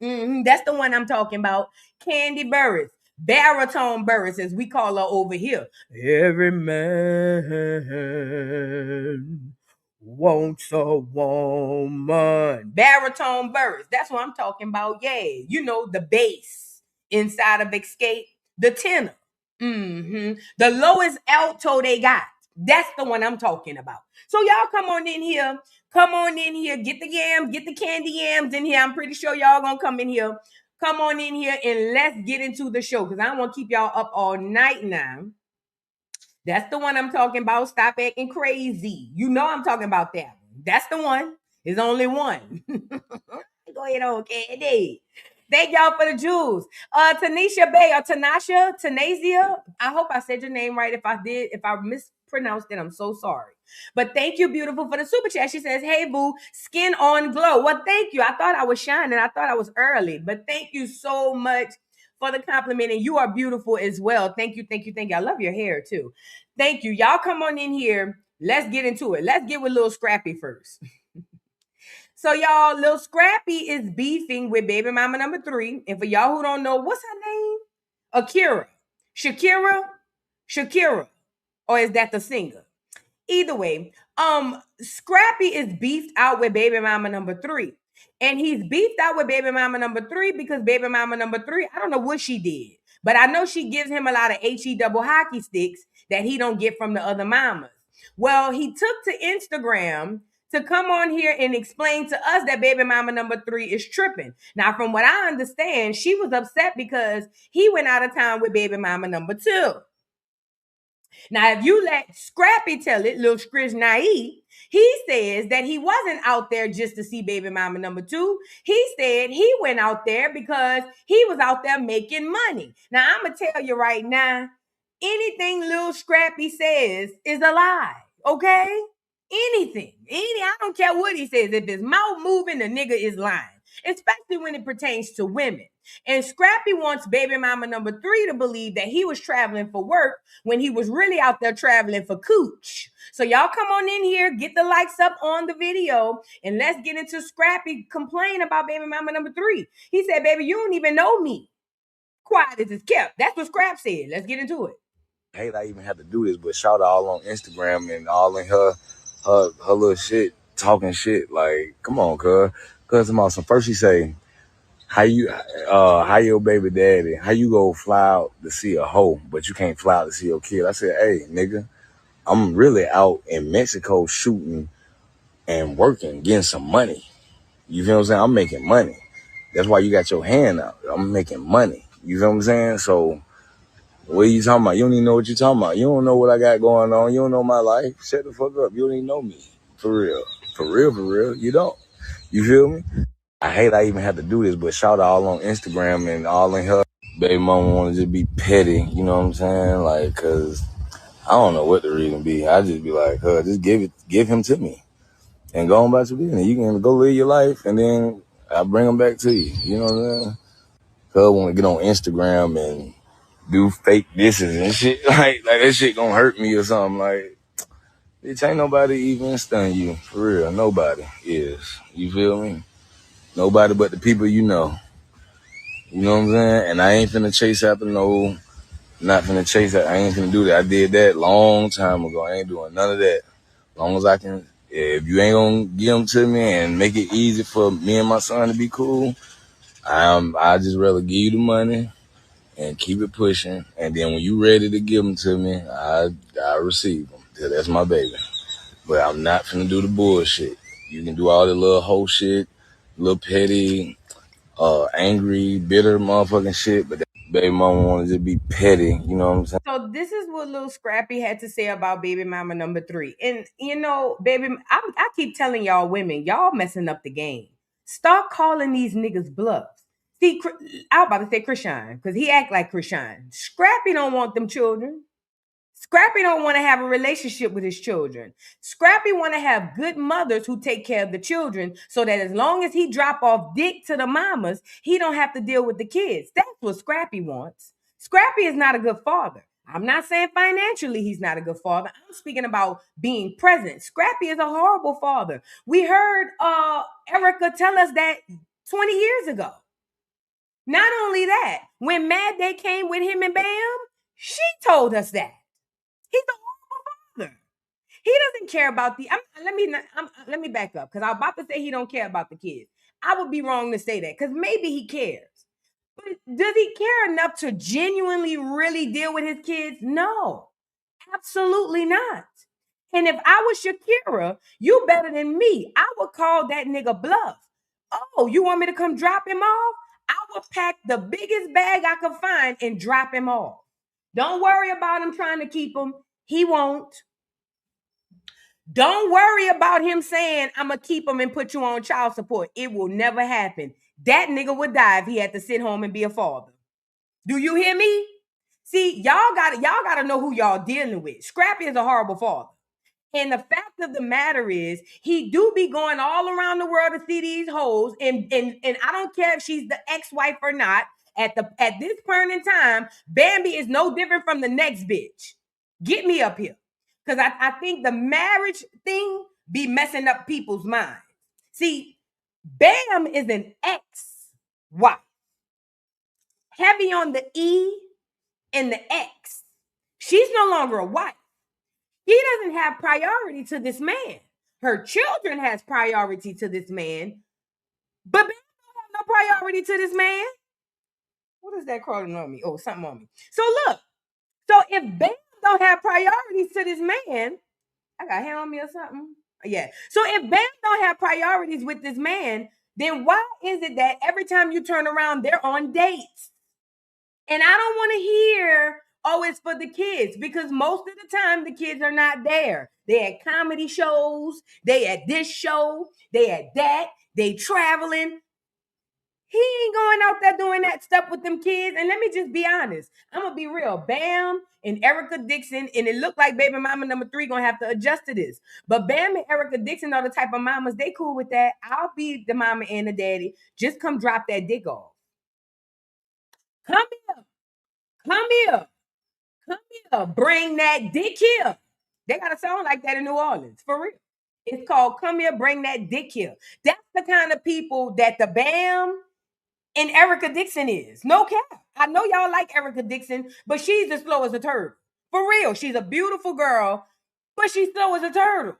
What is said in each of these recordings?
That's the one I'm talking about. Kandi Burrass. Baritone Burrass, as we call her over here. Every man wants a woman. Baritone Burrass. That's what I'm talking about. Yeah. You know, the bass inside of Escape, the tenor. The lowest alto they got. That's the one I'm talking about. So y'all come on in here. Come on in here. Get the yams, get the candy yams in here. I'm pretty sure y'all gonna come in here. Come on in here and let's get into the show because I don't want to keep y'all up all night now. That's the one I'm talking about. Stop acting crazy. You know I'm talking about that one. That's the one. There's only one. Go ahead on, Kandi. Thank y'all for the jewels. Tanisha Bay or Tanasia. I hope I said your name right. If I did, if I mispronounced it, I'm so sorry. But thank you, beautiful, for the super chat. She says, "Hey, boo, skin on glow." Well, thank you. I thought I was shining. I thought I was early, but thank you so much for the compliment. And you are beautiful as well. Thank you, thank you, thank you. I love your hair too. Thank you. Y'all come on in here. Let's get into it. Let's get with Lil Scrappy first. So y'all, Lil Scrappy is beefing with baby mama number 3. And for y'all who don't know, what's her name? Akira. Shakira. Or is that the singer? Either way, Scrappy is beefed out with baby mama number 3. And he's beefed out with baby mama number 3 because baby mama number 3, I don't know what she did, but I know she gives him a lot of HE double hockey sticks that he don't get from the other mamas. Well, he took to Instagram to come on here and explain to us that baby mama number 3 is tripping. Now, from what I understand, she was upset because he went out of town with baby mama number 2. Now, if you let Scrappy tell it, Lil Scratch naive, he says that he wasn't out there just to see baby mama number 2. He said he went out there because he was out there making money. Now, I'm going to tell you right now, anything Lil Scrappy says is a lie, okay? Anything. I don't care what he says. If his mouth moving, the nigga is lying, especially when it pertains to women. And Scrappy wants baby mama number 3 to believe that he was traveling for work when he was really out there traveling for cooch. So y'all come on in here, get the likes up on the video, and let's get into Scrappy complain about baby mama number 3. He said, "Baby, you don't even know me." Quiet as it's kept. That's what Scrap said. Let's get into it. I hate I even have to do this, but shout out all on Instagram and all in her little shit, talking shit. Like, come on, cuz I'm awesome. First she say, how your baby daddy, how you go fly out to see a hoe, but you can't fly out to see your kid? I said, hey, nigga, I'm really out in Mexico shooting and working, getting some money. You feel what I'm saying? I'm making money. That's why you got your hand out. I'm making money. You feel what I'm saying? So what are you talking about? You don't even know what you're talking about. You don't know what I got going on. You don't know my life. Shut the fuck up. You don't even know me. For real. For real. You don't. You feel me? I hate I even have to do this, but shout out all on Instagram and all in her. Baby mama want to just be petty. You know what I'm saying? Like, cause I don't know what the reason be. I just be like, just give him to me and go on about your business. You can go live your life and then I bring him back to you. You know what I'm saying? Cause want to get on Instagram and do fake disses and shit. Like that shit gonna hurt me or something. Like, bitch, ain't nobody even stun you. For real. Nobody is. You feel me? Nobody but the people you know. You know what I'm saying? And I ain't finna chase after not finna chase that. I ain't finna do that. I did that long time ago. I ain't doing none of that. As long as I can, if you ain't gonna give them to me and make it easy for me and my son to be cool, I just rather give you the money and keep it pushing. And then when you ready to give them to me, I receive them. That's my baby. But I'm not finna do the bullshit. You can do all the little whole shit, little petty, angry, bitter motherfucking shit, but that baby mama wanna just be petty, you know what I'm saying? So this is what Lil Scrappy had to say about baby mama number 3. And you know, baby, I keep telling y'all women, y'all messing up the game. Start calling these niggas bluffs. See, I was about to say Chrisean, because he act like Chrisean. Scrappy don't want them children. Scrappy don't want to have a relationship with his children. Scrappy want to have good mothers who take care of the children so that as long as he drop off dick to the mamas, he don't have to deal with the kids. That's what Scrappy wants. Scrappy is not a good father. I'm not saying financially he's not a good father. I'm speaking about being present. Scrappy is a horrible father. We heard Erica tell us that 20 years ago. Not only that, when Mad Day came with him and Bam, she told us that. He's a horrible father. He doesn't care about let me back up, because I was about to say he don't care about the kids. I would be wrong to say that, because maybe he cares. But does he care enough to genuinely really deal with his kids? No, absolutely not. And if I was Shakira, you better than me. I would call that nigga bluff. Oh, you want me to come drop him off? I would pack the biggest bag I could find and drop him off. Don't worry about him trying to keep him. He won't. Don't worry about him saying, I'm going to keep him and put you on child support. It will never happen. That nigga would die if he had to sit home and be a father. Do you hear me? See, y'all gotta know who y'all dealing with. Scrappy is a horrible father. And the fact of the matter is, he do be going all around the world to see these hoes. And I don't care if she's the ex-wife or not. At this point in time, Bambi is no different from the next bitch. Get me up here. Because I think the marriage thing be messing up people's minds. See, Bam is an ex-wife. Heavy on the E and the X. She's no longer a wife. He doesn't have priority to this man. Her children has priority to this man, but Bam don't have no priority to this man. What is that crawling on me? Oh, something on me. So look, so if Bam don't have priorities to this man, I got hair on me or something. Yeah. So if Bam don't have priorities with this man, then why is it that every time you turn around, they're on dates? And I don't want to hear, oh, it's for the kids, because most of the time the kids are not there. They at comedy shows, they at this show, they at that, they traveling. He ain't going out there doing that stuff with them kids. And let me just be honest. I'm going to be real. Bam and Erica Dixon, and it looked like baby mama number 3 going to have to adjust to this. But Bam and Erica Dixon are the type of mamas, they cool with that. I'll be the mama and the daddy. Just come drop that dick off. Come here. Come here. Come here. Bring that dick here. They got a song like that in New Orleans, for real. It's called Come Here, Bring That Dick Here. That's the kind of people that the Bam and Erica Dixon is. No cap. I know y'all like Erica Dixon, but she's as slow as a turtle. For real. She's a beautiful girl, but she's slow as a turtle.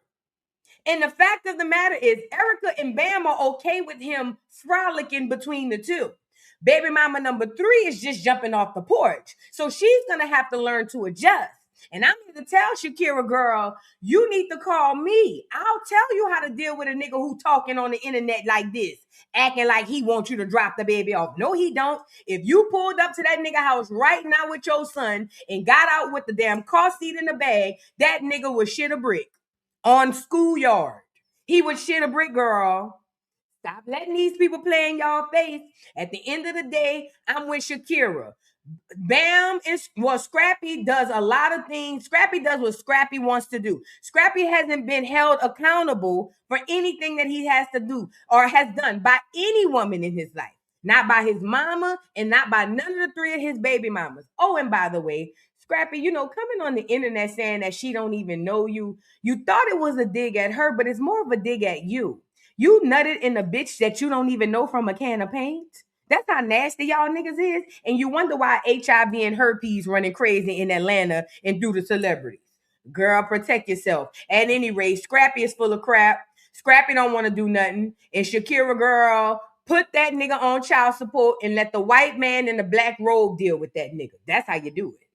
And the fact of the matter is, Erica and Bam are okay with him frolicking between the two. Baby mama number 3 is just jumping off the porch. So she's going to have to learn to adjust. And I'm here to tell Shakira, girl, you need to call me. I'll tell you how to deal with a nigga who talking on the internet like this, acting like he wants you to drop the baby off. No, he don't. If you pulled up to that nigga house right now with your son and got out with the damn car seat in the bag, that nigga would shit a brick on schoolyard. He would shit a brick, girl. Stop letting these people play in y'all face. At the end of the day, I'm with Shakira. Bam is, well, Scrappy does a lot of things. Scrappy does what Scrappy wants to do. Scrappy hasn't been held accountable for anything that he has to do or has done by any woman in his life. Not by his mama and not by none of the 3 of his baby mamas. Oh, and by the way, Scrappy, coming on the internet saying that she don't even know you, you thought it was a dig at her, but it's more of a dig at you. You nutted in a bitch that you don't even know from a can of paint. That's how nasty y'all niggas is. And you wonder why HIV and herpes running crazy in Atlanta and through the celebrities. Girl, protect yourself. At any rate, Scrappy is full of crap. Scrappy don't want to do nothing. And Shakira, girl, put that nigga on child support and let the white man in the black robe deal with that nigga. That's how you do it.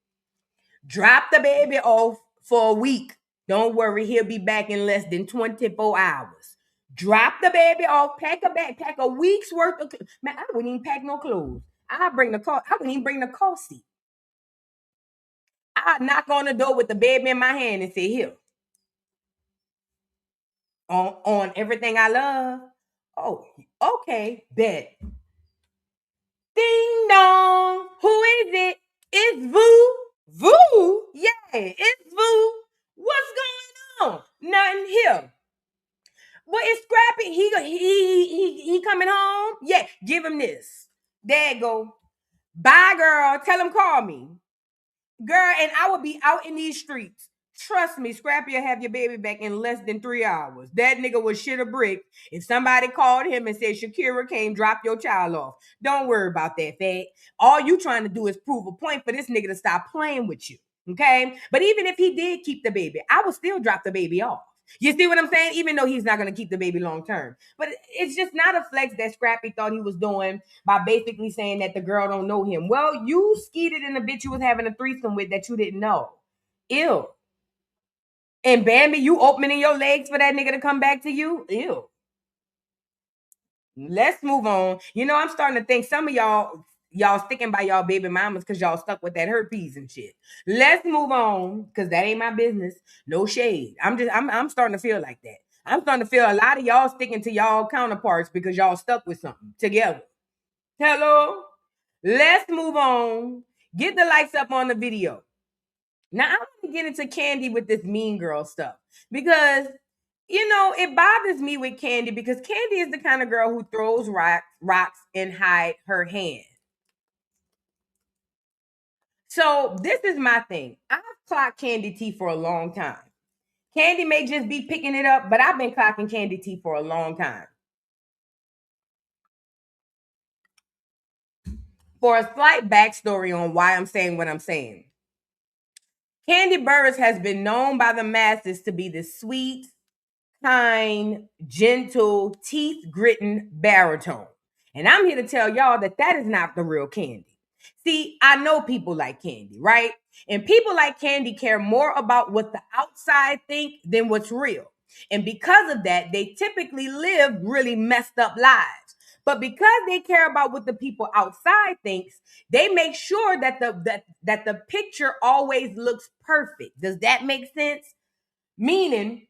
Drop the baby off for a week. Don't worry, he'll be back in less than 24 hours. Drop the baby off, pack a bag, pack a week's worth of clothes. Man, I wouldn't even pack no clothes. I wouldn't even bring the car seat. I'd knock on the door with the baby in my hand and say, here. On everything I love. Oh, okay, bet. Ding dong. Who is it? It's Vu. Vu? Yeah, it's Vu. What's going on? Nothing here. Well, it's Scrappy. He coming home? Yeah, give him this. There you go. Bye, girl. Tell him call me. Girl, and I will be out in these streets Trust me, Scrappy will have your baby back in less than 3 hours. That nigga would shit a brick if somebody called him and said, Shakira came drop your child off. Don't worry about that, fat. All you trying to do is prove a point for this nigga to stop playing with you. Okay? But even if he did keep the baby, I would still drop the baby off. You see what I'm saying? Even though he's not going to keep the baby long term. But it's just not a flex that Scrappy thought he was doing by basically saying that the girl don't know him. Well, you skeeted in the bitch you was having a threesome with that you didn't know. Ew. And Bambi, you opening your legs for that nigga to come back to you? Ew. Let's move on. You know, I'm starting to think some of y'all sticking by y'all baby mamas because y'all stuck with that herpes and shit. Let's move on because that ain't my business. No shade. I'm starting to feel like that. I'm starting to feel a lot of y'all sticking to y'all counterparts because y'all stuck with something together. Hello? Let's move on. Get the likes up on the video. Now, I'm going to get into Kandi with this mean girl stuff because, you know, it bothers me with Kandi because Kandi is the kind of girl who throws rocks and hide her hand. So this is my thing. I've clocked Kandi T for a long time. Kandi may just be picking it up, but I've been clocking Kandi T for a long time. For a slight backstory on why I'm saying what I'm saying. Kandi Burrass has been known by the masses to be the sweet, kind, gentle, teeth-gritting baritone. And I'm here to tell y'all that that is not the real Kandi. See, I know people like Kandi, right? And people like Kandi care more about what the outside think than what's real. And because of that, they typically live really messed up lives. But because they care about what the people outside thinks, they make sure that the picture always looks perfect. Does that make sense? Meaning,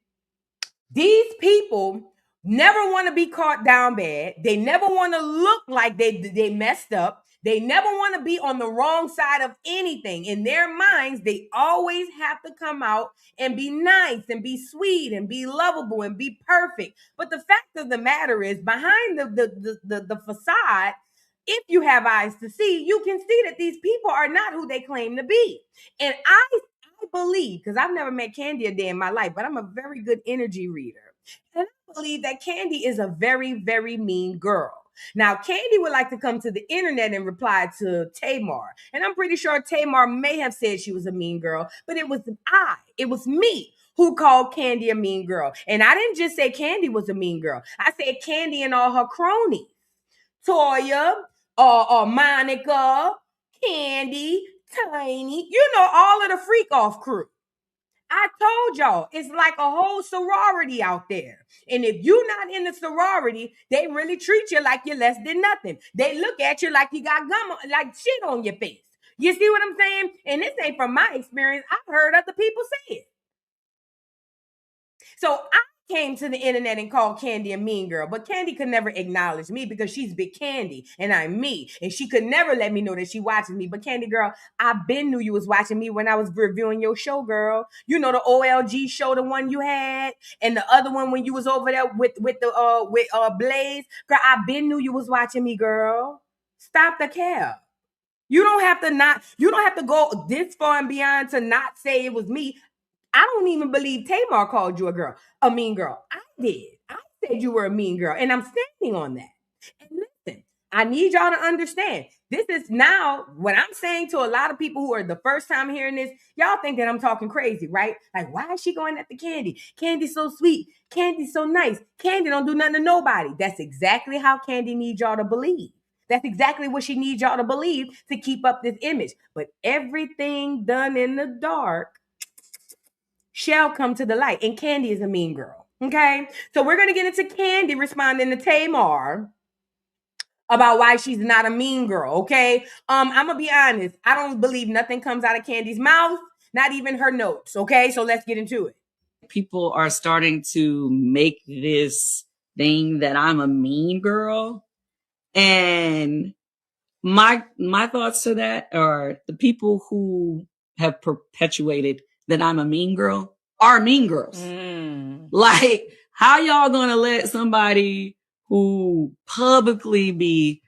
these people never want to be caught down bad. They never want to look like they messed up. They never want to be on the wrong side of anything. In their minds, they always have to come out and be nice and be sweet and be lovable and be perfect. But the fact of the matter is, behind the facade, if you have eyes to see, you can see that these people are not who they claim to be. And I believe, because I've never met Kandi a day in my life, but I'm a very good energy reader. And I believe that Kandi is a very, very mean girl. Now, Kandi would like to come to the internet and reply to Tamar. And I'm pretty sure Tamar may have said she was a mean girl, but it was me who called Kandi a mean girl. And I didn't just say Kandi was a mean girl. I said Kandi and all her cronies. Toya, Monica, Kandi, Tiny, you know, all of the freak off crew. I told y'all, it's like a whole sorority out there. And if you're not in the sorority, they really treat you like you're less than nothing. They look at you like you got gum, like shit on your face. You see what I'm saying? And this ain't from my experience. I've heard other people say it. So I came to the internet and called Kandi a mean girl, but Kandi could never acknowledge me because she's Big Kandi and I'm me. And she could never let me know that she watches me. But Kandi girl, I been knew you was watching me when I was reviewing your show, girl. You know, the OLG show, the one you had, and the other one when you was over there with Blaze. Girl, I been knew you was watching me, girl. Stop the cap. You don't have to go this far and beyond to not say it was me. I don't even believe Tamar called you a mean girl. I did. I said you were a mean girl, and I'm standing on that. And listen, I need y'all to understand. This is now what I'm saying to a lot of people who are the first time hearing this. Y'all think that I'm talking crazy, right? Like, why is she going after Kandi? Kandi's so sweet. Kandi's so nice. Kandi don't do nothing to nobody. That's exactly how Kandi needs y'all to believe. That's exactly what she needs y'all to believe to keep up this image. But everything done in the dark shall come to the light. And Kandi is a mean girl. Okay? So we're going to get into Kandi responding to Tamar about why she's not a mean girl. Okay? I'm going to be honest. I don't believe nothing comes out of Kandi's mouth, not even her notes. Okay? So let's get into it. People are starting to make this thing that I'm a mean girl. And my thoughts to that are the people who have perpetuated that I'm a mean girl are mean girls. Like, how y'all gonna let somebody who publicly be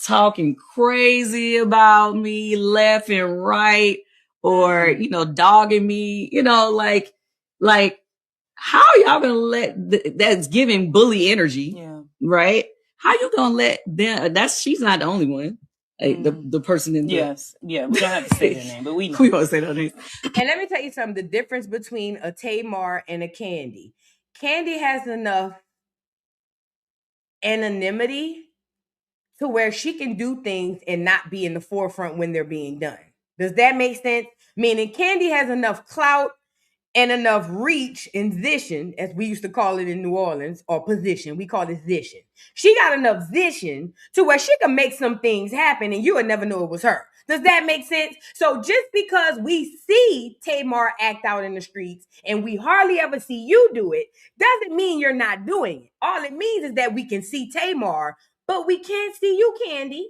talking crazy about me left and right or, you know, dogging me, you know, like how y'all gonna let that's giving bully energy, right? How you gonna let them? She's not the only one. The person in the we don't have to say their name, but we know. We won't say their name. And let me tell you something: the difference between a Tamar and a Kandi. Kandi has enough anonymity to where she can do things and not be in the forefront when they're being done. Does that make sense? Meaning Kandi has enough clout and enough reach and zition, as we used to call it in New Orleans, or position. We call it zition. She got enough zition to where she can make some things happen and you would never know it was her. Does that make sense? So just because we see Tamar act out in the streets and we hardly ever see you do it, doesn't mean you're not doing it. All it means is that we can see Tamar, but we can't see you, Kandi.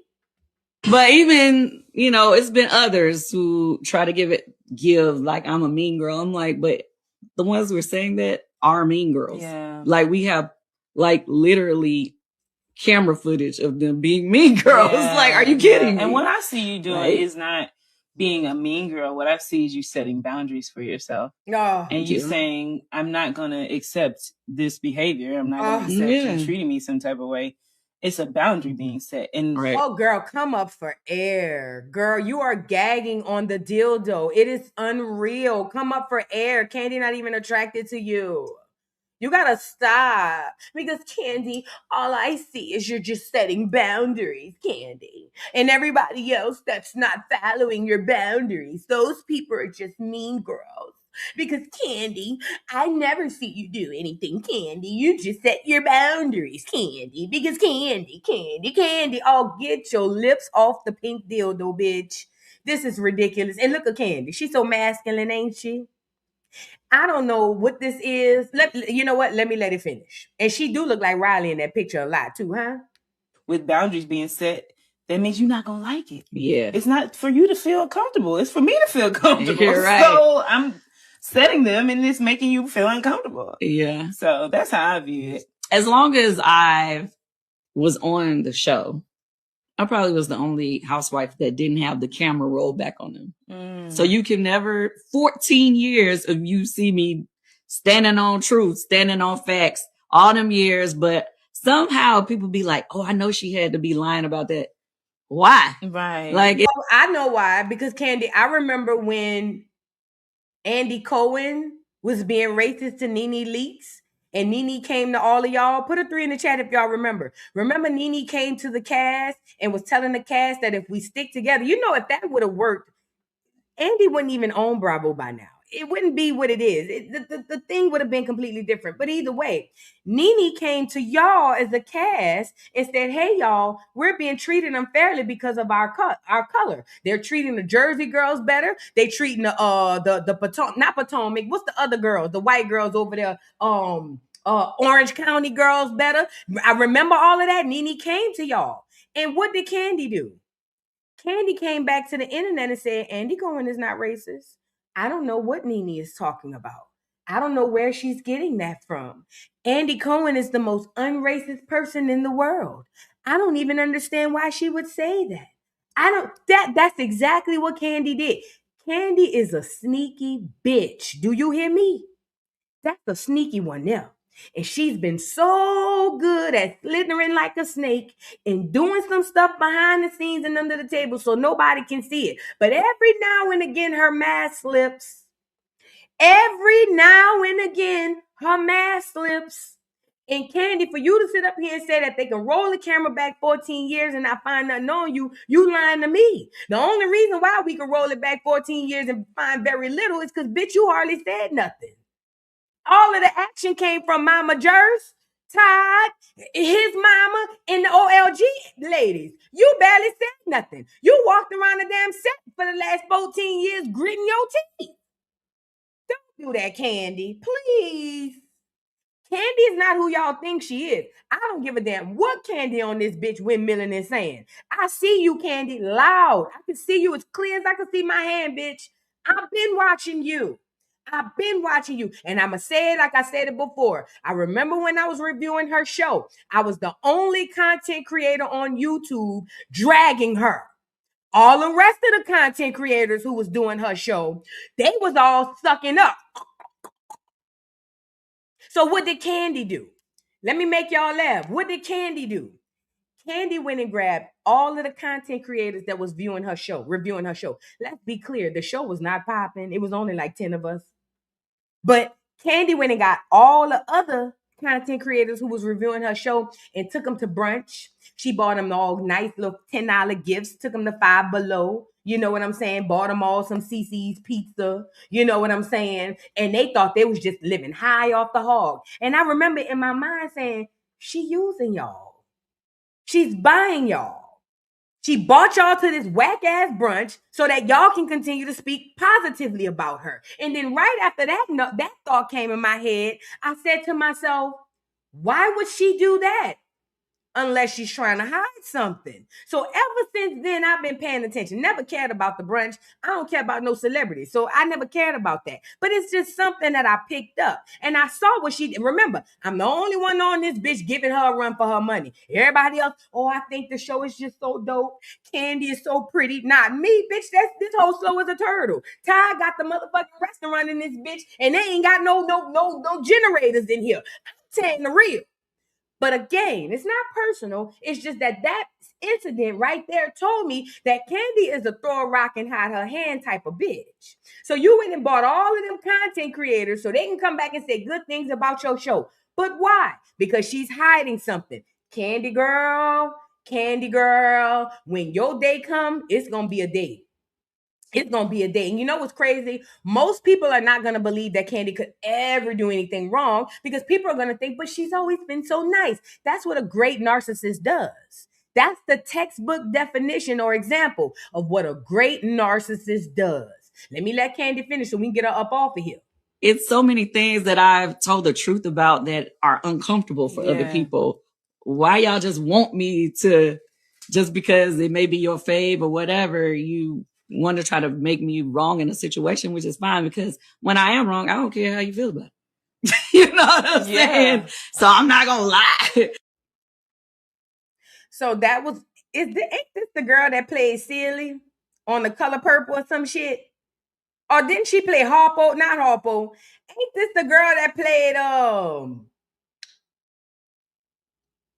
But even, you know, it's been others who try to give like I'm a mean girl. I'm like, but the ones who are saying that are mean girls. Yeah. Like we have like literally camera footage of them being mean girls. Yeah. Like, are you kidding me? And what I see you doing is not being a mean girl. What I see is you setting boundaries for yourself. Oh, and you saying, I'm not going to accept this behavior. I'm not going to accept you treating me some type of way. It's a boundary being set. And oh, girl, come up for air. Girl, you are gagging on the dildo. It is unreal. Come up for air. Kandi not even attracted to you. You gotta stop. Because Kandi, all I see is you're just setting boundaries, Kandi. And everybody else that's not following your boundaries, those people are just mean girls. Because Kandi, I never see you do anything, Kandi. You just set your boundaries, Kandi. Because Kandi. Oh, get your lips off the pink dildo, bitch. This is ridiculous. And look at Kandi. She's so masculine, ain't she? I don't know what this is. You know what? Let me let it finish. And she do look like Riley in that picture a lot too, huh? With boundaries being set, that means you're not gonna like it. Yeah. It's not for you to feel comfortable. It's for me to feel comfortable. You're right. So I'm setting them and it's making you feel uncomfortable. Yeah. So that's how I view it. As long as I was on the show, I probably was the only housewife that didn't have the camera roll back on them. So you can never, 14 years of you see me standing on truth, standing on facts, all them years, but somehow people be like, oh, I know she had to be lying about that. Why? Right. Like, I know why, because Kandi, I remember when Andy Cohen was being racist to Nene Leakes, and Nene came to all of y'all. Put a 3 in the chat if y'all remember. Remember Nene came to the cast and was telling the cast that if we stick together, you know, if that would have worked, Andy wouldn't even own Bravo by now. It wouldn't be what it is. The thing would have been completely different. But either way, Nene came to y'all as a cast and said, hey, y'all, we're being treated unfairly because of our color. They're treating the Jersey girls better. They treating the Potomac, not Potomac. What's the other girls? The white girls over there, Orange County girls better. I remember all of that. Nene came to y'all. And what did Kandi do? Kandi came back to the internet and said, Andy Cohen is not racist. I don't know what Nene is talking about. I don't know where she's getting that from. Andy Cohen is the most unracist person in the world. I don't even understand why she would say that. That's exactly what Kandi did. Kandi is a sneaky bitch. Do you hear me? That's a sneaky one now. And she's been so good at slithering like a snake and doing some stuff behind the scenes and under the table so nobody can see it. But every now and again, her mask slips. Every now and again, her mask slips. And Kandi, for you to sit up here and say that they can roll the camera back 14 years and not find nothing on you, you lying to me. The only reason why we can roll it back 14 years and find very little is because, bitch, you hardly said nothing. All of the action came from Mama Jers, Todd, his mama, and the OLG ladies. You barely said nothing. You walked around the damn set for the last 14 years gritting your teeth. Don't do that, Kandi. Please. Kandi is not who y'all think she is. I don't give a damn what Kandi on this bitch windmilling and saying. I see you, Kandi, loud. I can see you as clear as I can see my hand, bitch. I've been watching you. And I'm going to say it like I said it before. I remember when I was reviewing her show, I was the only content creator on YouTube dragging her. All the rest of the content creators who was doing her show, they was all sucking up. So what did Kandi do? Let me make y'all laugh. What did Kandi do? Kandi went and grabbed all of the content creators that was reviewing her show. Let's be clear, the show was not popping. It was only like 10 of us. But Kandi went and got all the other content creators who was reviewing her show and took them to brunch. She bought them all nice little $10 gifts, took them to Five Below. You know what I'm saying? Bought them all some CC's pizza. You know what I'm saying? And they thought they was just living high off the hog. And I remember in my mind saying, she using y'all. She's buying y'all. She brought y'all to this whack ass brunch so that y'all can continue to speak positively about her. And then right after that, that thought came in my head. I said to myself, why would she do that? Unless she's trying to hide something. So ever since then, I've been paying attention. Never cared about the brunch. I don't care about no celebrities. So I never cared about that. But it's just something that I picked up. And I saw what she did. Remember, I'm the only one on this bitch giving her a run for her money. Everybody else, oh, I think the show is just so dope. Kandi is so pretty. Not me, bitch. This whole show is a turtle. Ty got the motherfucking restaurant in this bitch. And they ain't got no generators in here. I'm saying the real. But again, it's not personal. It's just that incident right there told me that Kandi is a throw a rock and hide her hand type of bitch. So you went and bought all of them content creators so they can come back and say good things about your show. But why? Because she's hiding something. Kandi girl, when your day comes, it's going to be a day. It's going to be a day. And you know what's crazy? Most people are not going to believe that Kandi could ever do anything wrong because people are going to think, but she's always been so nice. That's what a great narcissist does. That's the textbook definition or example of what a great narcissist does. Let me let Kandi finish so we can get her up off of here. It's so many things that I've told the truth about that are uncomfortable for other people. Why y'all just want me to, just because it may be your fave or whatever, you want to try to make me wrong in a situation, which is fine because when I am wrong, I don't care how you feel about it. You know what I'm saying? So I'm not going to lie. So that was, ain't this the girl that played Silly on The Color Purple or some shit? Or didn't she play Harpo? Not Harpo. Ain't this the girl that played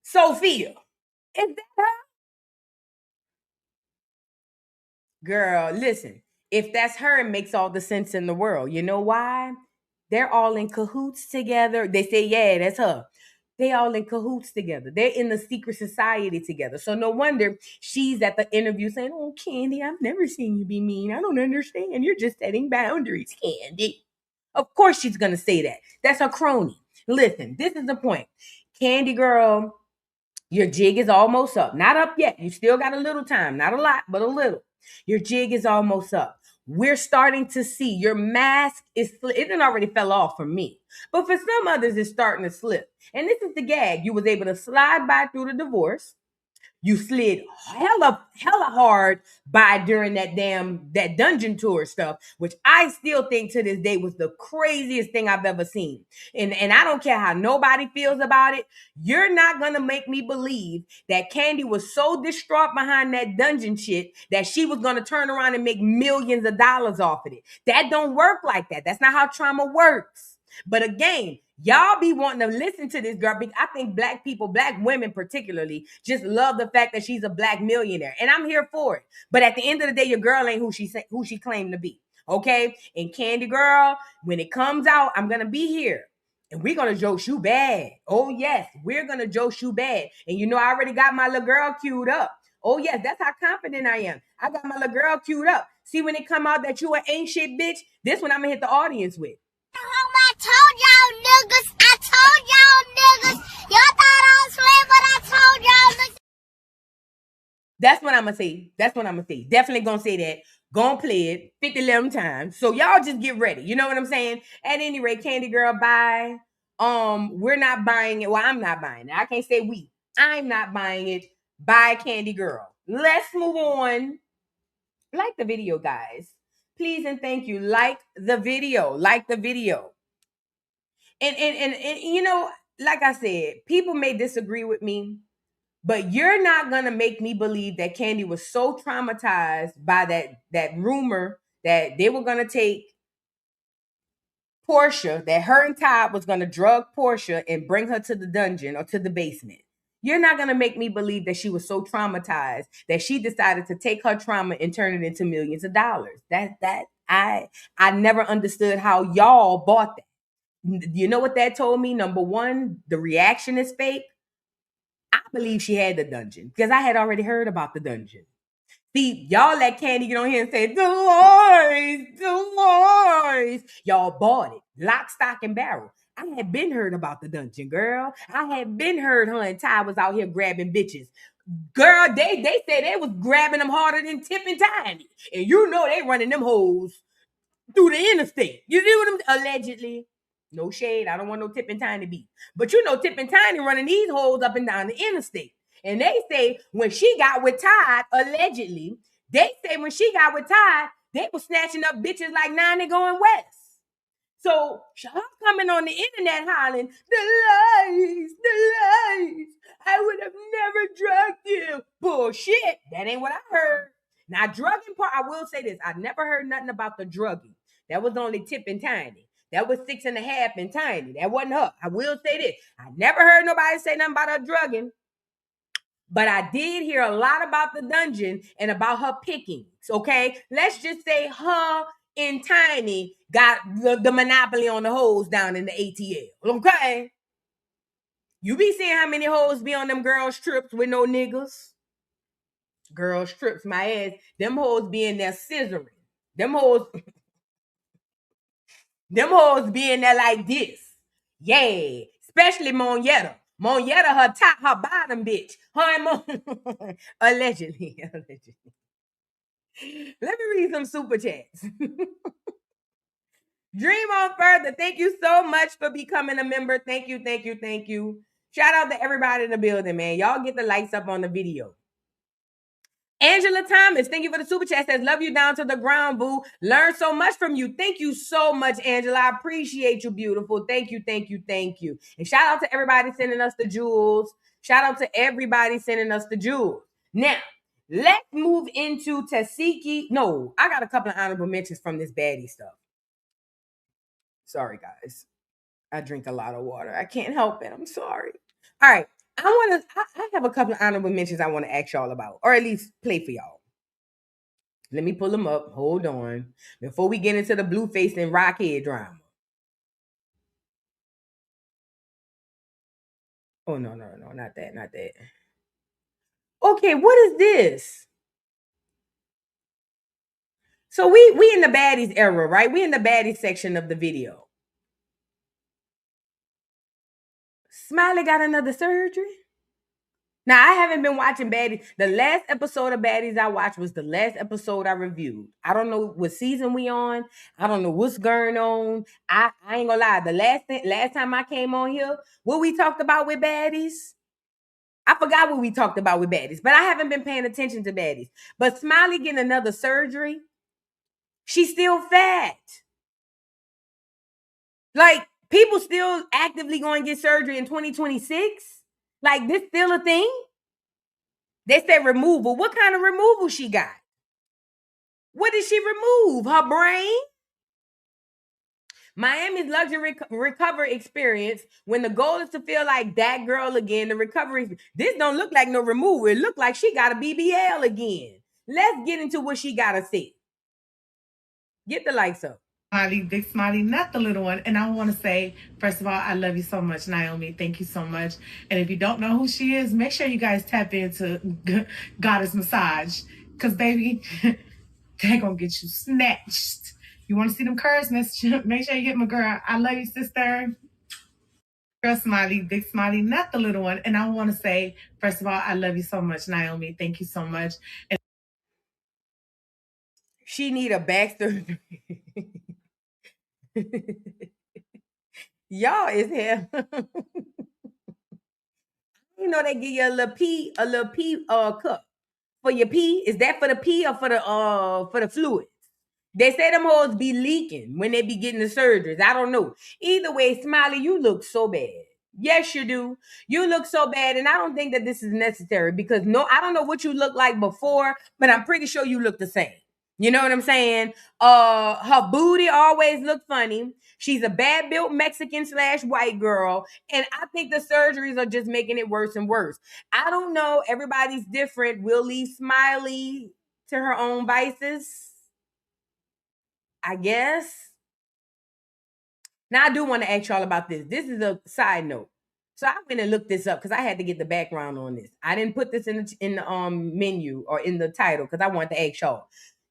Sophia? Is that her? Girl, listen. If that's her, it makes all the sense in the world. You know why? They're all in cahoots together. They say, yeah, that's her. They all in cahoots together. They're in the secret society together. So no wonder she's at the interview saying, oh, Kandi, I've never seen you be mean. I don't understand. You're just setting boundaries, Kandi. Of course she's going to say that. That's her crony. Listen, this is the point. Kandi girl, your jig is almost up. Not up yet. You still got a little time. Not a lot, but a little. Your jig is almost up. We're starting to see your mask is, it didn't already fell off for me. But for some others, it's starting to slip. And this is the gag. You was able to slide by through the divorce. You slid hella hard by during that dungeon tour stuff, which I still think to this day was the craziest thing I've ever seen. And I don't care how nobody feels about it. You're not going to make me believe that Kandi was so distraught behind that dungeon shit that she was going to turn around and make millions of dollars off of it. That don't work like that. That's not how trauma works. But again, y'all be wanting to listen to this girl. I think black people, black women particularly, just love the fact that she's a black millionaire. And I'm here for it. But at the end of the day, your girl ain't who she claimed to be. Okay? And Kandi girl, when it comes out, I'm going to be here. And we're going to joke you bad. Oh, yes. We're going to joke you bad. And you know, I already got my little girl queued up. Oh, yes. That's how confident I am. I got my little girl queued up. See, when it come out that you an ain't shit bitch, this one I'm going to hit the audience with. I told y'all niggas. Y'all thought I was playing, but I told y'all niggas. That's what I'm going to say. That's what I'm going to say. Definitely going to say that. Going to play it 50, 11 times. So y'all just get ready. You know what I'm saying? At any rate, Kandi girl, bye. We're not buying it. Well, I'm not buying it. I can't say we. I'm not buying it. Bye, Kandi girl. Let's move on. Like the video, guys. Please and thank you. Like the video. Like the video. And you know, like I said, people may disagree with me, But you're not gonna make me believe that Kandi was so traumatized by that rumor that they were gonna take Portia, that her and Todd was gonna drug Portia and bring her to the dungeon or to the basement. You're not gonna make me believe that she was so traumatized that she decided to take her trauma and turn it into millions of dollars. I never understood how y'all bought that. You know what that told me? Number one, the reaction is fake. I believe she had the dungeon because I had already heard about the dungeon. See, y'all let Kandi get on here and say, Dolores. Y'all bought it. Lock, stock, and barrel. I had been heard about the dungeon, girl. I had been heard her and Ty was out here grabbing bitches. Girl, they said they was grabbing them harder than Tip and Tiny. And you know they running them hoes through the interstate. You see what I'm allegedly? No shade. I don't want no Tip and Tiny beat. But you know Tip and Tiny running these hoes up and down the interstate. And they say when she got with Todd, allegedly, they say when she got with Todd, they were snatching up bitches like 90 going west. So her coming on the internet hollering, the lies. I would have never drugged you. Bullshit. That ain't what I heard. Now, drugging part, I will say this. I never heard nothing about the drugging. That was only Tip and Tiny. That was 6.5 and Tiny. That wasn't her. I will say this. I never heard nobody say nothing about her drugging. But I did hear a lot about the dungeon and about her pickings, okay? Let's just say her and Tiny got the monopoly on the hoes down in the ATL, okay? You be seeing how many hoes be on them girls' trips with no niggas? Girls' trips, my ass. Them hoes be in there scissoring. Them hoes be in there like this. Yeah, especially Moneta. Moneta, her top, her bottom bitch. Her and allegedly. Let me read some super chats. Dream on further. Thank you so much for becoming a member. Thank you. Shout out to everybody in the building, man. Y'all get the likes up on the video. Angela Thomas, thank you for the super chat. Says, love you down to the ground, boo. Learn so much from you. Thank you so much, Angela. I appreciate you, beautiful. Thank you. And shout out to everybody sending us the jewels. Shout out to everybody sending us the jewels. Now, let's move into Tesheki. No, I got a couple of honorable mentions from this baddie stuff. Sorry, guys. I drink a lot of water. I can't help it. I'm sorry. All right. I have a couple of honorable mentions I want to ask y'all about, or at least play for y'all. Let me pull them up. Hold on. Before we get into the Blueface and Rockhead drama. Oh, no, not that. Okay, what is this? So we in the baddies era, right? We in the baddies section of the video. Smiley got another surgery? Now, I haven't been watching baddies. The last episode of baddies I watched was the last episode I reviewed. I don't know what season we on. I don't know what's going on. I ain't gonna lie. The last time I came on here, what we talked about with baddies, I forgot what we talked about with baddies, but I haven't been paying attention to baddies. But Smiley getting another surgery, she's still fat. Like, people still actively going to get surgery in 2026? Like, this still a thing? They said removal. What kind of removal she got? What did she remove? Her brain? Miami's luxury recovery experience, when the goal is to feel like that girl again, the recovery, this don't look like no removal. It look like she got a BBL again. Let's get into what she got to say. Get the lights up. Smiley, big Smiley, not the little one. And I want to say, first of all, I love you so much, Naomi. Thank you so much. And if you don't know who she is, make sure you guys tap into Goddess Massage. Because, baby, they're going to get you snatched. You want to see them curves? Make sure you get my girl. I love you, sister. Girl Smiley, big Smiley, not the little one. And I want to say, first of all, I love you so much, Naomi. Thank you so much. And she need a back surgery. Y'all is here. You know they give you a little pee cup for your pee. Is that for the pee or for the fluids? They say them hoes be leaking when they be getting the surgeries. I don't know. Either way, Smiley, you look so bad. Yes, you do. You look so bad, and I don't think that this is necessary because no, I don't know what you look like before, but I'm pretty sure you look the same. You know what I'm saying? Her booty always looked funny. She's a bad built Mexican / white girl, and I think the surgeries are just making it worse and worse. I don't know. Everybody's different. We'll leave Smiley to her own vices, I guess. Now I do want to ask y'all about this. This is a side note. So I went and looked this up because I had to get the background on this. I didn't put this in the menu or in the title because I wanted to ask y'all.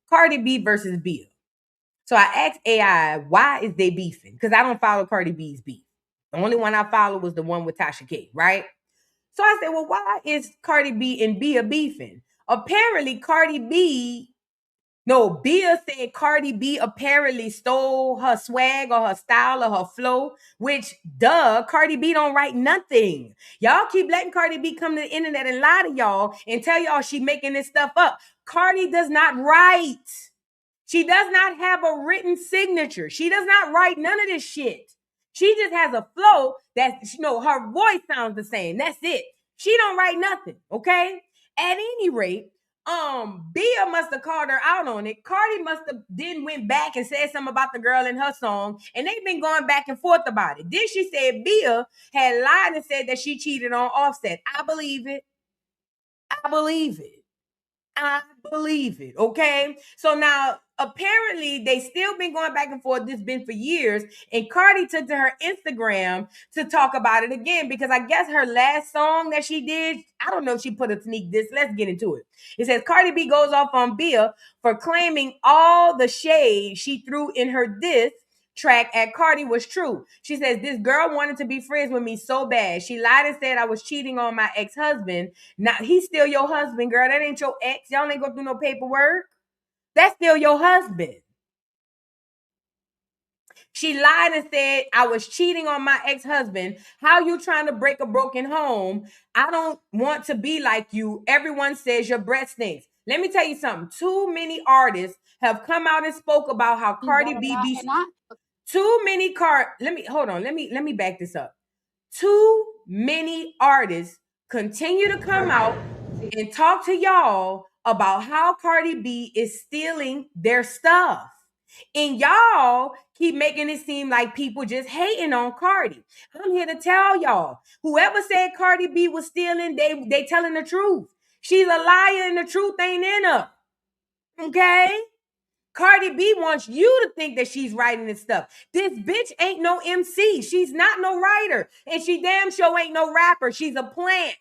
Cardi B versus Bia. So I asked AI, why is they beefing? Because I don't follow Cardi B's beef. The only one I follow was the one with Tesheki, right? So I said, well, why is Cardi B and Bia beefing? Apparently, Bia said Cardi B apparently stole her swag or her style or her flow, which, Cardi B don't write nothing. Y'all keep letting Cardi B come to the internet and lie to y'all and tell y'all she making this stuff up. Cardi does not write. She does not have a written signature. She does not write none of this shit. She just has a flow that, her voice sounds the same. That's it. She don't write nothing, okay? At any rate, Bia must have called her out on it. Cardi must have then went back and said something about the girl in her song, and they've been going back and forth about it. Then she said Bia had lied and said that she cheated on Offset. I believe it. I believe it. I believe it. Okay. So now apparently they still been going back and forth. This been for years. And Cardi took to her Instagram to talk about it again because I guess her last song that she did, I don't know if she put a sneak this. Let's get into it. It says Cardi B goes off on Bia for claiming all the shade she threw in her diss track at Cardi was true. She says, this girl wanted to be friends with me so bad. She lied and said I was cheating on my ex-husband. Now, he's still your husband, girl. That ain't your ex. Y'all ain't going through no paperwork. That's still your husband. She lied and said I was cheating on my ex-husband. How you trying to break a broken home? I don't want to be like you. Everyone says your breath stinks. Let me tell you something. Too many artists have come out and spoke about how Cardi B be too many let me back this up. Too many artists continue to come out and talk to y'all about how Cardi B is stealing their stuff. And y'all keep making it seem like people just hating on Cardi. I'm here to tell y'all, whoever said Cardi B was stealing, they telling the truth. She's a liar and the truth ain't in her. Okay? Cardi B wants you to think that she's writing this stuff. This bitch ain't no MC. She's not no writer. And she damn sure ain't no rapper. She's a plant.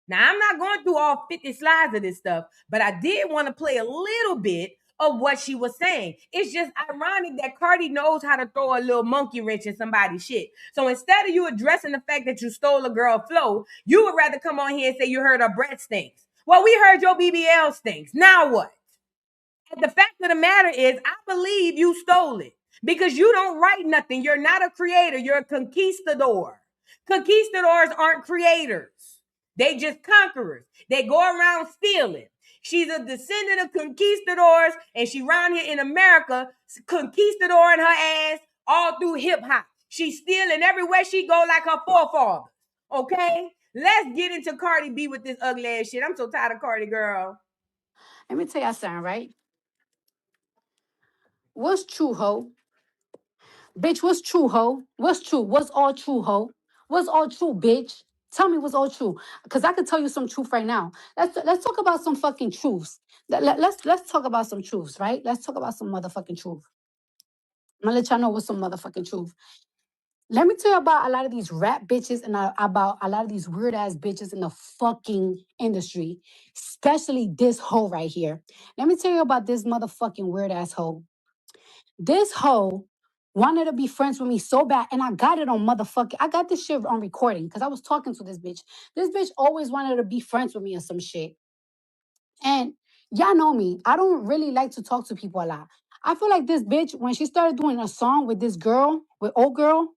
Now, I'm not going through all 50 slides of this stuff, but I did want to play a little bit of what she was saying. It's just ironic that Cardi knows how to throw a little monkey wrench in somebody's shit. So instead of you addressing the fact that you stole a girl flow, you would rather come on here and say you heard her breath stinks. Well, we heard your BBL stinks. Now what? The fact of the matter is, I believe you stole it because you don't write nothing. You're not a creator. You're a conquistador. Conquistadors aren't creators. They just conquerors. They go around stealing. She's a descendant of conquistadors, and she around here in America, conquistador in her ass all through hip hop. She's stealing everywhere she go like her forefathers. Okay? Let's get into Cardi B with this ugly ass shit. I'm so tired of Cardi, girl. Let me tell y'all something, right? What's true, ho? Bitch, what's true, ho? What's true? What's all true, ho? What's all true, bitch? Tell me what's all true. Because I can tell you some truth right now. Let's talk about some fucking truths. Let's talk about some truths, right? Let's talk about some motherfucking truth. I'm gonna let y'all know what's some motherfucking truth. Let me tell you about a lot of these rap bitches and about a lot of these weird ass bitches in the fucking industry, especially this hoe right here. Let me tell you about this motherfucking weird ass hoe. This hoe wanted to be friends with me so bad, and I got it on I got this shit on recording because I was talking to this bitch. This bitch always wanted to be friends with me or some shit. And y'all know me. I don't really like to talk to people a lot. I feel like this bitch, when she started doing a song with this girl, with old girl,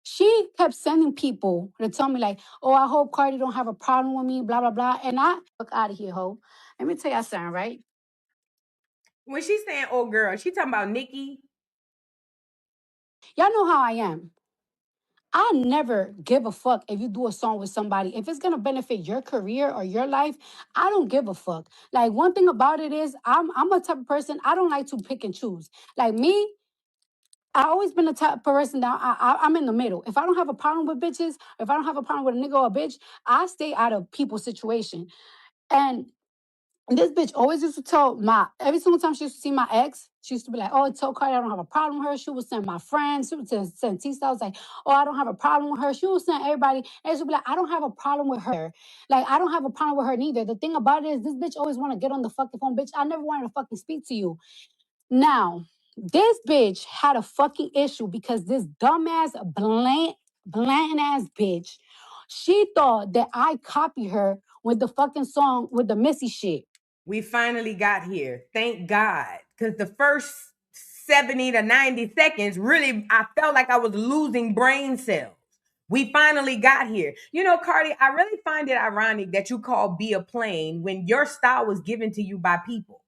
she kept sending people to tell me like, oh, I hope Cardi don't have a problem with me, blah, blah, blah. And I fuck out of here, ho. Let me tell y'all something, right? When she's saying old girl, she talking about Nikki. Y'all know how I am. I never give a fuck if you do a song with somebody. If it's gonna benefit your career or your life, I don't give a fuck. Like one thing about it is I'm a type of person, I don't like to pick and choose. Like me, I always been the type of person that I'm in the middle. If I don't have a problem with bitches, if I don't have a problem with a nigga or a bitch, I stay out of people's situation. And this bitch always used to tell every single time she used to see my ex, she used to be like, oh, tell Cardi I don't have a problem with her. She would send my friends. She would send T-Style. I was like, oh, I don't have a problem with her. She would send everybody. And she would be like, I don't have a problem with her. Like, I don't have a problem with her neither. The thing about it is this bitch always want to get on the fucking phone. Bitch, I never wanted to fucking speak to you. Now, this bitch had a fucking issue because this dumbass, bland ass bitch, she thought that I copied her with the fucking song with the Missy shit. We finally got here. Thank God. Because the first 70 to 90 seconds, really, I felt like I was losing brain cells. We finally got here. You know, Cardi, I really find it ironic that you call Bia plain when your style was given to you by people.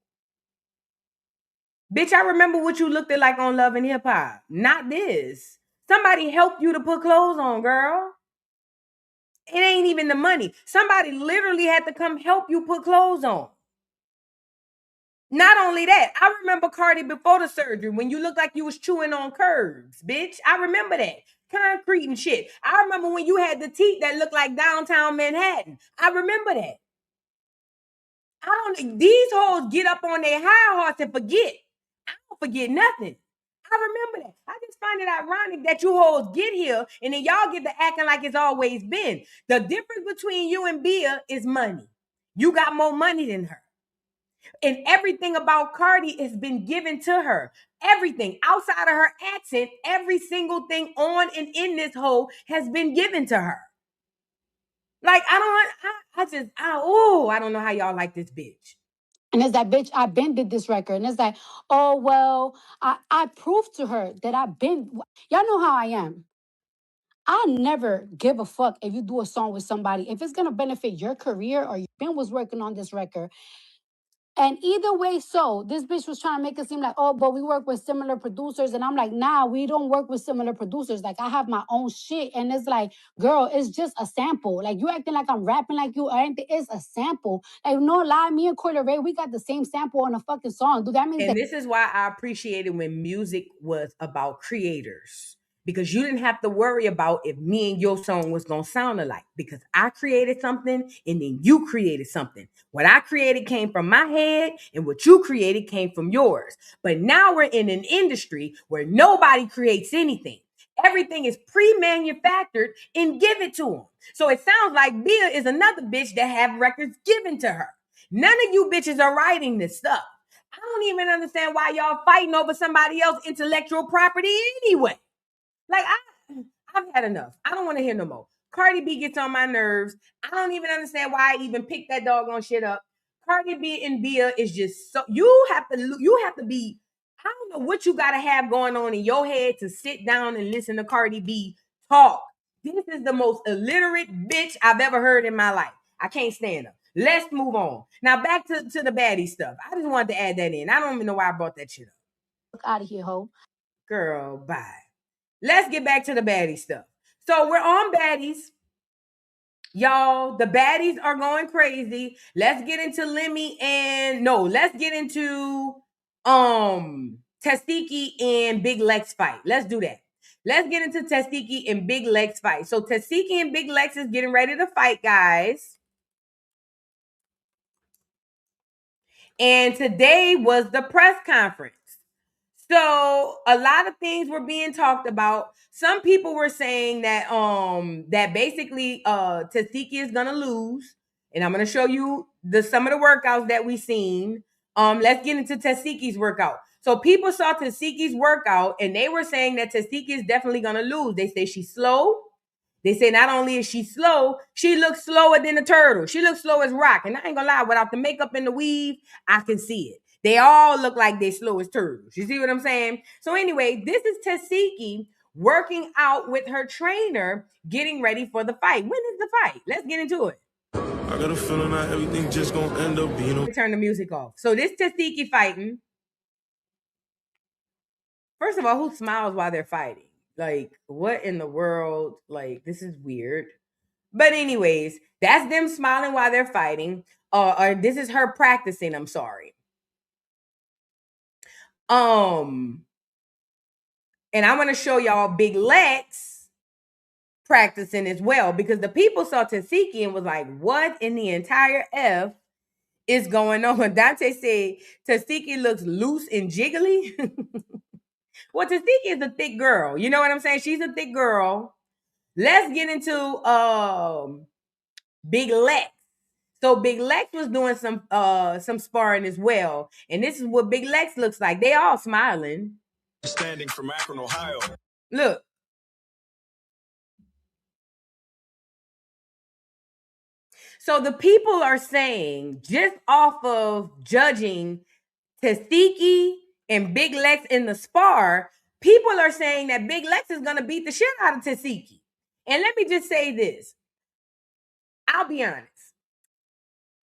Bitch, I remember what you looked like on Love and Hip Hop. Not this. Somebody helped you to put clothes on, girl. It ain't even the money. Somebody literally had to come help you put clothes on. Not only that, I remember Cardi before the surgery when you looked like you was chewing on curves, bitch. I remember that. Concrete and shit. I remember when you had the teeth that looked like downtown Manhattan. I remember that. These hoes get up on their high horse and forget. I don't forget nothing. I remember that. I just find it ironic that you hoes get here and then y'all get to acting like it's always been. The difference between you and Bia is money. You got more money than her. And everything about Cardi has been given to her. Everything outside of her accent, every single thing on and in this hole has been given to her. Like, I don't know how y'all like this bitch. And it's like, bitch, I been did this record. And it's like, oh, well, I proved to her that I've been. Y'all know how I am. I never give a fuck if you do a song with somebody. If it's going to benefit your career or your been was working on this record. And either way, so this bitch was trying to make it seem like, oh, but we work with similar producers. And I'm like, nah, we don't work with similar producers. Like, I have my own shit. And it's like, girl, it's just a sample. Like, you acting like I'm rapping like you or anything. It's a sample. Like, no lie, me and Coyle Ray, we got the same sample on a fucking song. Dude, that means and this is why I appreciated when music was about creators. Because you didn't have to worry about if me and your song was going to sound alike. Because I created something and then you created something. What I created came from my head and what you created came from yours. But now we're in an industry where nobody creates anything. Everything is pre-manufactured and give it to them. So it sounds like Bia is another bitch that have records given to her. None of you bitches are writing this stuff. I don't even understand why y'all fighting over somebody else's intellectual property anyway. Like, I've had enough. I don't want to hear no more. Cardi B gets on my nerves. I don't even understand why I even picked that doggone shit up. Cardi B and Bia is just so you have to be. I don't know what you got to have going on in your head to sit down and listen to Cardi B talk. This is the most illiterate bitch I've ever heard in my life. I can't stand her. Let's move on. Now back to the baddie stuff. I just wanted to add that in. I don't even know why I brought that shit up. Out of here, ho. Girl, bye. Let's get back to the baddie stuff. So we're on baddies. Y'all, the baddies are going crazy. Let's get into let's get into Tesheki and Big Lex fight. Let's do that. Let's get into Tesheki and Big Lex fight. So Tesheki and Big Lex is getting ready to fight, guys. And today was the press conference. So a lot of things were being talked about. Some people were saying that that basically Tesheki is gonna lose, and I'm gonna show you some of the workouts that we seen. Let's get into Tesheki's workout. So people saw Tesheki's workout, and they were saying that Tesheki is definitely gonna lose. They say she's slow. They say not only is she slow, she looks slower than a turtle. She looks slow as rock. And I ain't gonna lie, without the makeup and the weave, I can see it. They all look like they slow as turtles. You see what I'm saying? So anyway, this is Tesheki working out with her trainer, getting ready for the fight. When is the fight? Let's get into it. I got a feeling that everything just gonna end up being. Turn the music off. So this Tesheki fighting. First of all, who smiles while they're fighting? Like, what in the world? Like, this is weird. But anyways, that's them smiling while they're fighting. Or this is her practicing. I'm sorry. And I want to show y'all Big Lex practicing as well, because the people saw Tesheki and was like, what in the entire F is going on? Dante said Tesheki looks loose and jiggly. Well, Tesheki is a thick girl. You know what I'm saying? She's a thick girl. Let's get into Big Lex. So Big Lex was doing some sparring as well. And this is what Big Lex looks like. They all smiling. Standing from Akron, Ohio. Look. So the people are saying, just off of judging Tesheki and Big Lex in the spar, people are saying that Big Lex is going to beat the shit out of Tesheki. And let me just say this. I'll be honest.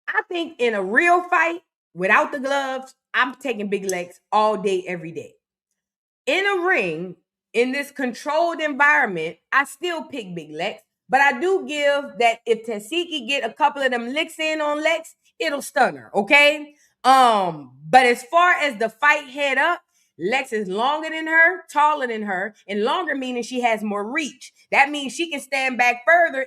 I think in a real fight, without the gloves, I'm taking Big Lex all day, every day. In a ring, in this controlled environment, I still pick Big Lex. But I do give that if Tesheki get a couple of them licks in on Lex, it'll stun her, okay? But as far as the fight head up, Lex is longer than her, taller than her, and longer meaning she has more reach. That means she can stand back further.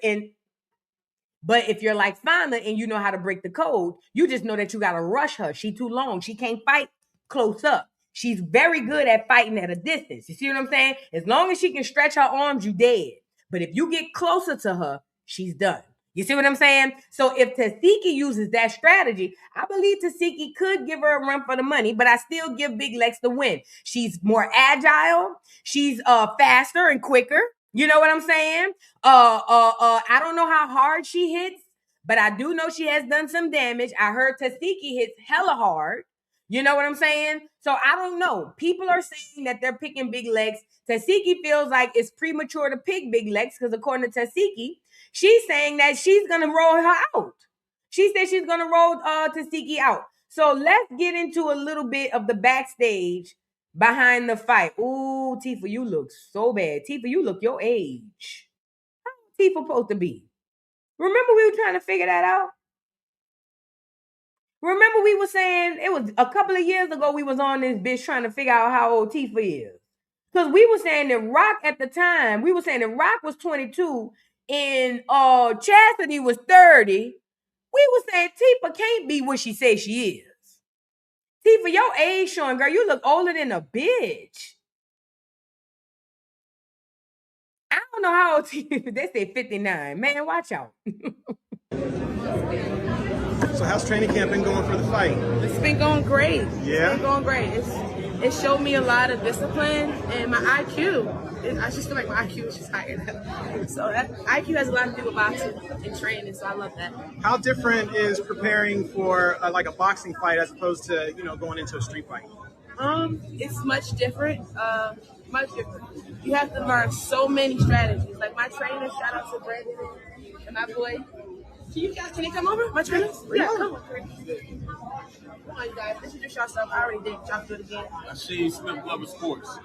But if you're like Fonda and you know how to break the code, you just know that you got to rush her. She too long. She can't fight close up. She's very good at fighting at a distance. You see what I'm saying? As long as she can stretch her arms, you dead. But if you get closer to her, she's done. You see what I'm saying? So if Tesheki uses that strategy, I believe Tesheki could give her a run for the money, but I still give Big Lex the win. She's more agile. She's faster and quicker. You know what I'm saying? I don't know how hard she hits, but I do know she has done some damage. I heard Tesheki hits hella hard. You know what I'm saying? So I don't know. People are saying that they're picking Big Lex. Tesheki feels like it's premature to pick Big Lex because according to Tesheki, she's saying that she's going to roll her out. She said she's going to roll Tesheki out. So let's get into a little bit of the backstage behind the fight. Ooh, Tifa, you look so bad. Tifa, you look your age. How Tifa supposed to be? Remember we were trying to figure that out? Remember we were saying, it was a couple of years ago we was on this bitch trying to figure out how old Tifa is. Because we were saying that Rock at the time, we were saying that Rock was 22 and Chastity was 30. We were saying Tifa can't be what she says she is. Tifa, your age showing, girl, you look older than a bitch. I don't know how old Tifa, they say 59. Man, watch out. So how's training camp been going for the fight? It's been going great. Yeah? It's been going great. It showed me a lot of discipline and my IQ. I just feel like my IQ is just higher now. So IQ has a lot to do with boxing and training, so I love that. How different is preparing for like a boxing fight as opposed to, going into a street fight? It's much different. Much different. You have to learn so many strategies. Like my trainer, shout out to Brandon and my boy. Can you come over? My trainers? Yeah, come on. Come on, you guys. Introduce yourself. I already did. Y'all do it again. I see you Smith Glover Sports.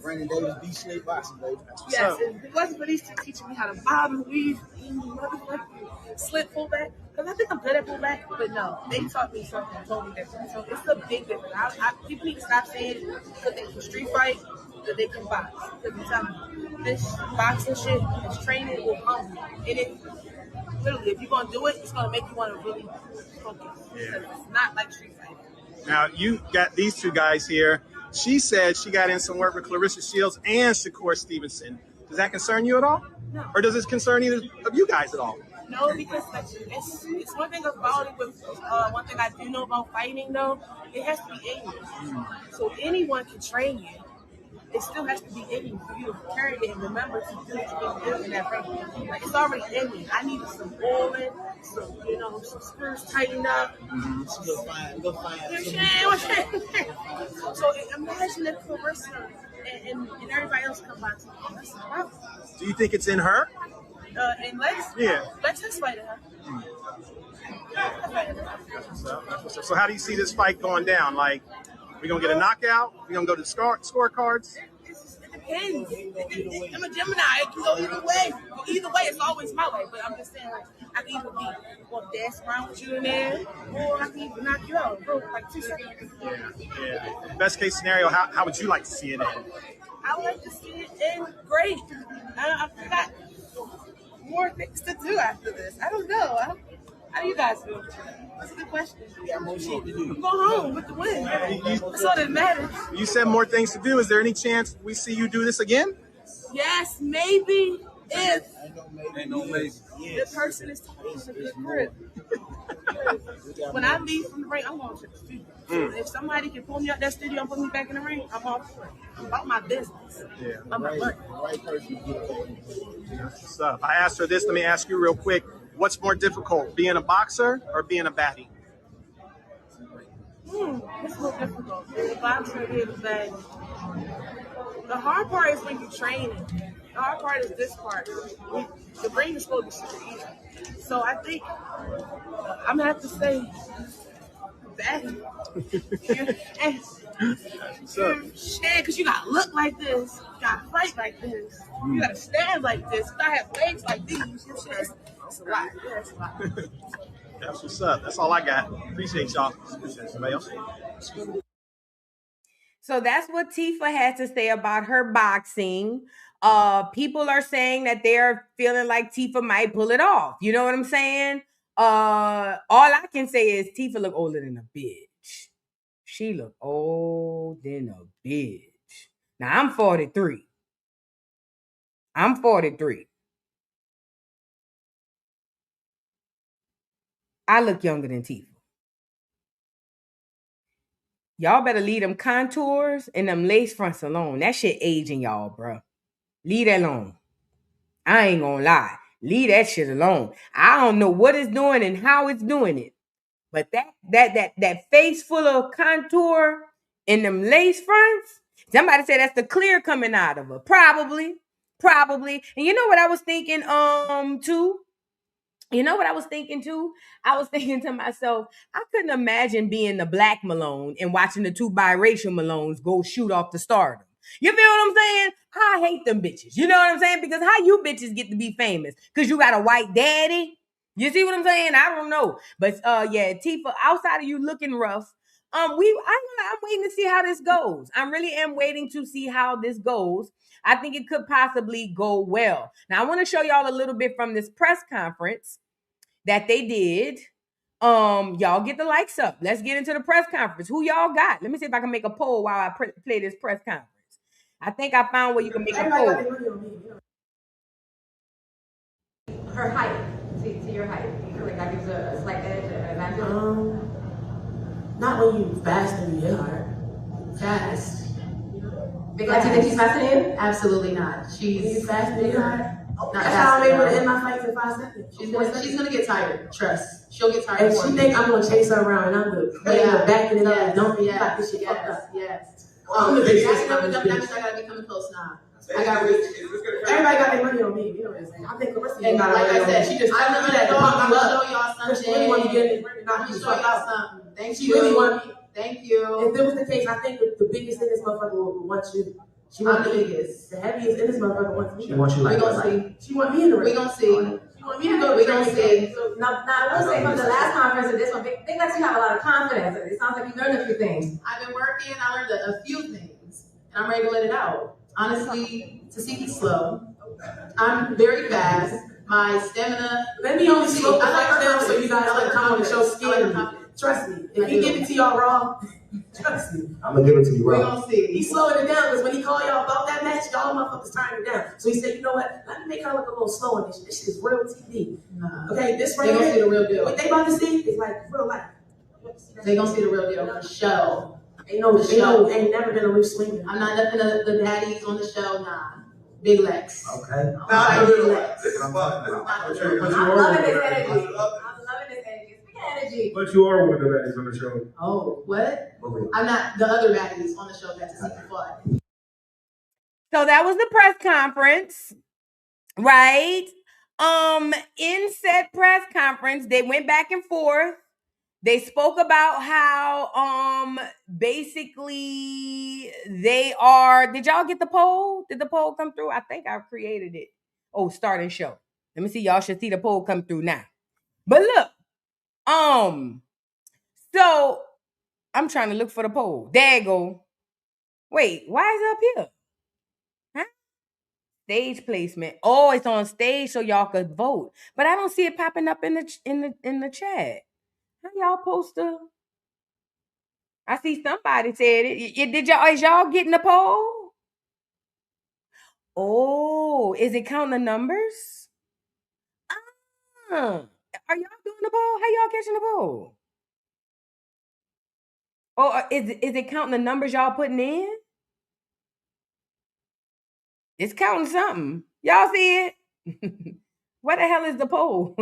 Brandon Davis, B Snake Boxing, baby. Yes, if it wasn't for these two teaching me how to bob and weave, slip pullback, because I think I'm good at pullback, but no, they taught me something totally different. So it's a big difference. People need to stop saying that they can street fight, that they can box. Because I'm telling you, this boxing shit, this training will humble you. And it literally, if you're going to do it, it's going to make you want to really focus. Yeah. It's not like street fighting. Now, you got these two guys here. She said she got in some work with Clarissa Shields and Shakur Stevenson. Does that concern you at all? No. Or does it concern either of you guys at all? No, because it's one thing about it, but one thing I do know about fighting, though, it has to be in you. So anyone can train you. It still has to be in you for you to carry it and remember to do what you're doing in that ring. Like, it's already in me. I needed some oiling, some screws tightened up. Go find. So imagine if Clarissa and everybody else come back to me. That's a problem. Do you think it's in her? And Lex? Yeah. Lex has fighted her. So how do you see this fight going down? Like, we gonna get a knockout? We gonna go to scorecards? It depends. I'm a Gemini. It can go either way. Either way, it's always my way. But I'm just saying, like, I can either be well, dance around with you in there, or I can even knock you out, bro, like 2 seconds. Yeah. Best case scenario, how would you like to see it end? I would like to see it end great. I've got more things to do after this. I don't know. How do you guys feel? That's a good question. You got more shit to do. Go home with the win. That's all that matters. You said more things to do. Is there any chance we see you do this again? Yes, maybe if Ain't no maybe. the person is talking a good grip. When I leave from the ring, I'm going to the studio. If somebody can pull me out that studio and put me back in the ring, I'm all for it. I'm about my business. Yeah. I'm my money. What's up? I asked her this. Let me ask you real quick. What's more difficult, being a boxer or being a baddie? It's more difficult. Being a boxer, being a baddie. The hard part is when you're training. The hard part is this part. The ring is supposed to be super easy. So I think I'm gonna have to say baddie. Shit, because you gotta look like this, you gotta fight like this, you gotta stand like this, you gotta have legs like these. It's a lot. Yeah, it's a lot. That's what's up. That's all I got. Appreciate y'all. Appreciate somebody else. So that's what Tifa had to say about her boxing. People are saying that they're feeling like Tifa might pull it off. You know what I'm saying? All I can say is Tifa look older than a bitch. She look old than a bitch. Now I'm 43. I'm 43. I look younger than Tifa. Y'all better leave them contours and them lace fronts alone. That shit aging y'all, bro. Leave that alone. I ain't gonna lie. Leave that shit alone. I don't know what it's doing and how it's doing it. But that face full of contour and them lace fronts, somebody said that's the clear coming out of her. Probably. And you know what I was thinking, too? You know what I was thinking too? I was thinking to myself, I couldn't imagine being the black Malone and watching the two biracial Malones go shoot off the stardom. You feel what I'm saying? I hate them bitches. You know what I'm saying? Because how you bitches get to be famous? Because you got a white daddy? You see what I'm saying? I don't know. But yeah, Tifa, outside of you looking rough, I'm waiting to see how this goes. I really am waiting to see how this goes. I think it could possibly go well. Now, I want to show y'all a little bit from this press conference that they did. Y'all get the likes up. Let's get into the press conference. Who y'all got? Let me see if I can make a poll while I play this press conference. I think I found where you can make a poll. Her height, to your height. You feel like that gives a slight edge, an advantage? Not when you fast and you hard. Fast. Because you think she's faster than you? Absolutely not. She's fast and you hard. That's how I'm able to end my fights in 5 seconds. She's gonna get tired. Trust. She'll get tired. And she think I'm gonna chase her around and I'm gonna backing it up and dumping it like this shit fucked up. Yes. That means I gotta be coming close now. I got reach. Everybody got their money on me. You know what I'm saying? I think and like I said, she just I'm gonna show y'all something. She really want to get it. I'm gonna show y'all something. Thank you. She really want me. Thank you. If it was the case, I think the biggest thing this motherfucker would want you. She wants the biggest. The heaviest in this motherfucker wants me. She wants you like we gonna see. She want me in the ring. We gonna see. She want me to go. We gonna see. Now I will say from the last conference to this one, they let you have a lot of confidence. It sounds like you learned a few things. I've been working. I learned a few things, and I'm ready to let it out. Honestly, Tesheki's slow. I'm very fast. My stamina. Let me only slow. I like them so you guys can come on and show skin. Trust me. If he give it to y'all raw, trust me. I'm gonna give it to you raw. raw. We're gonna see. He's slowing it down because when he called y'all about that match, y'all motherfuckers turning it down. So he said, you know what? Let me make her look a little slow in this. This shit is real TV. Nah. Okay, this right here. They gonna see the real deal. What they about to see is like real life. They gonna see the real deal for sure. Ain't never been a loose swinger. I'm not nothing of the daddies on the show, nah. Big legs. Okay. Big legs. I'm loving this energy. I'm loving this energy. It's big energy. But you are one of the baddies on the show. Oh, what? I'm not the other baddies on the show that Tesheki fought. So that was the press conference, right? In said press conference, they went back and forth. They spoke about how basically they are. Did y'all get the poll? Did the poll come through? I think I created it. Oh, starting show. Let me see. Y'all should see the poll come through now. But look, so I'm trying to look for the poll. There you go. Wait, why is it up here? Huh? Stage placement. Oh, it's on stage so y'all could vote. But I don't see it popping up in the chat. How y'all supposed to? I see somebody said it. Did y'all? Is y'all getting the poll? Oh, is it counting the numbers? Are y'all doing the poll? How y'all catching the poll? Oh, is it counting the numbers y'all putting in? It's counting something. Y'all see it? Where the hell is the poll?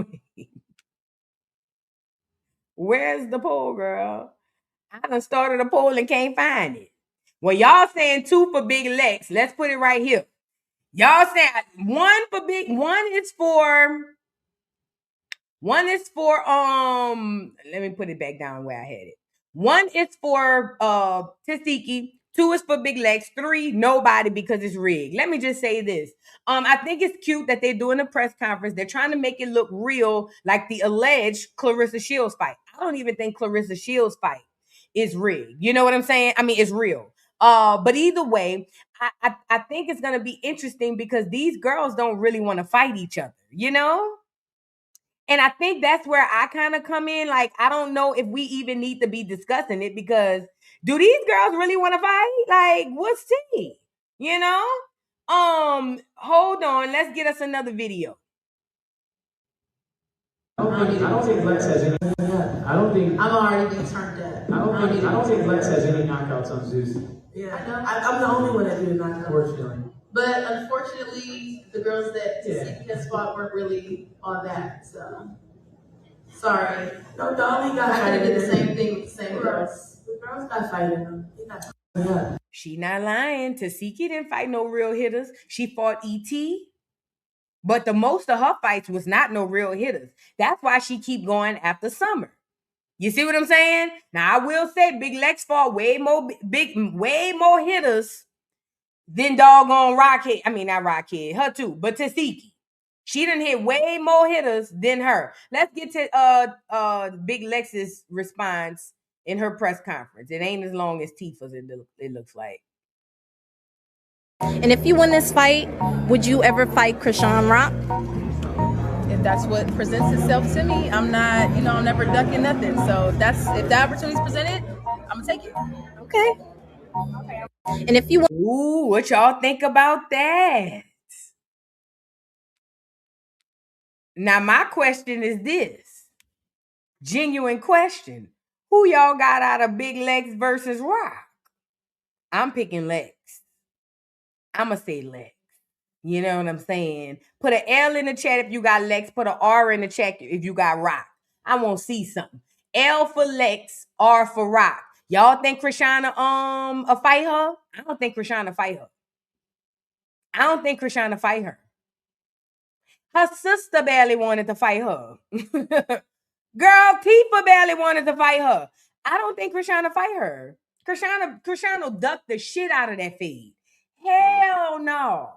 Where's the poll, girl? I done started a poll and can't find it. Well, y'all saying 2 for Big Lex. Let's put it right here. Y'all saying 1 for Big. One is for let me put it back down where I had it. 1 is for Tesheki, 2 is for Big Lex, 3 nobody because it's rigged. Let me just say this. I think it's cute that they're doing a press conference. They're trying to make it look real, like the alleged Clarissa Shields fight. I don't even think Clarissa Shields fight is rigged. You know what I'm saying? I mean, it's real. But either way, I think it's gonna be interesting because these girls don't really want to fight each other, you know? And I think that's where I kind of come in. Like, I don't know if we even need to be discussing it because do these girls really want to fight? Like, what's tea? You know? Hold on. Let's get us another video. I don't think Lex has any. I don't think. I'm already being turned up. I don't think Lex has any knockouts on Zeus. Yeah, I know. I'm the only one that did knock out. Unfortunately. But unfortunately, the girls that Tesheki has fought weren't really on that. So sorry. No, the only guy I could have did the same thing with the same girls. The girls got fighting them. She not lying. Tesheki didn't fight no real hitters. She fought E.T., but the most of her fights was not no real hitters. That's why she keep going after Summer. You see what I'm saying? Now I will say Big Lex fought way more hitters than doggone Rockhead. I mean, not Rockhead, her too, but Tesheki. She done hit way more hitters than her. Let's get to Big Lex's response in her press conference. It ain't as long as Tifa's, it looks like. And if you win this fight, would you ever fight Chrisean Rock? If that's what presents itself to me, I'm not, I'm never ducking nothing. So if the opportunity's presented, I'm gonna take it. Okay. And if you Ooh, what y'all think about that? Now, my question is this. Genuine question. Who y'all got out of Big Lex versus Rock? I'm picking Lex. I'ma say Lex. You know what I'm saying? Put an L in the chat if you got Lex. Put an R in the chat if you got Rock. I want to see something. L for Lex, R for Rock. Y'all think Chrisean fight her? I don't think Chrisean fight her. I don't think Chrisean fight her. Her sister barely wanted to fight her. Girl, Tifa barely wanted to fight her. I don't think Chrisean fight her. Chrisean will duck the shit out of that feed. Hell no.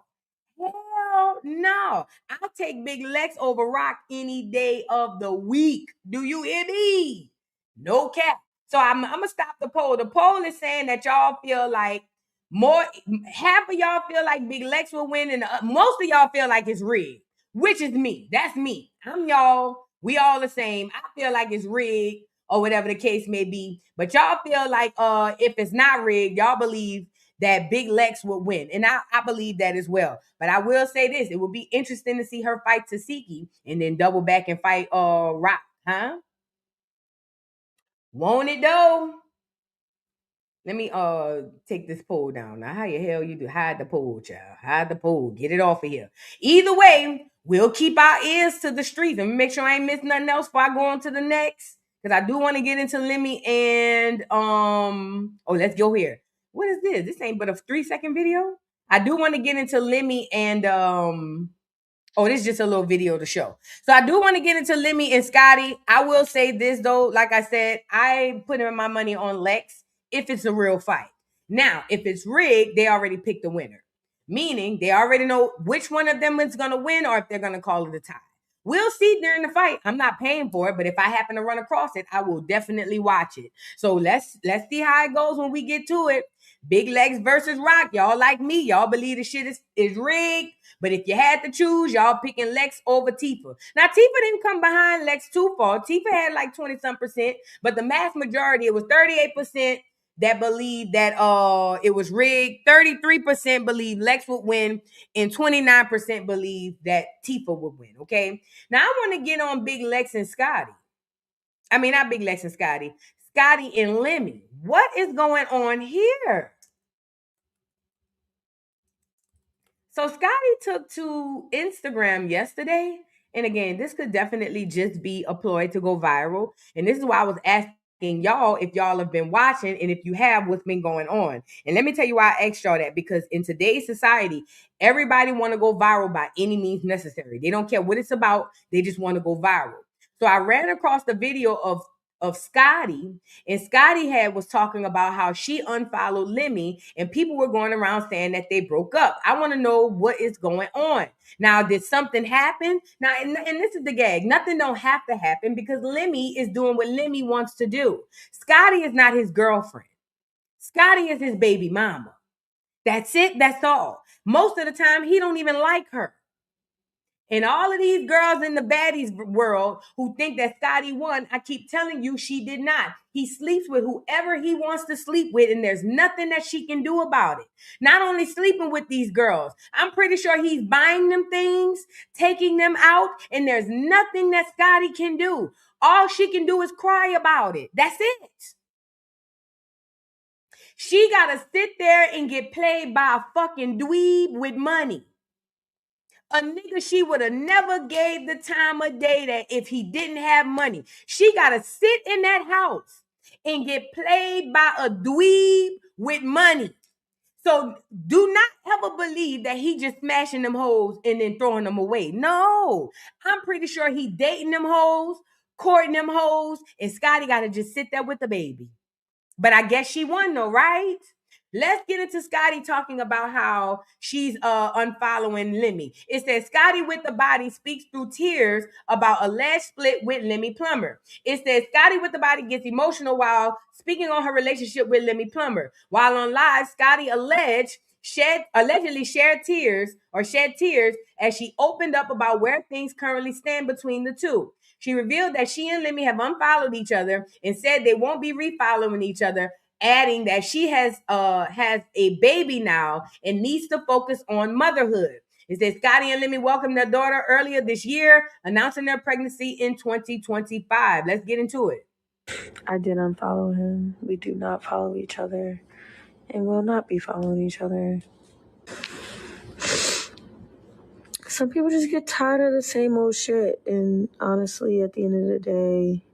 Hell no. I'll take Big Lex over Rock any day of the week. Do you hear me? No cap. So I'm gonna stop the poll. The poll is saying that y'all feel like half of y'all feel like Big Lex will win, and most of y'all feel like it's rigged, which is me. That's me. I'm y'all. We all the same. I feel like it's rigged or whatever the case may be. But y'all feel like if it's not rigged, y'all believe that Big Lex would win. And I believe that as well. But I will say this. It would be interesting to see her fight Tesheki and then double back and fight Rock. Huh? Won't it though? Let me take this poll down. Now, how the hell you do? Hide the poll, child. Hide the poll. Get it off of here. Either way, we'll keep our ears to the streets and make sure I ain't miss nothing else before I go on to the next. Because I do want to get into Lemmy and let's go here. What is this? This ain't but a 3-second video. I do want to get into Lemmy and Oh, this is just a little video to show. So I do want to get into Lemmy and Scotty. I will say this though, like I said, I put my money on Lex if it's a real fight. Now, if it's rigged, they already picked the winner. Meaning they already know which one of them is gonna win or if they're gonna call it a tie. We'll see during the fight. I'm not paying for it, but if I happen to run across it, I will definitely watch it. So let's see how it goes when we get to it. Big Legs versus Rock. Y'all like me. Y'all believe the shit is rigged. But if you had to choose, y'all picking Lex over Tifa. Now, Tifa didn't come behind Lex too far. Tifa had like 20-some%, but the mass majority, it was 38% that believed that it was rigged. 33% believed Lex would win, and 29% believed that Tifa would win. Okay. Now I want to get on Big Lex and Scotty. I mean, not Big Lex and Scotty. Scotty and Lemmy. What is going on here? So Scotty took to Instagram yesterday. And again, this could definitely just be a ploy to go viral. And this is why I was asking y'all if y'all have been watching and if you have, what's been going on. And let me tell you why I asked y'all that, because in today's society, everybody want to go viral by any means necessary. They don't care what it's about. They just want to go viral. So I ran across the video of Scotty, and Scotty was talking about how she unfollowed Lemmy, and people were going around saying that they broke up. I want to know what is going on. Now, did something happen? Now, and this is the gag. Nothing don't have to happen because Lemmy is doing what Lemmy wants to do. Scotty is not his girlfriend. Scotty is his baby mama. That's it. That's all. Most of the time, he don't even like her. And all of these girls in the baddies world who think that Scotty won, I keep telling you, she did not. He sleeps with whoever he wants to sleep with, and there's nothing that she can do about it. Not only sleeping with these girls, I'm pretty sure he's buying them things, taking them out, and there's nothing that Scotty can do. All she can do is cry about it. That's it. She got to sit there and get played by a fucking dweeb with money. A nigga she would have never gave the time of day that if he didn't have money. She got to sit in that house and get played by a dweeb with money. So do not ever believe that he just smashing them hoes and then throwing them away. No, I'm pretty sure he dating them hoes, courting them hoes, and Scotty got to just sit there with the baby. But I guess she won though, right? Let's get into Scotty talking about how she's unfollowing Lemmy. It says Scotty with the body speaks through tears about alleged split with Lemmy Plummer. It says Scotty with the body gets emotional while speaking on her relationship with Lemmy Plummer. While on live, Scotty allegedly shed tears as she opened up about where things currently stand between the two. She revealed that she and Lemmy have unfollowed each other and said they won't be refollowing each other, adding that she has a baby now and needs to focus on motherhood. It says Scotty and Lemmy welcomed their daughter earlier this year, announcing their pregnancy in 2025. Let's get into it. I did unfollow him. We do not follow each other and will not be following each other. Some people just get tired of the same old shit, and honestly, at the end of the day,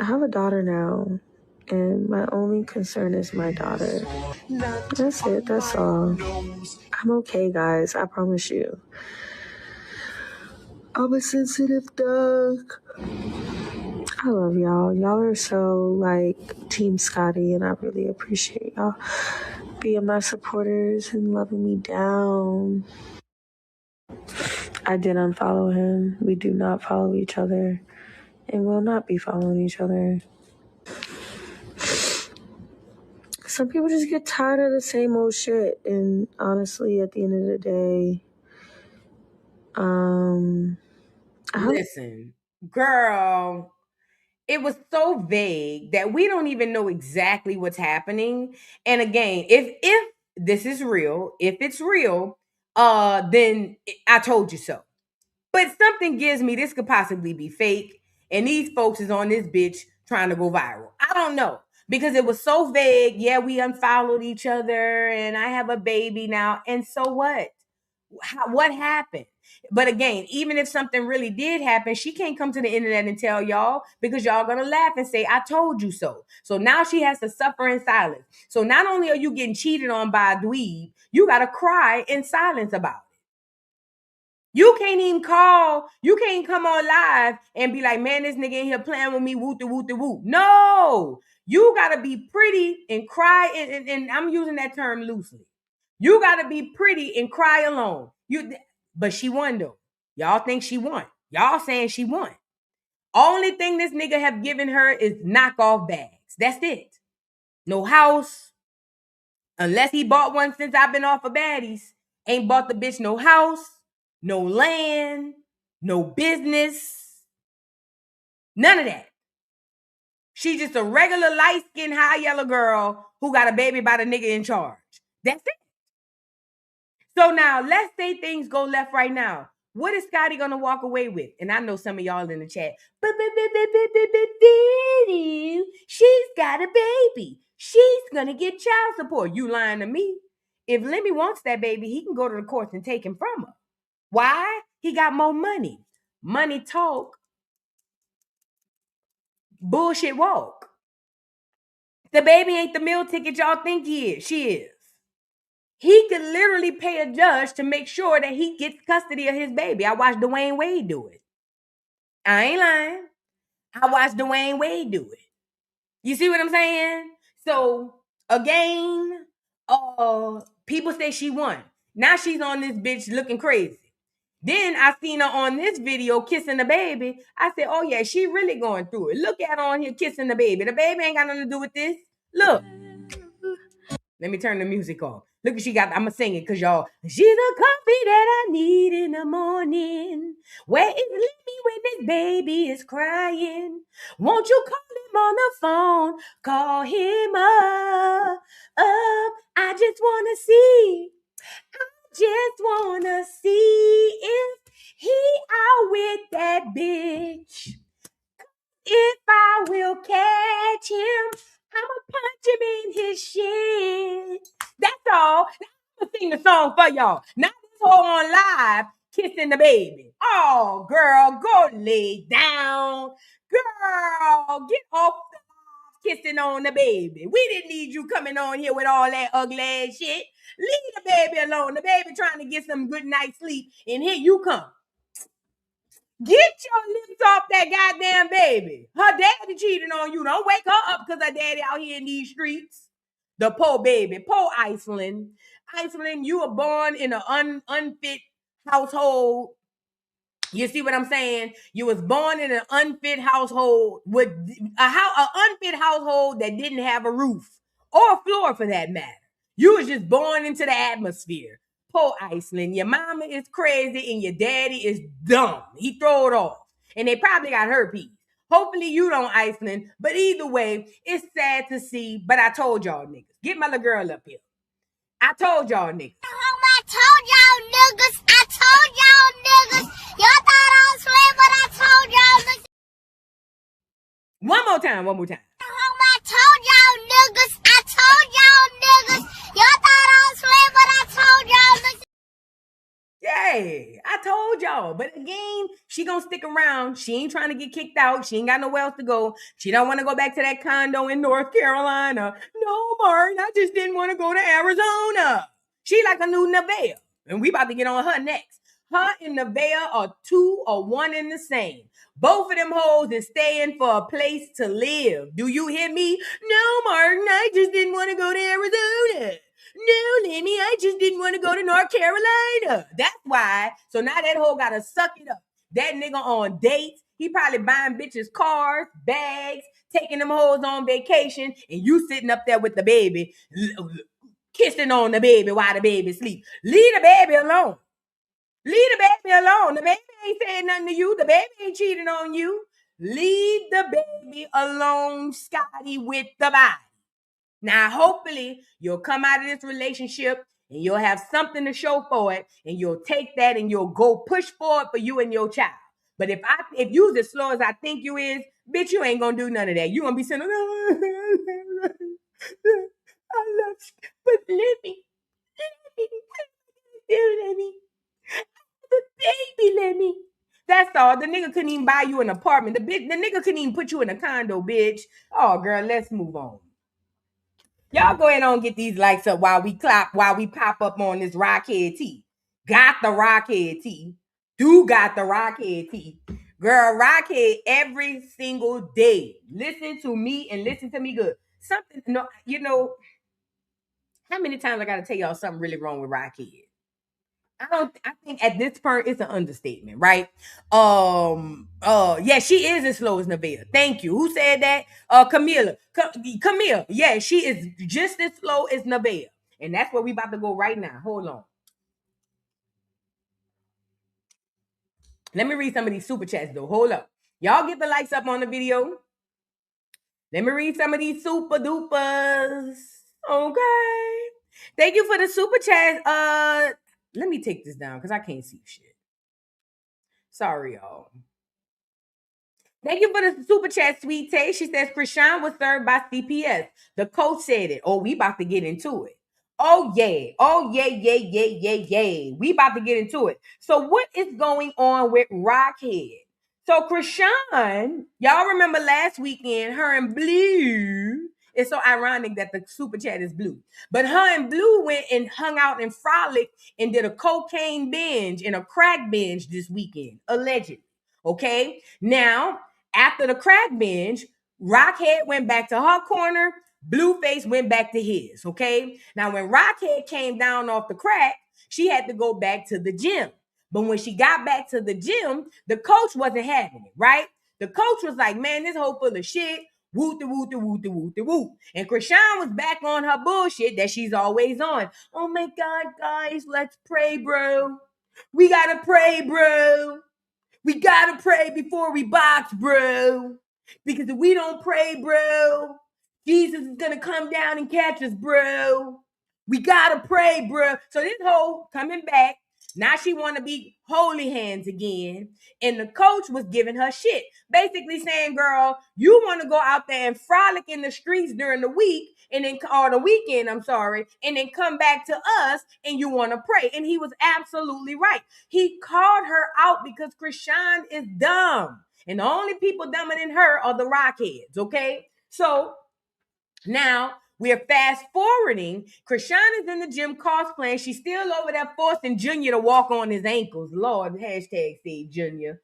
I have a daughter now, and my only concern is my daughter. That's it. That's all. I'm okay, guys. I promise you. I'm a sensitive dog. I love y'all. Y'all are so, like, Team Scotty, and I really appreciate y'all being my supporters and loving me down. I did unfollow him. We do not follow each other and will not be following each other. Some people just get tired of the same old shit, and honestly, at the end of the day, listen, girl, it was so vague that we don't even know exactly what's happening. And again, if this is real, if it's real, then I told you so. But something gives me this could possibly be fake, and these folks is on this bitch trying to go viral. I don't know, because it was so vague. Yeah, we unfollowed each other, and I have a baby now, and so what? What happened? But again, even if something really did happen, she can't come to the internet and tell y'all because y'all gonna laugh and say, I told you so. So now she has to suffer in silence. So not only are you getting cheated on by a dweeb, you gotta cry in silence about it. You can't even you can't come on live and be like, man, this nigga in here playing with me, woo woo woo. No, you gotta be pretty and cry, and I'm using that term loosely. You gotta be pretty and cry alone. But she won though. Y'all think she won. Y'all saying she won. Only thing this nigga have given her is knockoff bags. That's it. No house. Unless he bought one since I've been off of baddies. Ain't bought the bitch no house, no land, no business. None of that. She's just a regular light-skinned, high yellow girl who got a baby by the nigga in charge. That's it. So now, let's say things go left right now. What is Scotty gonna walk away with? And I know some of y'all in the chat. She's got a baby. She's gonna get child support. You lying to me? If Lemmy wants that baby, he can go to the courts and take him from her. Why? He got more money. Money talk. Bullshit walk. The baby ain't the meal ticket y'all think he is. She is. He could literally pay a judge to make sure that he gets custody of his baby. I watched Dwayne Wade do it. I ain't lying. I watched Dwayne Wade do it. You see what I'm saying? So, again, people say she won. Now she's on this bitch looking crazy. Then I seen her on this video kissing the baby. I said, oh yeah, she really going through it. Look at her on here kissing the baby. The baby ain't got nothing to do with this. Look. Let me turn the music off. Look what she got. I'm going to sing it because y'all. She's the coffee that I need in the morning. Where is Lemmy when this baby is crying? Won't you call him on the phone? Call him up. I just want to see. If he out with that bitch. If I will catch him, I'ma punch him in his shit. That's all. I'm gonna sing the song for y'all. Not this whole on live kissing the baby. Oh, girl, go lay down. Girl, get off the kissing on the baby. We didn't need you coming on here with all that ugly ass shit. Leave the baby alone. The baby trying to get some good night's sleep, and here you come. Get your lips off that goddamn baby. Her daddy cheating on you. Don't wake her up because her daddy out here in these streets. The poor baby. Poor Iceland. Iceland, you were born in an unfit household. You see what I'm saying? You was born in an unfit household with an unfit household that didn't have a roof or a floor for that matter. You was just born into the atmosphere. Poor Iceland. Your mama is crazy and your daddy is dumb. He throw it off. And they probably got herpes. Hopefully you don't, Iceland. But either way, it's sad to see. But I told y'all niggas. Get my little girl up here. I told y'all niggas. I told y'all niggas. I told y'all niggas. Y'all thought I was swear, but I told y'all niggas. One more time. I told y'all niggas. I told y'all niggas. Y'all thought I was swear, but I told y'all niggas. Yay, I told y'all. But again, she gonna stick around. She ain't trying to get kicked out. She ain't got nowhere else to go. She don't want to go back to that condo in North Carolina. No, Martin, I just didn't want to go to Arizona. She like a new Nevaeh. And we about to get on her next. Her and Nevaeh are two or one in the same. Both of them hoes is staying for a place to live. Do you hear me? No, Martin, I just didn't want to go to Arizona. No, Lemmy, I just didn't want to go to North Carolina. That's why. So now that hoe got to suck it up. That nigga on dates. He probably buying bitches cars, bags, taking them hoes on vacation, and you sitting up there with the baby, kissing on the baby while the baby sleep. Leave the baby alone. Leave the baby alone. The baby ain't saying nothing to you. The baby ain't cheating on you. Leave the baby alone, Scotty, with the body. Now, hopefully, you'll come out of this relationship and you'll have something to show for it, and you'll take that and you'll go push forward for you and your child. But if you's as slow as I think you is, bitch, you ain't gonna do none of that. You gonna be saying, I love you, but Lemmy. Lemmy. That's all. The nigga couldn't even buy you an apartment. The nigga couldn't even put you in a condo, bitch. Oh, girl, let's move on. Y'all go ahead and get these likes up while we pop up on this Rockhead tea. Got the Rockhead tea. Got the Rockhead tea. Girl, Rockhead every single day. Listen to me and listen to me good. Something, no, you know, how many times I gotta tell y'all something really wrong with Rockhead? I think at this point it's an understatement, right? Yeah, she is as slow as Nevaeh. Thank you. Who said that? Camille. Camille. Yeah, she is just as slow as Nevaeh. And that's where we about to go right now. Hold on. Let me read some of these super chats though. Hold up. Y'all get the likes up on the video. Let me read some of these super dupers. Okay. Thank you for the super chat. Let me take this down because I can't see shit. Sorry, y'all. Thank you for the super chat, Sweet Tay. She says Chrisean was served by CPS. The coach said it. Oh, we about to get into it. Oh, yeah. Oh, yeah. We about to get into it. So what is going on with Rockhead? So Chrisean, y'all remember last weekend, her and Blue. It's so ironic that the super chat is Blue. But her and Blue went and hung out and frolicked and did a cocaine binge and a crack binge this weekend, allegedly. Okay? Now, after the crack binge, Rockhead went back to her corner. Blueface went back to his, okay? Now, when Rockhead came down off the crack, she had to go back to the gym. But when she got back to the gym, the coach wasn't having it, right? The coach was like, man, this hoe full of shit. Woot, woot, woot, woot, woot. And Chrisean was back on her bullshit that she's always on. Oh my God, guys, let's pray, bro. We gotta pray, bro. We gotta pray before we box, bro. Because if we don't pray, bro, Jesus is gonna come down and catch us, bro. We gotta pray, bro. So this hoe coming back. Now she want to be holy hands again. And the coach was giving her shit. Basically saying, girl, you want to go out there and frolic in the streets during the week and then, or the weekend, I'm sorry, and then come back to us and you want to pray. And he was absolutely right. He called her out because Chrisean is dumb. And the only people dumber than her are the Rockheads, okay? So now we're fast forwarding. Chrisean is in the gym cosplaying. She's still over there forcing Junior to walk on his ankles. Lord, hashtag save Junior.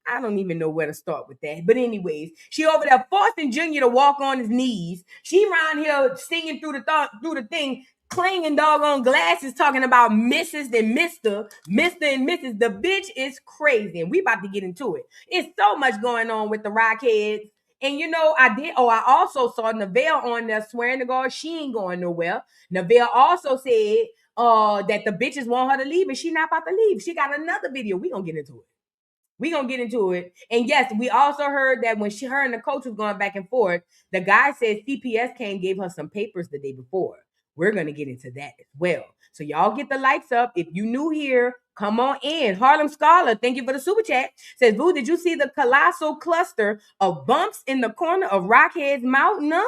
I don't even know where to start with that. But anyways, she over there forcing Junior to walk on his knees. She around here singing through the thing, clanging doggone glasses, talking about Mrs. and Mr. and Mrs. The bitch is crazy. And we about to get into it. It's so much going on with the Rockheads. And you know, I also saw Nevaeh on there swearing to God she ain't going nowhere. Nevaeh also said that the bitches want her to leave and she not about to leave. She got another video. We gonna get into it. And yes, we also heard that when her and the coach was going back and forth, the guy said CPS came gave her some papers the day before. We're gonna get into that as well. So y'all get the lights up. If you new here, come on in. Harlem Scholar, thank you for the super chat. Says, Boo, did you see the colossal cluster of bumps in the corner of Rockhead's mouth? No.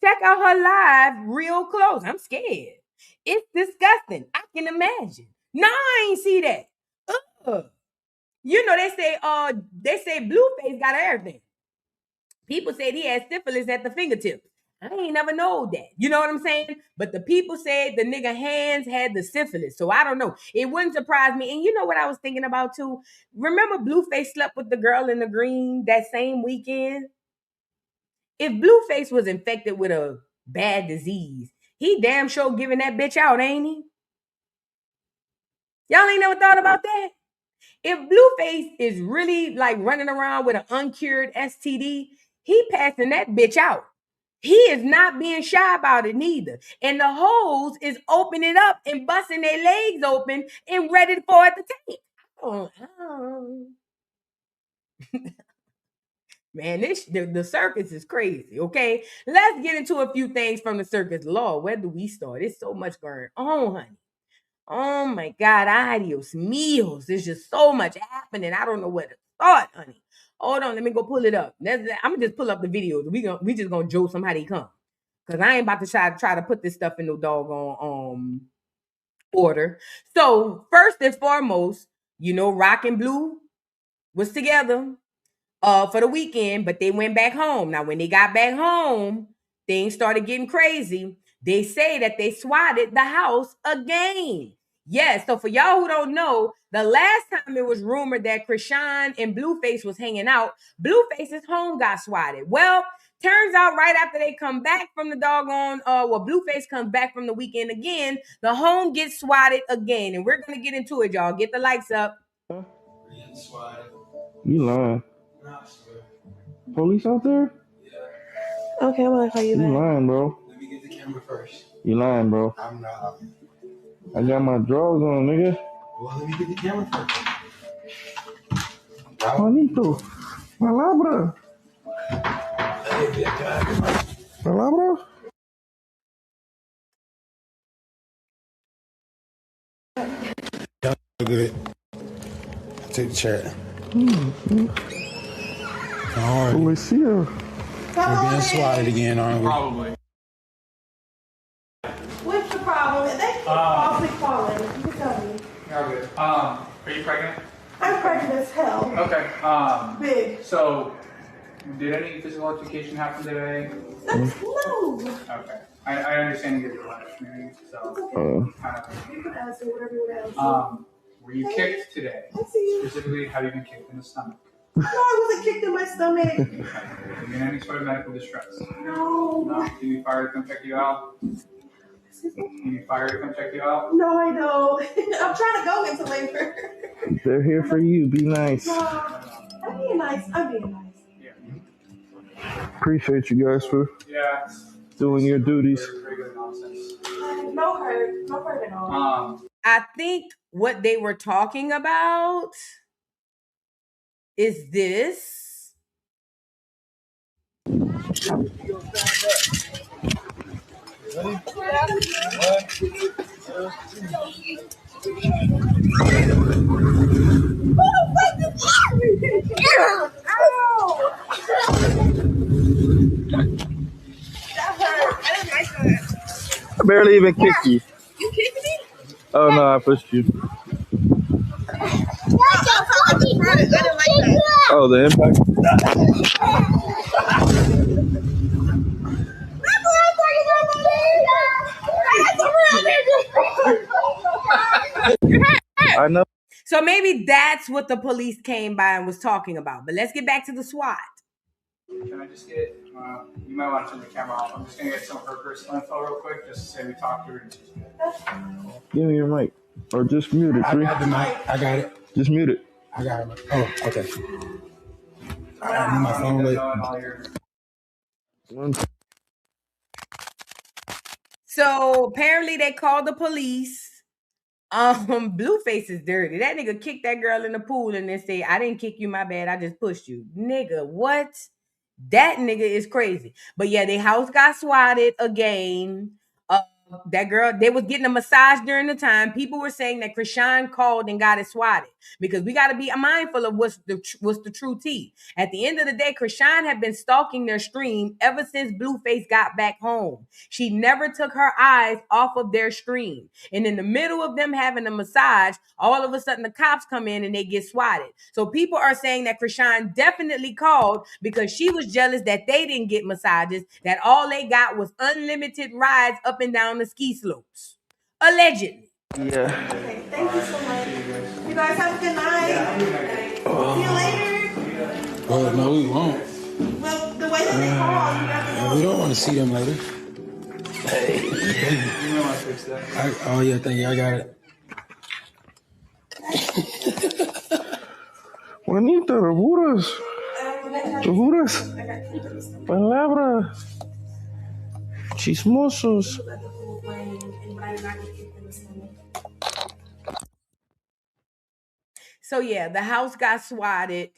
Check out her live real close. I'm scared. It's disgusting. I can imagine. No, I ain't see that. Ugh. You know, they say Blueface got everything. People said he had syphilis at the fingertips. I ain't never know that. You know what I'm saying? But the people said the nigga hands had the syphilis. So I don't know. It wouldn't surprise me. And you know what I was thinking about too? Remember Blueface slept with the girl in the green that same weekend? If Blueface was infected with a bad disease, he damn sure giving that bitch out, ain't he? Y'all ain't never thought about that? If Blueface is really like running around with an uncured STD, he passing that bitch out. He is not being shy about it neither. And the hoes is opening up and busting their legs open and ready for it to take. Man, the circus is crazy, okay? Let's get into a few things from the circus. Lord, where do we start? There's so much going on, honey. Oh my God, adios míos. There's just so much happening. I don't know where to start, honey. Hold on, let me go pull it up. I'm gonna just pull up the videos. We just gonna joke somebody come. Cause I ain't about to try to put this stuff in no doggone order. So first and foremost, Rock and Blue was together for the weekend, but they went back home. Now, when they got back home, things started getting crazy. They say that they swatted the house again. Yes, so for y'all who don't know, the last time it was rumored that Chrisean and Blueface was hanging out, Blueface's home got swatted. Well, turns out right after they come back from the doggone, Blueface comes back from the weekend again, the home gets swatted again. And we're going to get into it, y'all. Get the lights up. You lying. Police out there? Okay, I'm gonna call you back. You lying, bro. Let me get the camera first. You lying, bro. I'm not. I got my drawers on, nigga. Well, let me get the camera first. Juanito. Palabra. Palabra. Good. Take the chair. Policia. We're being swatted again, aren't we? Probably. What's the problem? And they keep falsely calling. You can tell me. Okay. Are you pregnant? I'm pregnant as hell. Okay. Big. So, did any physical altercation happen today? No. Okay. I understand you get your lunch, maybe. So, kind of. You can answer whatever you want to answer. Were you kicked today? I see you. Specifically, have you been kicked in the stomach? No, I wasn't kicked in my stomach. Have you been in any sort of medical distress? No. No. Do you need fire to come check you out? You need fire to come check you out? No, I don't. I'm trying to go into labor. They're here for you. Be nice. No, I'm being nice. I'm being nice. Yeah. Appreciate you guys for doing your duties. Regular nonsense. No hurt. No hurt at all. I think what they were talking about is this. I barely even kicked you. You kicked me? Oh no, I pushed you. I didn't like that. Oh, the impact. I know. So maybe that's what the police came by and was talking about. But let's get back to the SWAT. Can I just get, you might want to turn the camera off. I'm just going to get some of her personal info real quick, just to say we talked to her. Give me your mic. Or just mute it. I got the mic. I got it. Just mute it. I got it. Oh, okay. I need my phone with. So apparently they called the police. Blueface is dirty. That nigga kicked that girl in the pool and then say, I didn't kick you, my bad. I just pushed you. Nigga, what? That nigga is crazy. But yeah, their house got swatted again. That girl, they was getting a massage during the time. People were saying that Chrisean called and got it swatted because we got to be mindful of what's the true tea. At the end of the day, Chrisean had been stalking their stream ever since Blueface got back home. She never took her eyes off of their stream. And in the middle of them having a massage, all of a sudden the cops come in and they get swatted. So people are saying that Chrisean definitely called because she was jealous that they didn't get massages, that all they got was unlimited rides up and down the ski slopes. Allegedly. Yeah. Okay, thank you so much. You guys have a good night. See you later. Oh, no, we won't. Well, the way that they call, you never know. We don't want to see them later. Hey. You might want to fix that. Oh, yeah, thank you. I got it. Juanita, Burrass. Burrass. Palabra. Chismosos. So yeah, the house got swatted,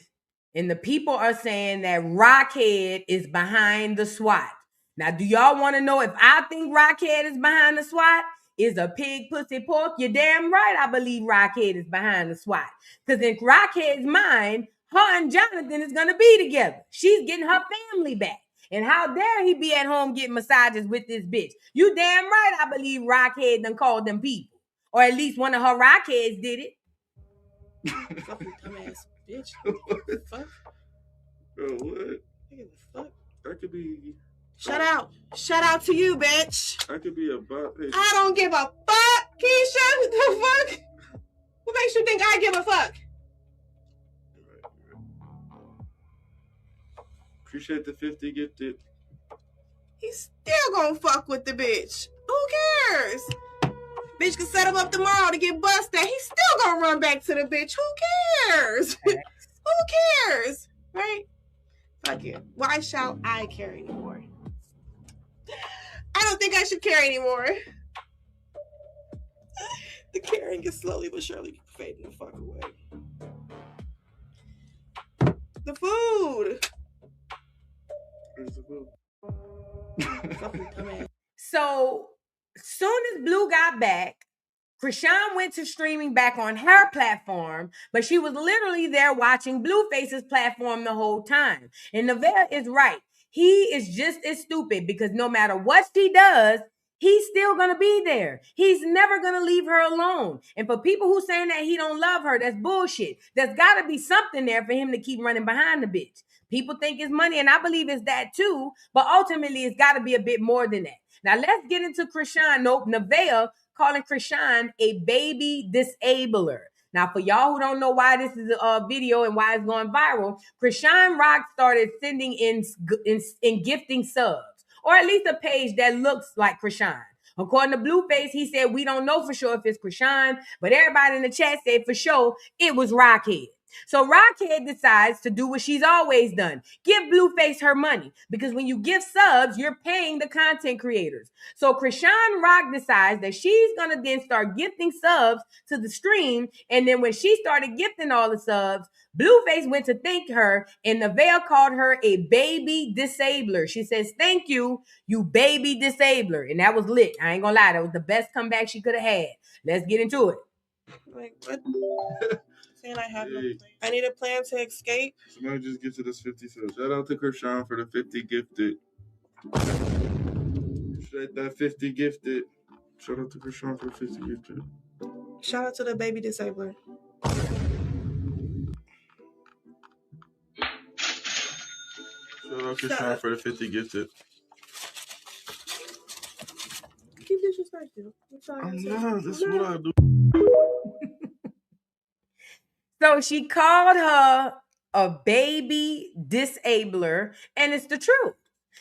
and the people are saying that Rockhead is behind the SWAT. Now, do y'all want to know if I think Rockhead is behind the SWAT? Is a pig, pussy, pork? You're damn right I believe Rockhead is behind the SWAT. Because in Rockhead's mind, her and Jonathan is going to be together. She's getting her family back. And how dare he be at home getting massages with this bitch? You damn right I believe Rockhead done called them people. Or at least one of her Rockheads did it. Fucking dumbass bitch. What the fuck? Bro, what? What the fuck? That could be. Shut out. Shout out to you, bitch. That could be a bot page. I don't give a fuck, Keisha. What the fuck? What makes you think I give a fuck? Appreciate the 50 gifted. He's still gonna fuck with the bitch. Who cares? Bitch can set him up tomorrow to get busted. He's still gonna run back to the bitch. Who cares? Who cares? Right? Fuck you. Why shall I care anymore? I don't think I should care anymore. The caring is slowly but surely fading the fuck away. The food. Where's the food? So, soon as Blue got back, Chrisean went to streaming back on her platform, but she was literally there watching Blueface's platform the whole time. And Nevaeh is right. He is just as stupid because no matter what she does, he's still going to be there. He's never going to leave her alone. And for people who saying that he don't love her, that's bullshit. There's got to be something there for him to keep running behind the bitch. People think it's money, and I believe it's that too, but ultimately it's got to be a bit more than that. Now let's get into Chrisean. Nope, Nevaeh calling Chrisean a baby disabler. Now, for y'all who don't know why this is a video and why it's going viral, Chrisean Rock started sending in gifting subs, or at least a page that looks like Chrisean. According to Blueface, he said, we don't know for sure if it's Chrisean, but everybody in the chat said for sure it was Rockhead. So Rockhead decides to do what she's always done. Give Blueface her money. Because when you give subs, you're paying the content creators. So Chrisean Rock decides that she's going to then start gifting subs to the stream. And then when she started gifting all the subs, Blueface went to thank her. And Nevaeh called her a baby disabler. She says, thank you, you baby disabler. And that was lit. I ain't going to lie. That was the best comeback she could have had. Let's get into it. Like, what? I have no plan. I need a plan to escape. Somebody just get to this 50 subs. Shout out to Chrisean for the 50 gifted. Appreciate that 50 gifted. Shout out to Chrisean for the 50 gifted. Shout out to the baby disabler. Shout out Chrisean for the 50 gifted. Keep disrespecting. I'm not. This is what I do. So she called her a baby disabler, and it's the truth.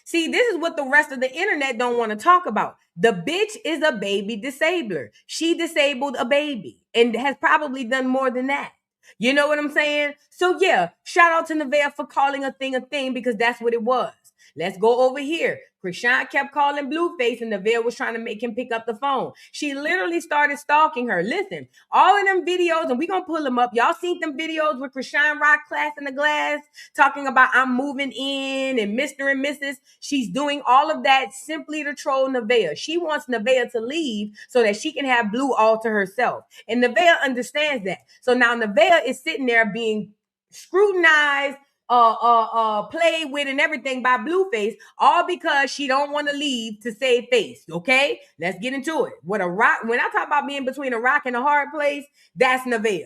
See, this is what the rest of the internet don't want to talk about. The bitch is a baby disabler. She disabled a baby and has probably done more than that. You know what I'm saying? So yeah, shout out to Nevaeh for calling a thing because that's what it was. Let's go over here. Chrisean kept calling Blueface and Nevaeh was trying to make him pick up the phone. She literally started stalking her. Listen, all of them videos, and we're going to pull them up. Y'all seen them videos with Chrisean Rock class in the glass talking about I'm moving in and Mr. and Mrs. She's doing all of that simply to troll Nevaeh. She wants Nevaeh to leave so that she can have Blue all to herself. And Nevaeh understands that. So now Nevaeh is sitting there being scrutinized, played with and everything by Blueface, all because she don't want to leave to save face. Okay, let's get into it. When I talk about being between a rock and a hard place, that's Nevaeh.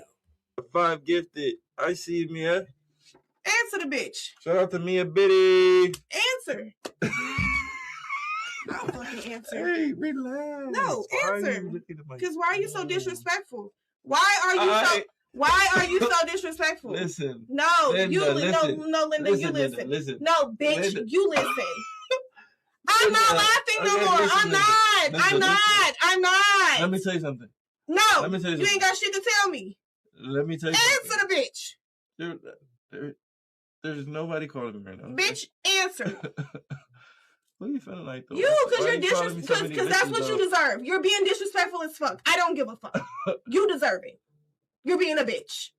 5 gifted. I see Mia. Answer the bitch. Shout out to Mia Biddy. Answer. Don't fucking answer. Hey, relax. No, answer. Because why are you so disrespectful? Why are you so disrespectful? Listen. No, Linda, you listen. no, Linda, Listen, you listen. Linda, listen. No, bitch, Linda. you listen. I'm not laughing no more. Listen, I'm not. Linda, I'm not. I'm not. Let me tell you something. No, Let me tell you you ain't something. got shit to tell me. Let me tell you Answer the bitch. There's nobody calling me right now. Bitch, answer. What are you feeling like, though? You, because Why you're you calling me so many because that's bitches, what you though? deserve. You're being disrespectful as fuck. I don't give a fuck. You deserve it. You're being a bitch.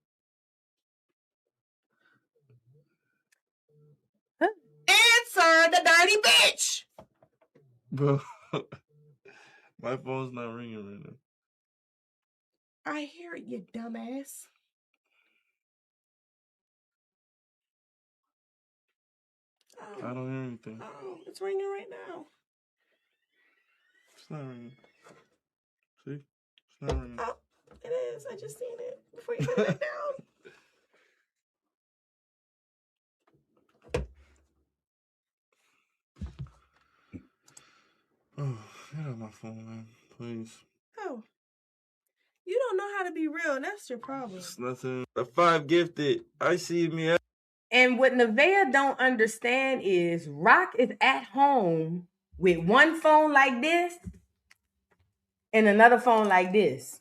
Answer the dirty bitch. Bro, my phone's not ringing right now. I hear it, you dumbass. I don't hear anything. Oh, it's ringing right now. It's not ringing. See? It's not ringing. Oh, it is. I just seen it before you put it back down. phone, man. Please. Oh. You don't know how to be real, and that's your problem. It's nothing. The 5 gifted. I see me. And what Nevaeh don't understand is Rock is at home with one phone like this and another phone like this.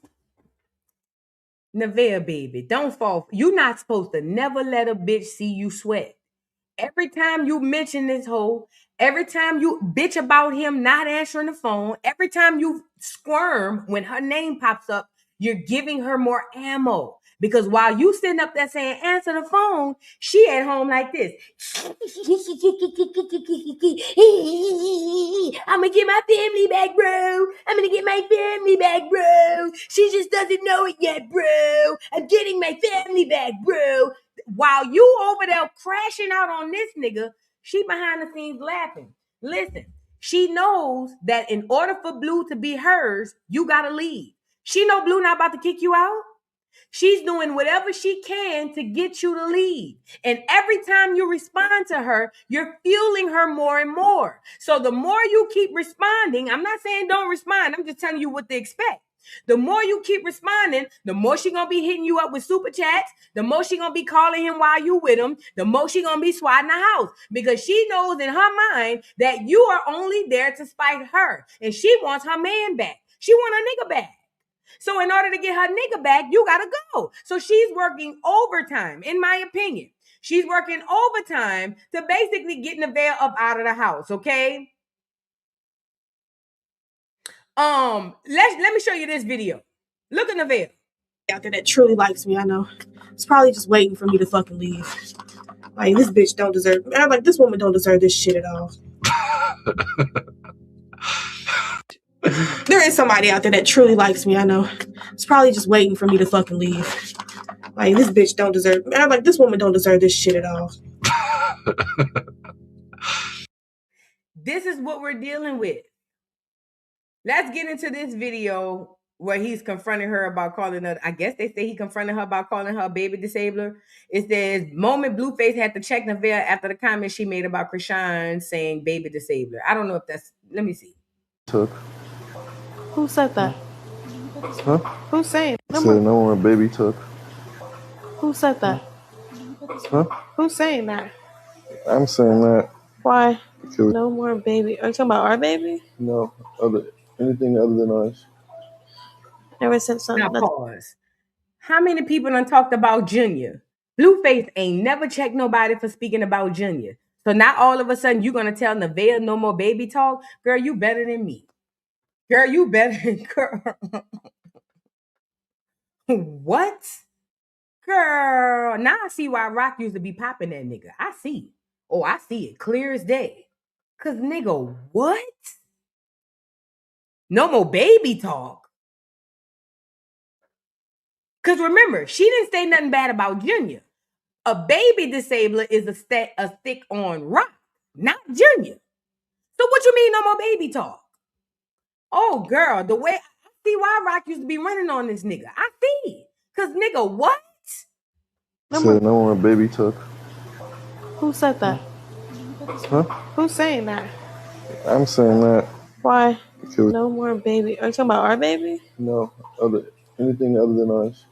Nevaeh, baby, don't fall. You're not supposed to never let a bitch see you sweat. Every time you mention this hoe, every time you bitch about him not answering the phone, every time you squirm when her name pops up, you're giving her more ammo. Because while you sitting up there saying, answer the phone, she at home like this. I'm gonna get my family back, bro. I'm gonna get my family back, bro. She just doesn't know it yet, bro. I'm getting my family back, bro. While you over there crashing out on this nigga, she behind the scenes laughing. Listen, she knows that in order for Blue to be hers, you gotta leave. She know Blue not about to kick you out. She's doing whatever she can to get you to leave. And every time you respond to her, you're fueling her more and more. So the more you keep responding, I'm not saying don't respond. I'm just telling you what to expect. The more you keep responding, the more she gonna be hitting you up with super chats, the more she gonna be calling him while you with him, the more she gonna be swatting the house. Because she knows in her mind that you are only there to spite her. And she wants her man back. She want her nigga back. So in order to get her nigga back, you gotta go. So she's working overtime, in my opinion. She's working overtime to basically get Nevaeh up out of the house, okay? Let me show you this video. Look at Nevaeh. Out there that truly likes me, I know. It's probably just waiting for me to fucking leave. Like, this bitch don't deserve, I'm like, this woman don't deserve this shit at all. There is somebody out there that truly likes me, I know. It's probably just waiting for me to fucking leave. Like, this bitch don't deserve, I'm like, this woman don't deserve this shit at all. This is what we're dealing with. Let's get into this video where he's confronting her about calling her, I guess they say he confronted her about calling her a baby disabler. It says, moment Blueface had to check Nevaeh after the comment she made about Chrisean saying baby disabler. I don't know if that's, let me see. Took. Who said that? Huh? Who's saying? Said no more baby took. Who said that? Huh? Who's saying that? I'm saying that. Why? No more baby. Are you talking about our baby? No, anything other than ours. Ever since Now pause. How many people done talked about Junior? Blueface ain't never checked nobody for speaking about Junior. So now all of a sudden you're gonna tell Nevaeh no more baby talk? Girl, you better than me. Girl, you better than girl. What? Girl, now I see why Rock used to be popping that nigga. I see. Oh, I see it clear as day. Cause nigga, what? No more baby talk. Cause remember, she didn't say nothing bad about Junior. A baby disabler is a stick on Rock, not Junior. So what you mean no more baby talk? Oh girl, the way I see why Rock used to be running on this nigga. I see. Cause nigga, what? Said no more baby took. Who said that? Huh? Who's saying that? I'm saying that. Why? No more baby. Are you talking about our baby? No, anything other than ours.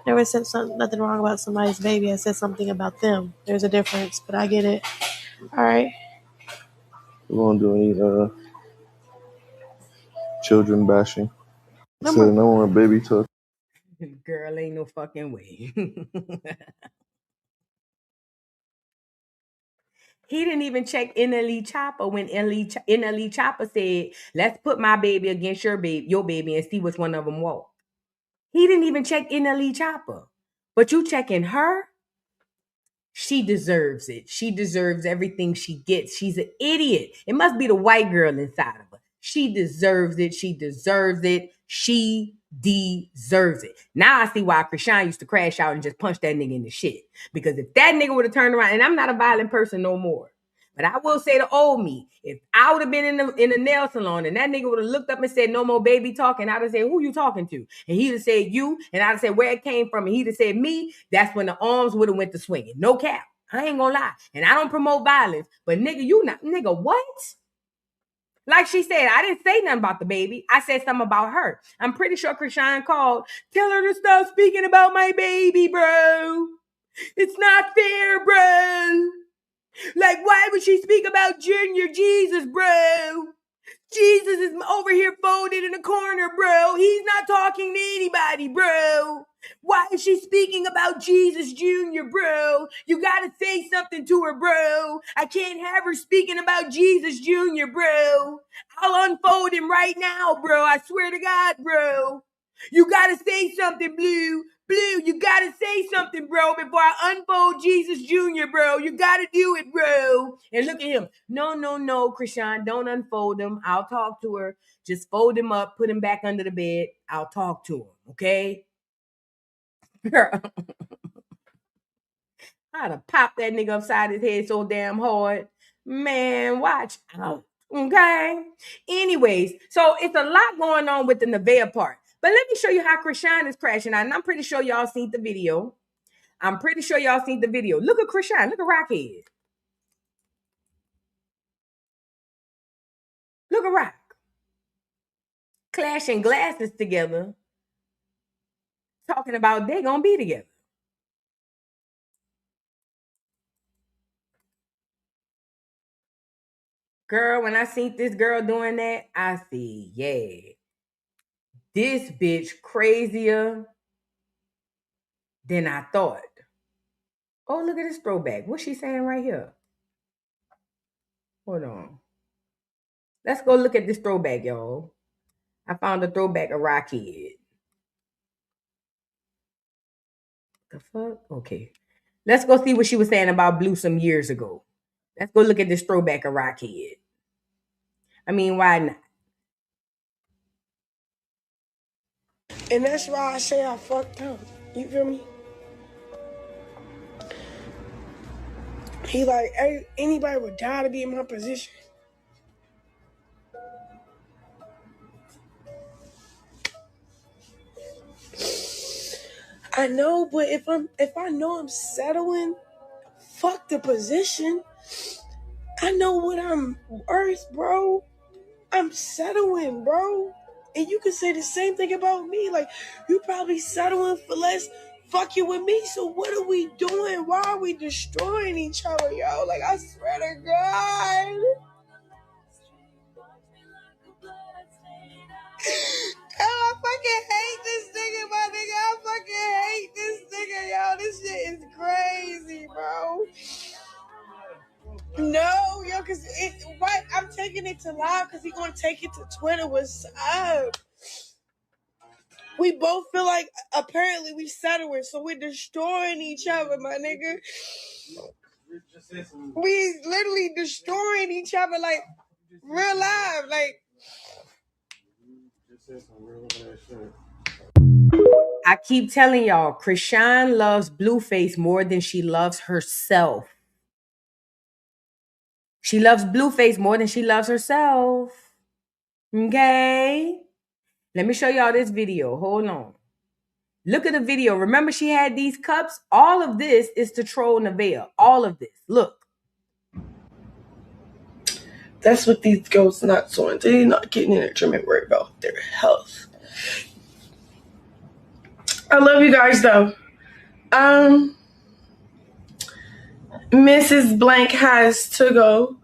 Never said nothing wrong about somebody's baby. I said something about them. There's a difference, but I get it. All right. We won't do any children bashing. Said no more baby took. Girl, ain't no fucking way. He didn't even check NLE Chopper when NLE Chopper said, let's put my baby against your baby and see which one of them walk. He didn't even check NLE Chopper. But you checking her? She deserves it. She deserves everything she gets. She's an idiot. It must be the white girl inside of her. She deserves it. She deserves it. She deserves it. Now I see why Chrisean used to crash out and just punch that nigga in the shit. Because if that nigga would have turned around, and I'm not a violent person no more, but I will say to old me, if I would have been in the nail salon and that nigga would have looked up and said, no more baby talk, and I'd have said, who you talking to? And he'd have said, you. And I'd have said, where it came from. And he'd have said, me. That's when the arms would have went to swinging. No cap. I ain't gonna lie. And I don't promote violence. But nigga, you not. Nigga, what? Like she said, I didn't say nothing about the baby. I said something about her. I'm pretty sure Chrisean called. Tell her to stop speaking about my baby, bro. It's not fair, bro. Like, why would she speak about Junior Jesus, bro? Jesus is over here folded in a corner, bro. He's not talking to anybody, bro. Why is she speaking about Jesus Jr., bro? You gotta say something to her, bro. I can't have her speaking about Jesus Jr., bro. I'll unfold him right now, bro. I swear to God, bro. You gotta say something, Blue. Blue, you gotta say something, bro, before I unfold Jesus Jr., bro. You gotta do it, bro. And look at him. No, Chrisean, don't unfold him. I'll talk to her. Just fold him up, put him back under the bed. I'll talk to him, okay? Girl. I'd have popped that nigga upside his head so damn hard. Man, watch out. Okay? Anyways, so it's a lot going on with the Nevaeh part. But let me show you how Chrisean is crashing out. And I'm pretty sure y'all seen the video. Look at Chrisean. Look at Rockhead. Look at Rock. Clashing glasses together. Talking about they gonna be together. Girl, when I seen this girl doing that, I see, yeah. This bitch crazier than I thought. Oh, look at this throwback. What's she saying right here? Hold on. Let's go look at this throwback, y'all. I found a throwback of Rockhead. The fuck? Okay. Let's go see what she was saying about Blue some years ago. Let's go look at this throwback of Rockhead. I mean, why not? And that's why I say I fucked up. You feel me? He like, anybody would die to be in my position. I know, but if I know I'm settling, fuck the position. I know what I'm worth, bro. I'm settling, bro. And you can say the same thing about me. Like, you probably settling for less fucking with me. So what are we doing? Why are we destroying each other, yo? Like, I swear to God. Oh, I fucking hate this nigga, my nigga. I fucking hate this nigga, yo. This shit is crazy, bro. No, yo, cause I'm taking it to live because he gonna take it to Twitter. What's up? We both feel like apparently we settling, so we're destroying each other, my nigga. We literally destroying each other, like real life, like. I keep telling y'all, Chrisean loves Blueface more than she loves herself. She loves Blueface more than she loves herself. Okay? Let me show y'all this video. Hold on. Look at the video. Remember she had these cups? All of this is to troll Nevaeh. All of this. Look. That's what these girls not doing. They're not getting in the gym and worried about their health. I love you guys though. Mrs. Blank has to go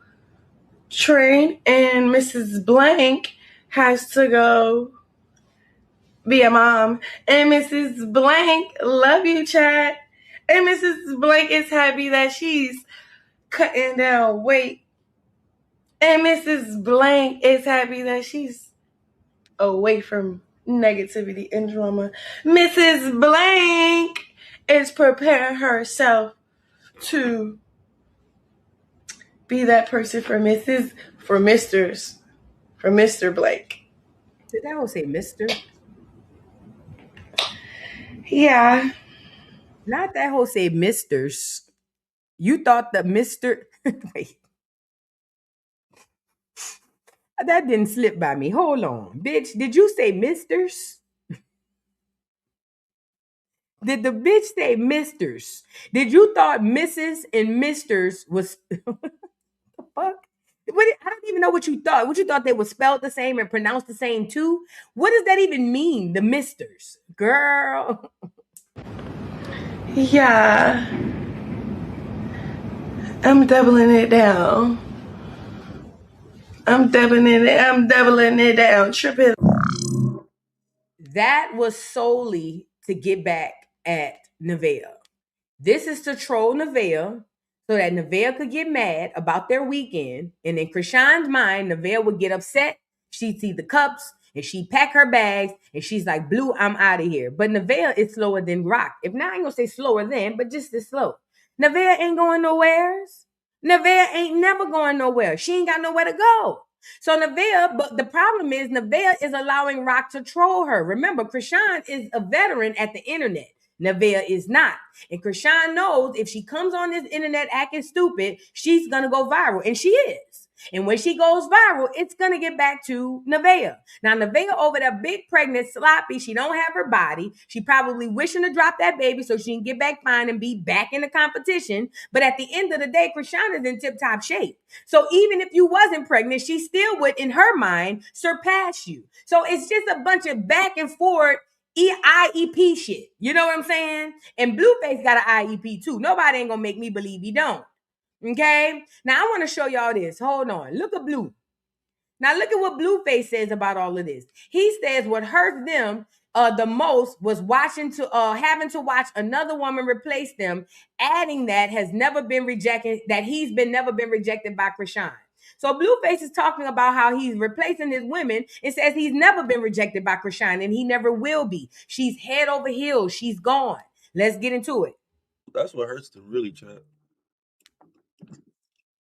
train and Mrs. Blank has to go be a mom. And Mrs. Blank, love you, chat. And Mrs. Blank is happy that she's cutting down weight. And Mrs. Blank is happy that she's away from negativity and drama. Mrs. Blank is preparing herself to be that person for Mr. Blank. Did that one say Mr.? Yeah. Not that whole say Misters. You thought the Mr. Wait. That didn't slip by me. Hold on. Bitch, did you say Misters? Did the bitch say Misters? Did you thought Mrs. and Misters was what the fuck? I don't even know what you thought. What you thought they were spelled the same and pronounced the same too? What does that even mean? The misters, girl. Yeah. I'm doubling it down. I'm doubling it down. Tripping. That was solely to get back at Nevaeh. This is to troll Nevaeh so that Nevaeh could get mad about their weekend. And in Chrisean's mind, Nevaeh would get upset. She'd see the cups and she'd pack her bags and she's like, Blue, I'm out of here. But Nevaeh is slower than Rock. If not, I ain't gonna say slower than, but just as slow. Nevaeh ain't going nowheres. Nevaeh ain't never going nowhere. She ain't got nowhere to go. So Nevaeh, but the problem is Nevaeh is allowing Rock to troll her. Remember, Chrisean is a veteran at the internet. Nevaeh is not. And Chrisean knows if she comes on this internet acting stupid, she's going to go viral. And she is. And when she goes viral, it's going to get back to Nevaeh. Now, Nevaeh over there, big, pregnant, sloppy. She don't have her body. She probably wishing to drop that baby so she can get back fine and be back in the competition. But at the end of the day, Chrisean is in tip-top shape. So even if you wasn't pregnant, she still would, in her mind, surpass you. So it's just a bunch of back and forth IEP shit. You know what I'm saying? And Blueface got an IEP too. Nobody ain't gonna make me believe he don't. Okay? Now I want to show y'all this. Hold on. Look at Blue. Now look at what Blueface says about all of this. He says what hurt them the most was having to watch another woman replace them, adding that he's never been rejected by Chrisean. So Blueface is talking about how he's replacing his women and says he's never been rejected by Chrisean and he never will be. She's head over heels. She's gone. Let's get into it. That's what hurts them really, chat.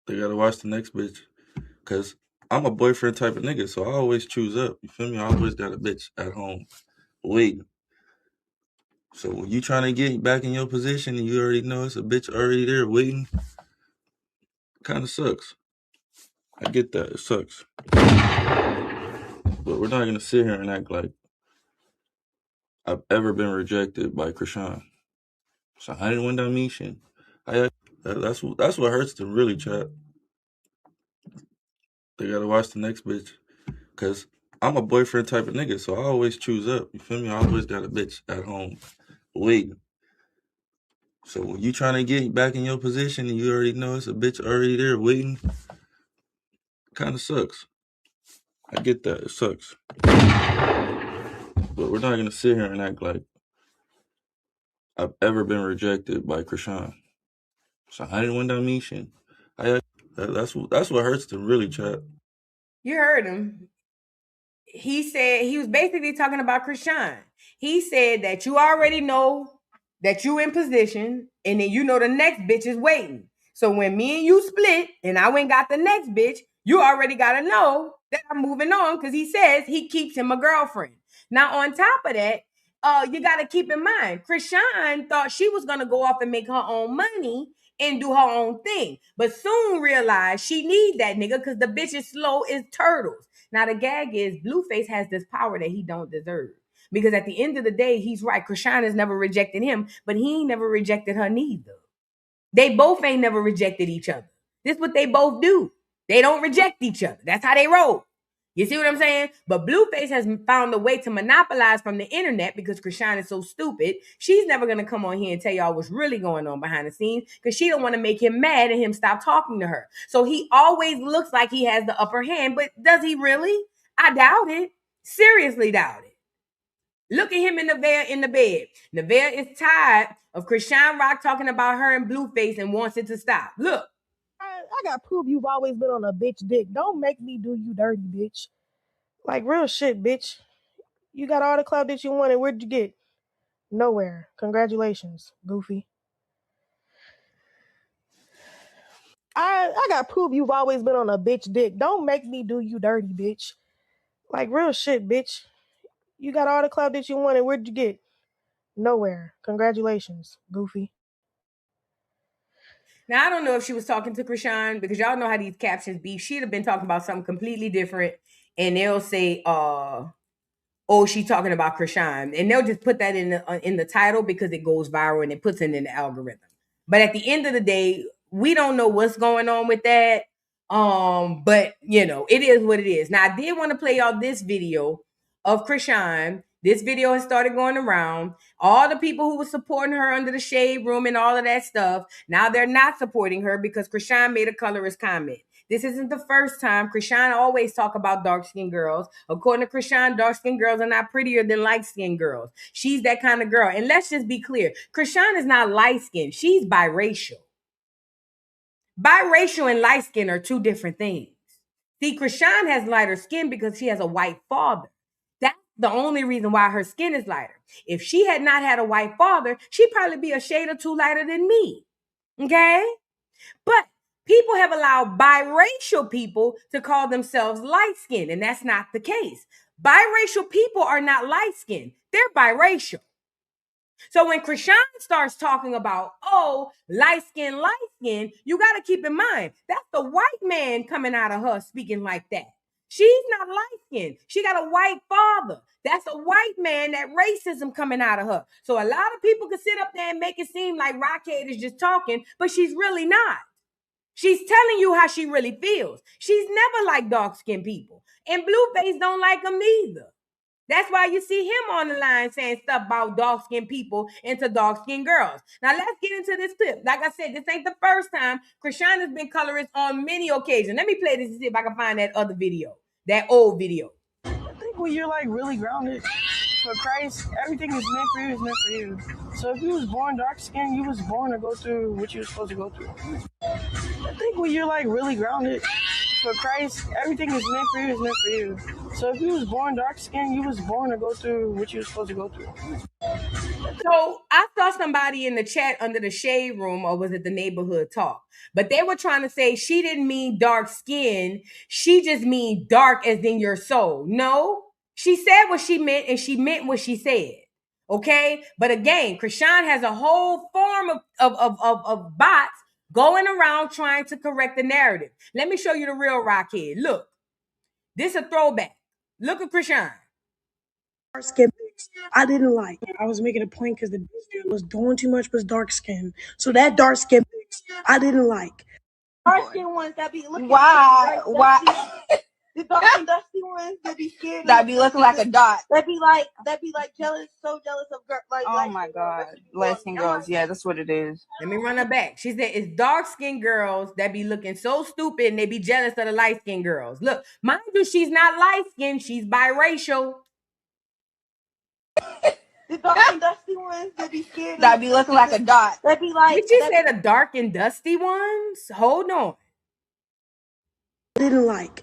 They gotta watch the next bitch. Cause I'm a boyfriend type of nigga, so I always choose up. You feel me? I always got a bitch at home waiting. So when you trying to get back in your position and you already know it's a bitch already there waiting, kind of sucks. I get that. It sucks. But we're not gonna sit here and act like I've ever been rejected by Chrisean. So I didn't win that mission. That's what hurts them really, chat. They gotta watch the next bitch. Cause I'm a boyfriend type of nigga, so I always choose up. You feel me? I always got a bitch at home waiting. So when you trying to get back in your position and you already know it's a bitch already there waiting, kind of sucks. I get that. It sucks. But we're not gonna sit here and act like I've ever been rejected by Chrisean. So I didn't win that mission. That's what hurts them really, chat. You heard him. He said he was basically talking about Chrisean. He said that you already know that you in position, and then you know the next bitch is waiting. So when me and you split, and I went got the next bitch, you already gotta know that I'm moving on because he says he keeps him a girlfriend. Now on top of that, you gotta keep in mind, Chrisean thought she was gonna go off and make her own money and do her own thing, but soon realized she need that nigga because the bitch is slow as turtles. Now the gag is Blueface has this power that he don't deserve. Because at the end of the day, he's right. Chrisean has never rejected him, but he ain't never rejected her neither. They both ain't never rejected each other. This is what they both do. They don't reject each other. That's how they roll. You see what I'm saying? But Blueface has found a way to monopolize from the internet because Chrisean is so stupid. She's never going to come on here and tell y'all what's really going on behind the scenes because she don't want to make him mad and him stop talking to her. So he always looks like he has the upper hand, but does he really? I doubt it. Seriously doubt it. Look at him in the bed. Nevaeh is tired of Chrisean Rock talking about her and Blueface and wants it to stop. Look. I got proof you've always been on a bitch dick. Don't make me do you dirty, bitch. Like real shit, bitch. You got all the clout that you wanted. Where'd you get? Nowhere. Congratulations, Goofy. I got proof you've always been on a bitch dick. Don't make me do you dirty, bitch. Like real shit, bitch. You got all the clout that you wanted. Where'd you get? Nowhere. Congratulations, Goofy. Now, I don't know if she was talking to Chrisean because y'all know how these captions be. She'd have been talking about something completely different and they'll say, oh, she's talking about Chrisean. And they'll just put that in the title because it goes viral and it puts it in the algorithm. But at the end of the day, we don't know what's going on with that. But you know, it is what it is. Now, I did want to play y'all this video of Chrisean. This video has started going around. All the people who were supporting her under the shade room and all of that stuff, now they're not supporting her because Chrisean made a colorist comment. This isn't the first time. Chrisean always talk about dark-skinned girls. According to Chrisean, dark-skinned girls are not prettier than light-skinned girls. She's that kind of girl. And let's just be clear. Chrisean is not light-skinned. She's biracial. Biracial and light skin are two different things. See, Chrisean has lighter skin because she has a white father. That's the only reason why her skin is lighter. If she had not had a white father, she'd probably be a shade or two lighter than me. Okay? But people have allowed biracial people to call themselves light skinned, and that's not the case. Biracial people are not light skinned, they're biracial. So when Chrisean starts talking about, oh, light skin, you got to keep in mind, that's the white man coming out of her speaking like that. She's not light skinned. She got a white father. That's a white man, that racism coming out of her. So a lot of people can sit up there and make it seem like Rockhead is just talking, but she's really not. She's telling you how she really feels. She's never liked dark-skinned people. And Blueface don't like them neither. That's why you see him on the line saying stuff about dark-skinned people into dark-skinned girls. Now, let's get into this clip. Like I said, this ain't the first time. Chrisean has been colorist on many occasions. Let me play this and see if I can find that other video, that old video. I think when you're like really grounded for Christ, everything is meant for you is meant for you. So if you was born dark-skinned, you was born to go through what you were supposed to go through. I think when you're like really grounded for Christ, everything is meant for you is meant for you. So if you was born dark-skinned, you was born to go through what you were supposed to go through. So I saw somebody in the chat under the shade room, or was it the neighborhood talk? But they were trying to say she didn't mean dark skin. She just mean dark as in your soul. No, she said what she meant and she meant what she said. Okay. But again, Chrisean has a whole form of bots going around trying to correct the narrative. Let me show you the real Rockhead. Look, this is a throwback. Look at Chrisean. I didn't like. I was making a point because the bitch that was doing too much was dark skin. So that dark skin I didn't like. Dark skin ones that be looking why? The dark and dusty ones that be scared. That be looking like a dot. That be like jealous, so jealous of girl. Like, oh my God, light skin girls. Yeah, that's what it is. Let me run her back. She said it's dark skinned girls that be looking so stupid and they be jealous of the light skinned girls. Look, mind you, she's not light skinned. She's biracial. The dark and dusty ones that be scared. That be looking like a dot. That be like. Did you say the dark and dusty ones? Hold on. I didn't like.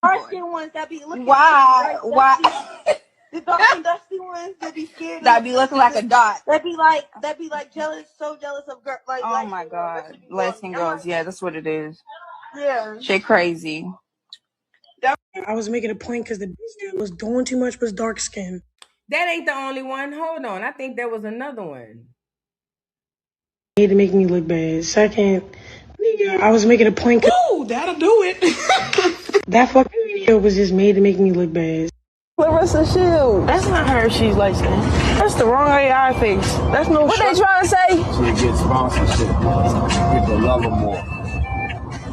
Dark skin ones that be looking. Why? The dark and dusty ones that be scared. That be looking like a dot. That be like jealous, so jealous of girl. Like, oh my God, light skin girls. Yeah, that's what it is. Yeah. Shit crazy. I was making a point because the bitch that was doing too much was dark skin. That ain't the only one. Hold on. I think there was another one. Made to make me look bad. Second, I was making a point. Ooh, that'll do it. That fucking video was just made to make me look bad. Clarissa Shield. That's not her. She's light skinned. That's the wrong AI face. That's no. What they trying to say? She get sponsorship. People love her more.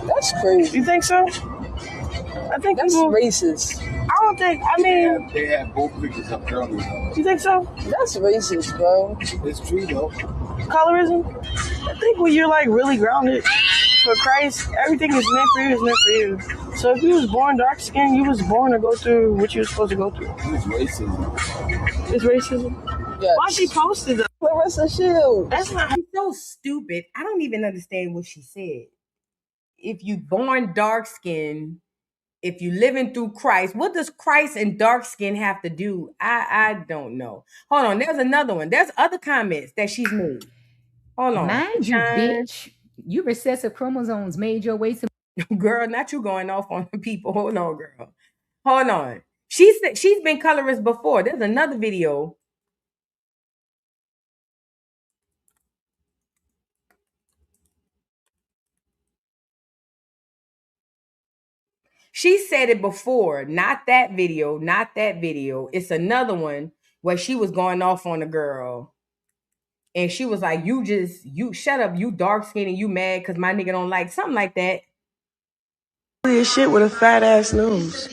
That's crazy. You think so? I think that's people, racist. I don't think. I mean, they had both pictures up earlier. You think so? That's racist, bro. It's true though. Colorism. I think when you're like really grounded for Christ, everything is meant for you is meant for you. So if you was born dark skinned, you was born to go through what you were supposed to go through. It's racism. It's racism. Yes. Why she posted that? Clarissa Shield. That's not. She's so stupid. I don't even understand what she said. If you born dark skinned, if you living through Christ, what does Christ and dark skin have to do? I don't know. Hold on, there's another one. There's other comments that she's made. Hold on. Mind you, bitch. You recessive chromosomes made your way to. Girl, not you going off on people. Hold on, girl. Hold on. She's been colorist before. There's another video. She said it before, not that video, not that video. It's another one where she was going off on a girl. And she was like, you shut up, you dark skin and you mad because my nigga don't like something like that. Ugly as shit with a fat ass nose.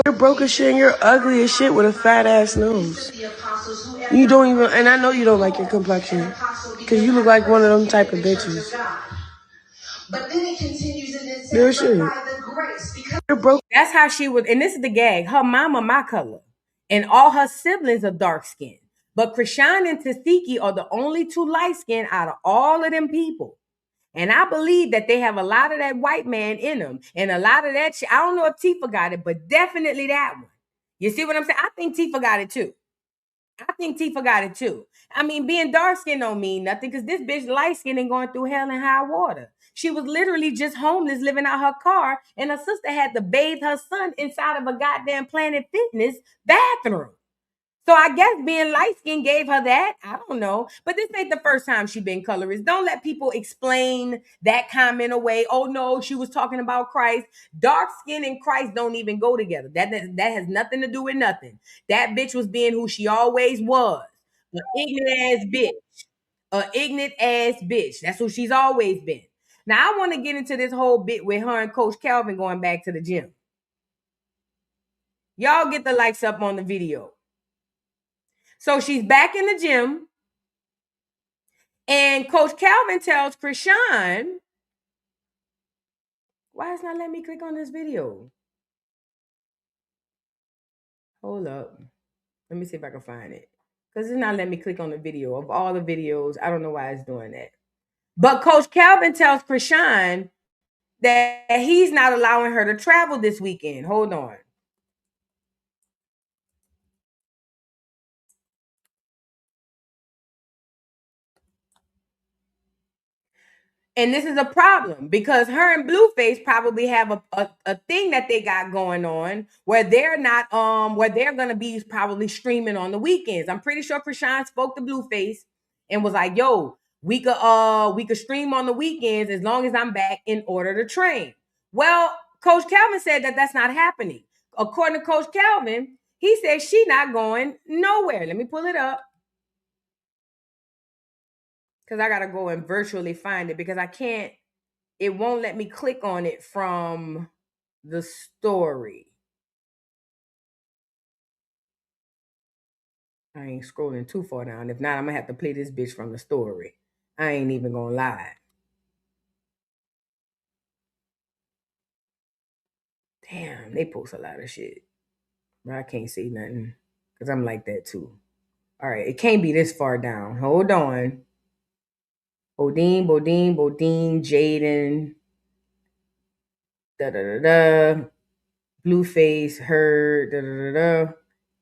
You're broke as shit and you're ugly as shit with a fat ass nose. You don't even, and I know you don't like your complexion. Cause you look like one of them type of bitches. But then it continues and it Real says, shit. by the grace. Because You're broke. that's how she was, and this is the gag. Her mama my color. And all her siblings are dark skinned. But Chrisean and Tesheki are the only two light skinned out of all of them people. And I believe that they have a lot of that white man in them. And a lot of that shit. I don't know if Tifa got it, but definitely that one. You see what I'm saying? I think Tifa got it too. I mean, being dark skinned don't mean nothing because this bitch light skinned and going through hell and high water. She was literally just homeless, living out her car, and her sister had to bathe her son inside of a goddamn Planet Fitness bathroom. So I guess being light skinned gave her that. I don't know. But this ain't the first time she been colorist. Don't let people explain that comment away. Oh no, she was talking about Christ. Dark skin and Christ don't even go together. That has nothing to do with nothing. That bitch was being who she always was. An ignorant ass bitch. An ignorant ass bitch. That's who she's always been. Now I want to get into this whole bit with her and Coach Calvin going back to the gym. Y'all get the likes up on the video. So she's back in the gym, and Coach Calvin tells Chrisean, why is not letting me click on this video? Hold up. Let me see if I can find it. Because it's not letting me click on the video. Of all the videos, I don't know why it's doing that. But Coach Calvin tells Chrisean that he's not allowing her to travel this weekend. Hold on. And this is a problem because her and Blueface probably have a thing that they got going on where they're not where they're gonna be probably streaming on the weekends. I'm pretty sure Chrisean spoke to Blueface and was like, yo, we could stream on the weekends as long as I'm back in order to train. Well, Coach Calvin said that that's not happening. According to Coach Calvin, he said she's not going nowhere. Let me pull it up. Because I gotta go and virtually find it because I can't. It won't let me click on it from the story. I ain't scrolling too far down. If not, I'm gonna have to play this bitch from the story. I ain't even gonna lie. Damn, they post a lot of shit. But I can't say nothing. Because I'm like that too. All right, it can't be this far down. Hold on. Bodine, Jaden. Blueface, her,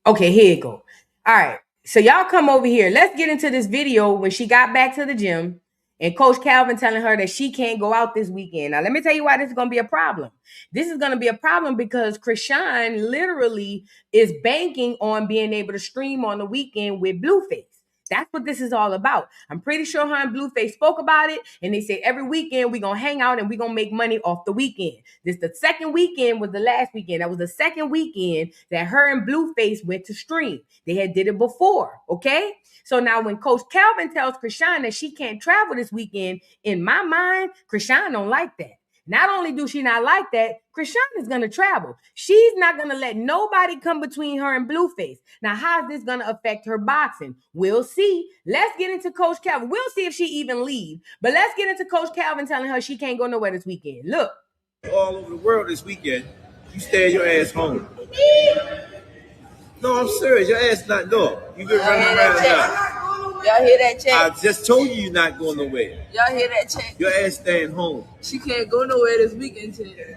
Okay, here you go. All right. So y'all come over here. Let's get into this video when she got back to the gym and Coach Calvin telling her that she can't go out this weekend. Now, let me tell you why this is going to be a problem. This is going to be a problem because Chrisean literally is banking on being able to stream on the weekend with Blueface. That's what this is all about. I'm pretty sure her and Blueface spoke about it, and they said every weekend we're going to hang out and we're going to make money off the weekend. The second weekend was the last weekend. That was the second weekend that her and Blueface went to stream. They had did it before, okay? So now when Coach Calvin tells Chrisean that she can't travel this weekend, in my mind, Chrisean don't like that. Not only do she not like that, Chrisean is going to travel. She's not going to let nobody come between her and Blueface. Now, how is this going to affect her boxing? We'll see. Let's get into Coach Calvin. We'll see if she even leaves. But let's get into Coach Calvin telling her she can't go nowhere this weekend. Look. All over the world this weekend. You stay your ass home. No, I'm serious. Your ass not no. You been running around now. Y'all hear that check? I just told you you're not going nowhere. Y'all hear that check? Your ass staying home. She can't go nowhere this weekend today.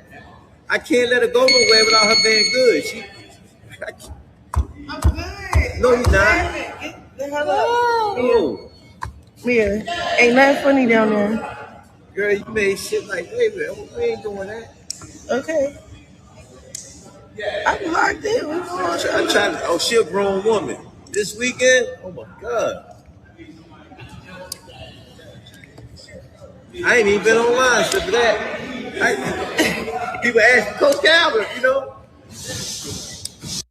I can't let her go nowhere without her being good. I'm good. No, you're not. Get the hell up. No. Yeah, ain't nothing funny down there. Girl, you made shit like, wait a minute, we ain't doing that. Okay. I'm locked in. I'm trying to, oh, she a grown woman. This weekend, oh my God. I ain't even been online except for that. People ask Coach Calvin, you know.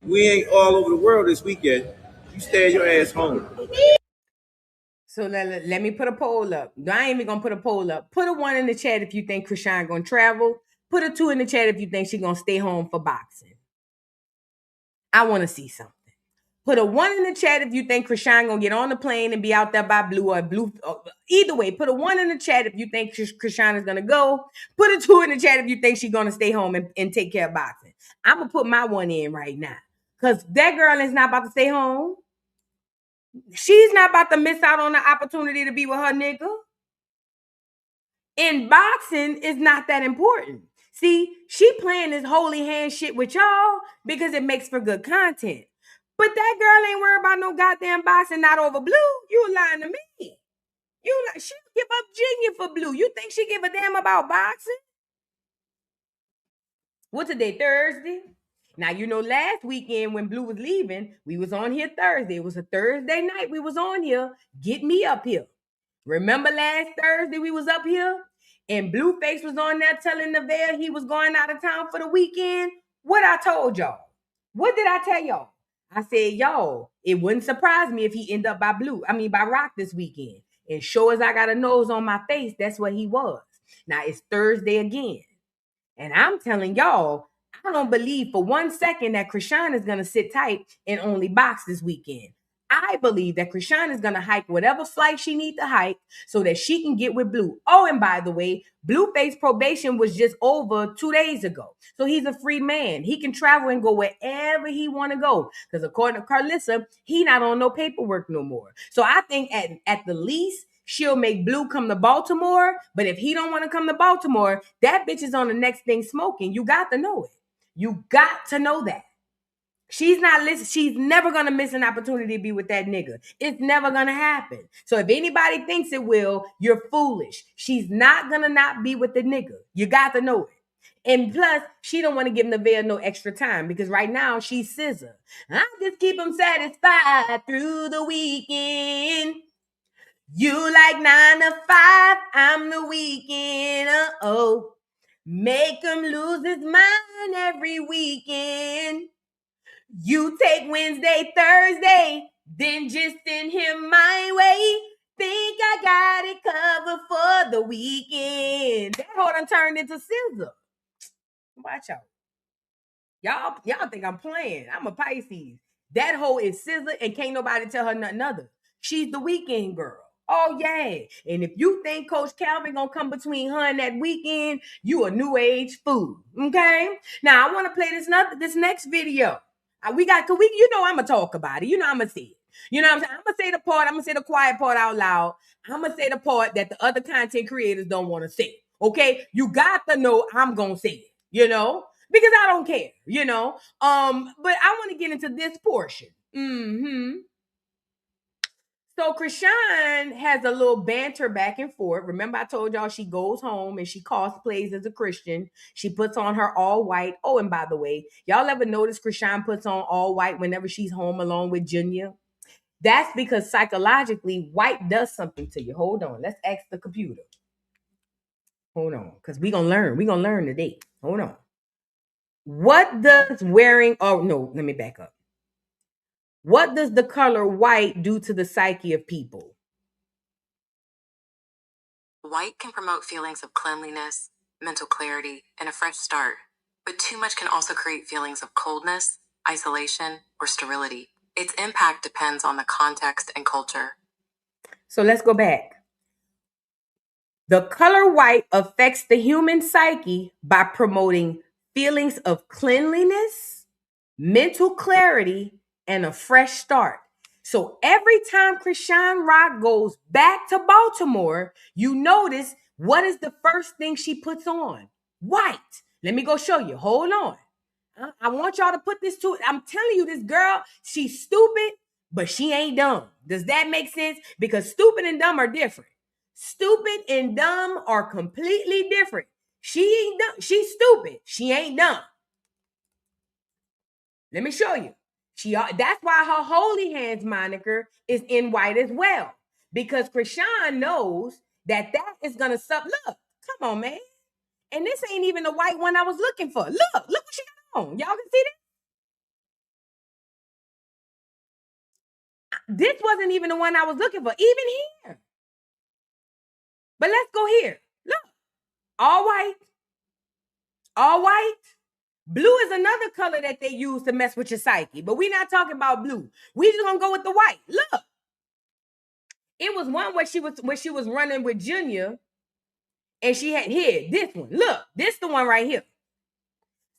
We ain't all over the world this weekend. You stay your ass home. So let me put a poll up. I ain't even gonna put a poll up. Put a 1 in the chat if you think Chrisean gonna travel. Put a 2 in the chat if you think she's going to stay home for boxing. I want to see something. Put a 1 in the chat if you think Chrisean going to get on the plane and be out there by Blue or Blue. Either way, put a 1 in the chat if you think Chrisean is going to go. Put a 2 in the chat if you think she's going to stay home and take care of boxing. I'm going to put my 1 in right now. Because that girl is not about to stay home. She's not about to miss out on the opportunity to be with her nigga. In boxing, is not that important. See, she playing this holy hand shit with y'all because it makes for good content. But that girl ain't worried about no goddamn boxing, not over Blue. You lying to me. She give up Junior for Blue. You think she give a damn about boxing? What's today, Thursday? Now, you know, last weekend when Blue was leaving, we was on here Thursday. It was a Thursday night we was on here. Get me up here. Remember last Thursday we was up here? And Blueface was on there telling Nevaeh he was going out of town for the weekend. What I told y'all? What did I tell y'all? I said, y'all, it wouldn't surprise me if he end up by Rock this weekend. And sure as I got a nose on my face, that's what he was. Now, it's Thursday again. And I'm telling y'all, I don't believe for 1 second that Chrisean is going to sit tight and only box this weekend. I believe that Chrisean is going to hike whatever flight she needs to hike so that she can get with Blue. Oh, and by the way, Blueface probation was just over 2 days ago. So he's a free man. He can travel and go wherever he want to go. Because according to Carlissa, he not on no paperwork no more. So I think at the least, she'll make Blue come to Baltimore. But if he don't want to come to Baltimore, that bitch is on the next thing smoking. You got to know it. You got to know that. She's not listening. She's never going to miss an opportunity to be with that nigga. It's never going to happen. So if anybody thinks it will, you're foolish. She's not going to not be with the nigga. You got to know it. And plus, she don't want to give Nevaeh no extra time because right now she's scissor. I just keep them satisfied through the weekend. You like 9 to 5, I'm the weekend. Uh-oh. Make him lose his mind every weekend. You take Wednesday, Thursday, then just send him my way. Think I got it covered for the weekend. That whole done turned into scissor. Watch out. Y'all think I'm playing. I'm a Pisces. That hoe is scissor and can't nobody tell her nothing other. She's the weekend girl. Oh, yeah. And if you think Coach Calvin gonna come between her and that weekend, you a new age fool. Okay? Now, I want to play this next video. You know I'm going to talk about it. You know I'm going to say it. You know what I'm saying? I'm going to say the part. I'm going to say the quiet part out loud. I'm going to say the part that the other content creators don't want to say. Okay? You got to know I'm going to say it. You know? Because I don't care. You know? But I want to get into this portion. So Chrisean has a little banter back and forth. Remember I told y'all she goes home and she cosplays as a Christian. She puts on her all white. Oh, and by the way, y'all ever notice Chrisean puts on all white whenever she's home alone with Junior? That's because psychologically, white does something to you. Hold on. Let's ask the computer. Hold on. Because we're going to learn. We're going to learn today. Hold on. What does wearing... Oh, no. Let me back up. What does the color white do to the psyche of people? White can promote feelings of cleanliness, mental clarity, and a fresh start, but too much can also create feelings of coldness, isolation, or sterility. Its impact depends on the context and culture. So let's go back. The color white affects the human psyche by promoting feelings of cleanliness, mental clarity, and a fresh start. So every time Chrisean Rock goes back to Baltimore, you notice what is the first thing she puts on? White. Let me go show you. Hold on. I want y'all to put this to it. I'm telling you, this girl, she's stupid, but she ain't dumb. Does that make sense? Because stupid and dumb are different. Stupid and dumb are completely different. She ain't dumb. She's stupid. She ain't dumb. Let me show you. That's why her holy hands moniker is in white as well. Because Chrisean knows that is going to Look, come on, man. And this ain't even the white one I was looking for. Look what she got on. Y'all can see that? This wasn't even the one I was looking for, even here. But let's go here. Look, all white. All white. Blue is another color that they use to mess with your psyche, but we're not talking about blue. We just gonna go with the white. Look, it was one where she was running with Junior, and she had here this one. Look, this the one right here.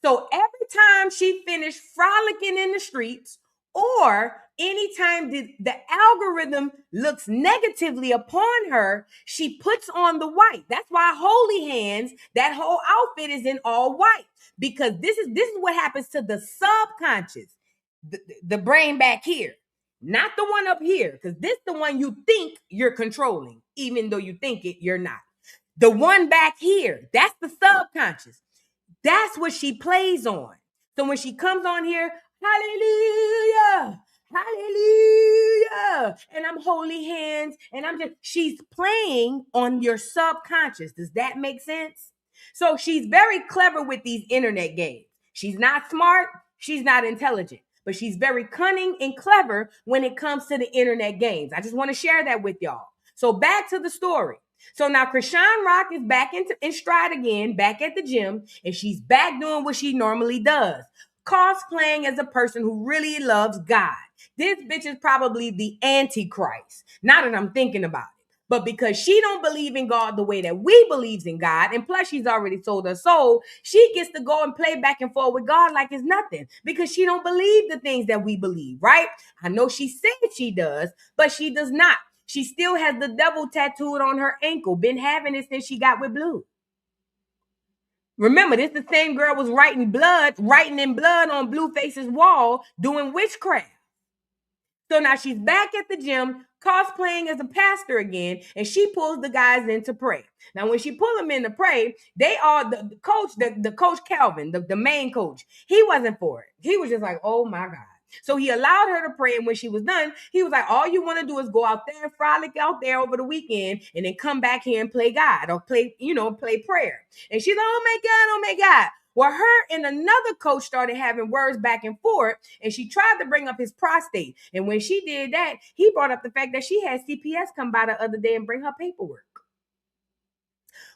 So every time she finished frolicking in the streets, or anytime the algorithm looks negatively upon her, she puts on the white. That's why Holy Hands, that whole outfit is in all white, because this is what happens to the subconscious, the brain back here, not the one up here, because this the one you think you're controlling, even though you think it, you're not. The one back here, that's the subconscious. That's what she plays on. So when she comes on here, hallelujah, hallelujah, and I'm Holy Hands, and she's playing on your subconscious. Does that make sense? So she's very clever with these internet games. She's not smart, she's not intelligent, but she's very cunning and clever when it comes to the internet games. I just want to share that with y'all. So back to the story. So now Chrisean Rock is back in stride again, back at the gym, and she's back doing what she normally does, cosplaying as a person who really loves God. This bitch is probably the Antichrist. Now that I'm thinking about it. But because she don't believe in God the way that we believes in God, and plus she's already sold her soul, she gets to go and play back and forth with God like it's nothing, because she don't believe the things that we believe, right? I know she said she does, but she does not. She still has the devil tattooed on her ankle. Been having it since she got with Blue. Remember, this the same girl was writing in blood on Blueface's wall, doing witchcraft. So now she's back at the gym, cosplaying as a pastor again, and she pulls the guys in to pray. Now, when she pulled them in to pray, they are the coach Calvin, the main coach. He wasn't for it. He was just like, oh my God. So he allowed her to pray, and when she was done, he was like, all you want to do is go out there and frolic out there over the weekend and then come back here and play God or play prayer. And she's like, oh my God, oh my God. Well, her and another coach started having words back and forth, and she tried to bring up his prostate. And when she did that, he brought up the fact that she had CPS come by the other day and bring her paperwork.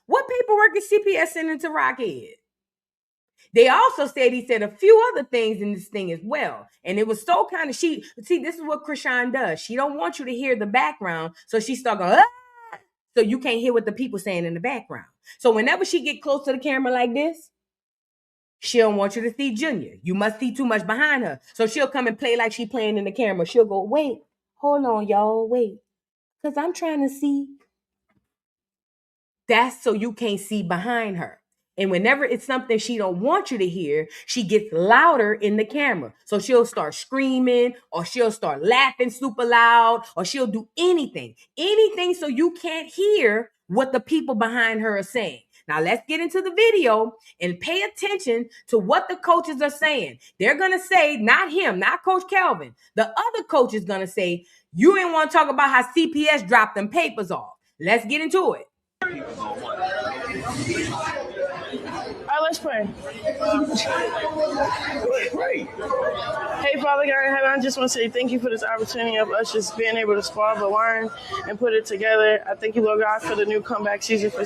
What paperwork is CPS sending to Rockhead? They also said he said a few other things in this thing as well. And it was so kind of, this is what Chrisean does. She don't want you to hear the background. So she start going, ah! So you can't hear what the people saying in the background. So whenever she get close to the camera like this, she don't want you to see Junior. You must see too much behind her. So she'll come and play like she playing in the camera. She'll go, wait, hold on, y'all, wait. Because I'm trying to see. That's so you can't see behind her. And whenever it's something she don't want you to hear, she gets louder in the camera. So she'll start screaming, or she'll start laughing super loud, or she'll do anything so you can't hear what the people behind her are saying. Now let's get into the video and pay attention to what the coaches are saying. They're going to say, not him, not Coach Calvin. The other coach is going to say, you ain't want to talk about how CPS dropped them papers off. Let's get into it. All right, let's pray. Right. Hey, Father God in heaven, I just want to say thank you for this opportunity of us just being able to spar but learn and put it together. I thank you, Lord God, for the new comeback season for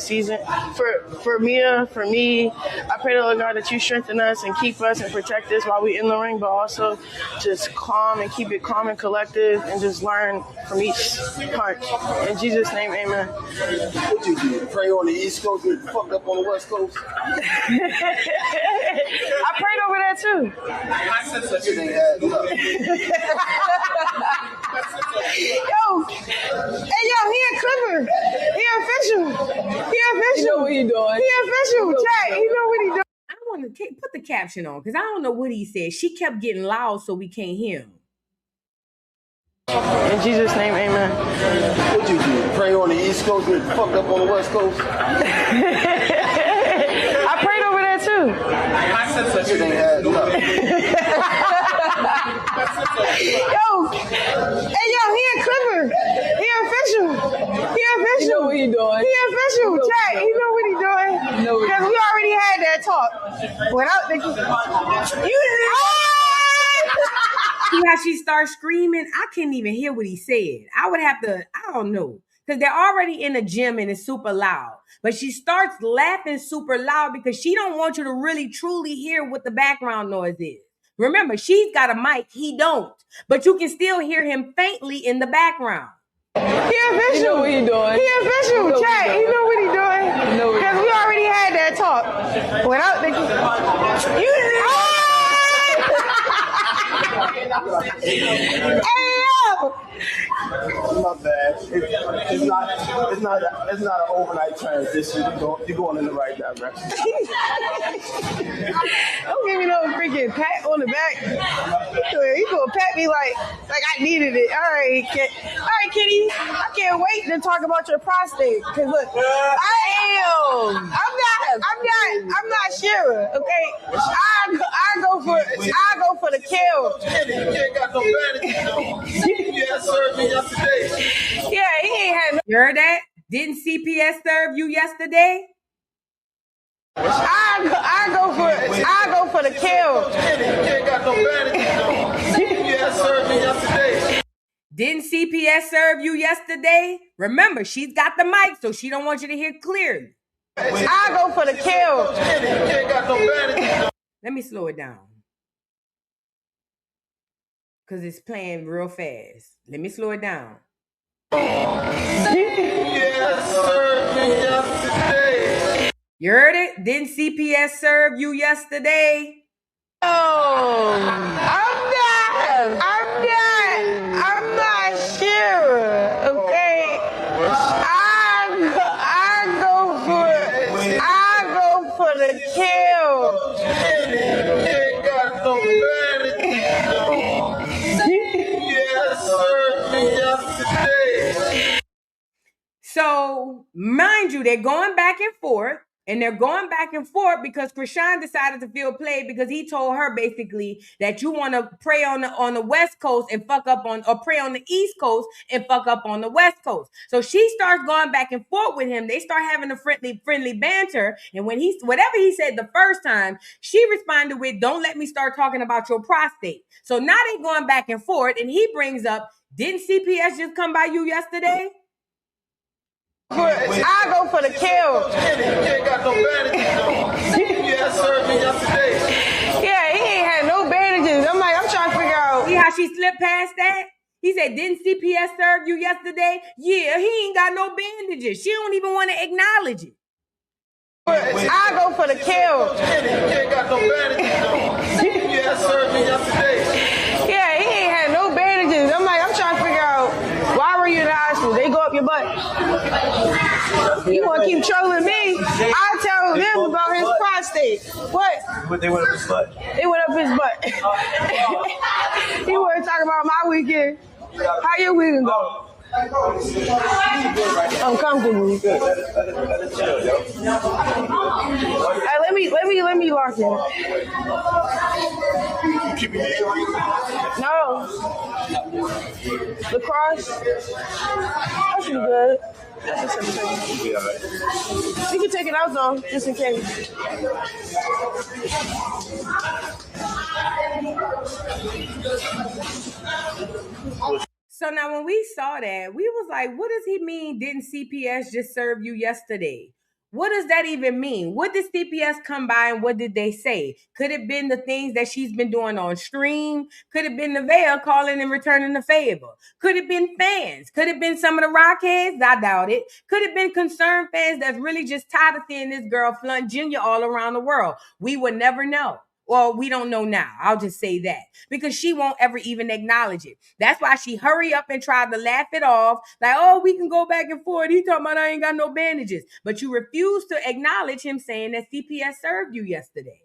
Mia, for me. I pray, Lord God, that you strengthen us and keep us and protect us while we're in the ring, but also just calm and keep it calm and collective and just learn from each punch. In Jesus' name, amen. What you do? Pray on the East Coast and fuck up on the West Coast? I prayed over that too. He a Clipper. He official. He know what he doing. He official. Chat. He know what he doing. I want to put the caption on because I don't know what he said. She kept getting loud so we can't hear him. In Jesus' name, amen. What you do? Pray on the East Coast and fuck up on the West Coast? I prayed over that too. He a Clipper. He official. He official. He know what he doing. He official. Chat. He know what he doing. Because we already had that talk. Without the See how she starts screaming? I couldn't even hear what he said. I would have to, I don't know. because they're already in the gym and it's super loud. But she starts laughing super loud because she don't want you to really truly hear what the background noise is. Remember, she's got a mic, he don't. But you can still hear him faintly in the background. He official. You know what he doing. He official. Chat, you know what he doing. Because we already had that talk. Without the... Hey, yo! My bad. It's not an overnight transition. You're going in the right direction. Don't give me no freaking pat on the back. You gonna pat me like I needed it. All right, Kitty. I can't wait to talk about your prostate. Cause look, I'm not sure. Okay, I go for the kill. Yeah, he ain't had no. You heard that? Didn't CPS serve you yesterday? I go for the kill. Didn't CPS serve you yesterday? Remember, she's got the mic, so she don't want you to hear clearly. I go for the kill. Let me slow it down. Because it's playing real fast. Let me slow it down. You heard it? Didn't CPS serve you yesterday? Oh, I'm not sure. Okay, I go for the kill. So, mind you, they're going back and forth. And they're going back and forth because Chrisean decided to feel played because he told her basically that you want to pray on the West Coast and fuck up or pray on the East Coast and fuck up on the West Coast. So she starts going back and forth with him. They start having a friendly banter. And when whatever he said the first time, she responded with, "Don't let me start talking about your prostate." So now they're going back and forth, and he brings up, "Didn't CPS just come by you yesterday?" I go for the kill. Yeah, he ain't had no bandages. I'm trying to figure out. See how she slipped past that? He said, "Didn't CPS serve you yesterday?" Yeah, he ain't got no bandages. She don't even want to acknowledge it. I go for the kill. Yeah, he ain't had no bandages. I'm trying to figure out, why were you in the hospital? They go up your butt. You want to keep trolling me? I'll tell them about his prostate. What? But they went up his butt. They went up his butt. He want to talk about my weekend. How your weekend go? Uncomfortable. Let me lock it. No. Lacrosse. That should be good. You can take it out though, just in case. So now when we saw that, we was like, what does he mean, didn't CPS just serve you yesterday? What does that even mean? What did CPS come by and what did they say? Could it have been the things that she's been doing on stream? Could it have been Nevaeh calling and returning the favor? Could it have been fans? Could it have been some of the rockheads? I doubt it. Could it have been concerned fans that's really just tired of seeing this girl flaunt Junior all around the world? We would never know. Well, we don't know now. I'll just say that. Because she won't ever even acknowledge it. That's why she hurry up and tried to laugh it off. Like, oh, we can go back and forth. He talking about I ain't got no bandages. But you refuse to acknowledge him saying that CPS served you yesterday.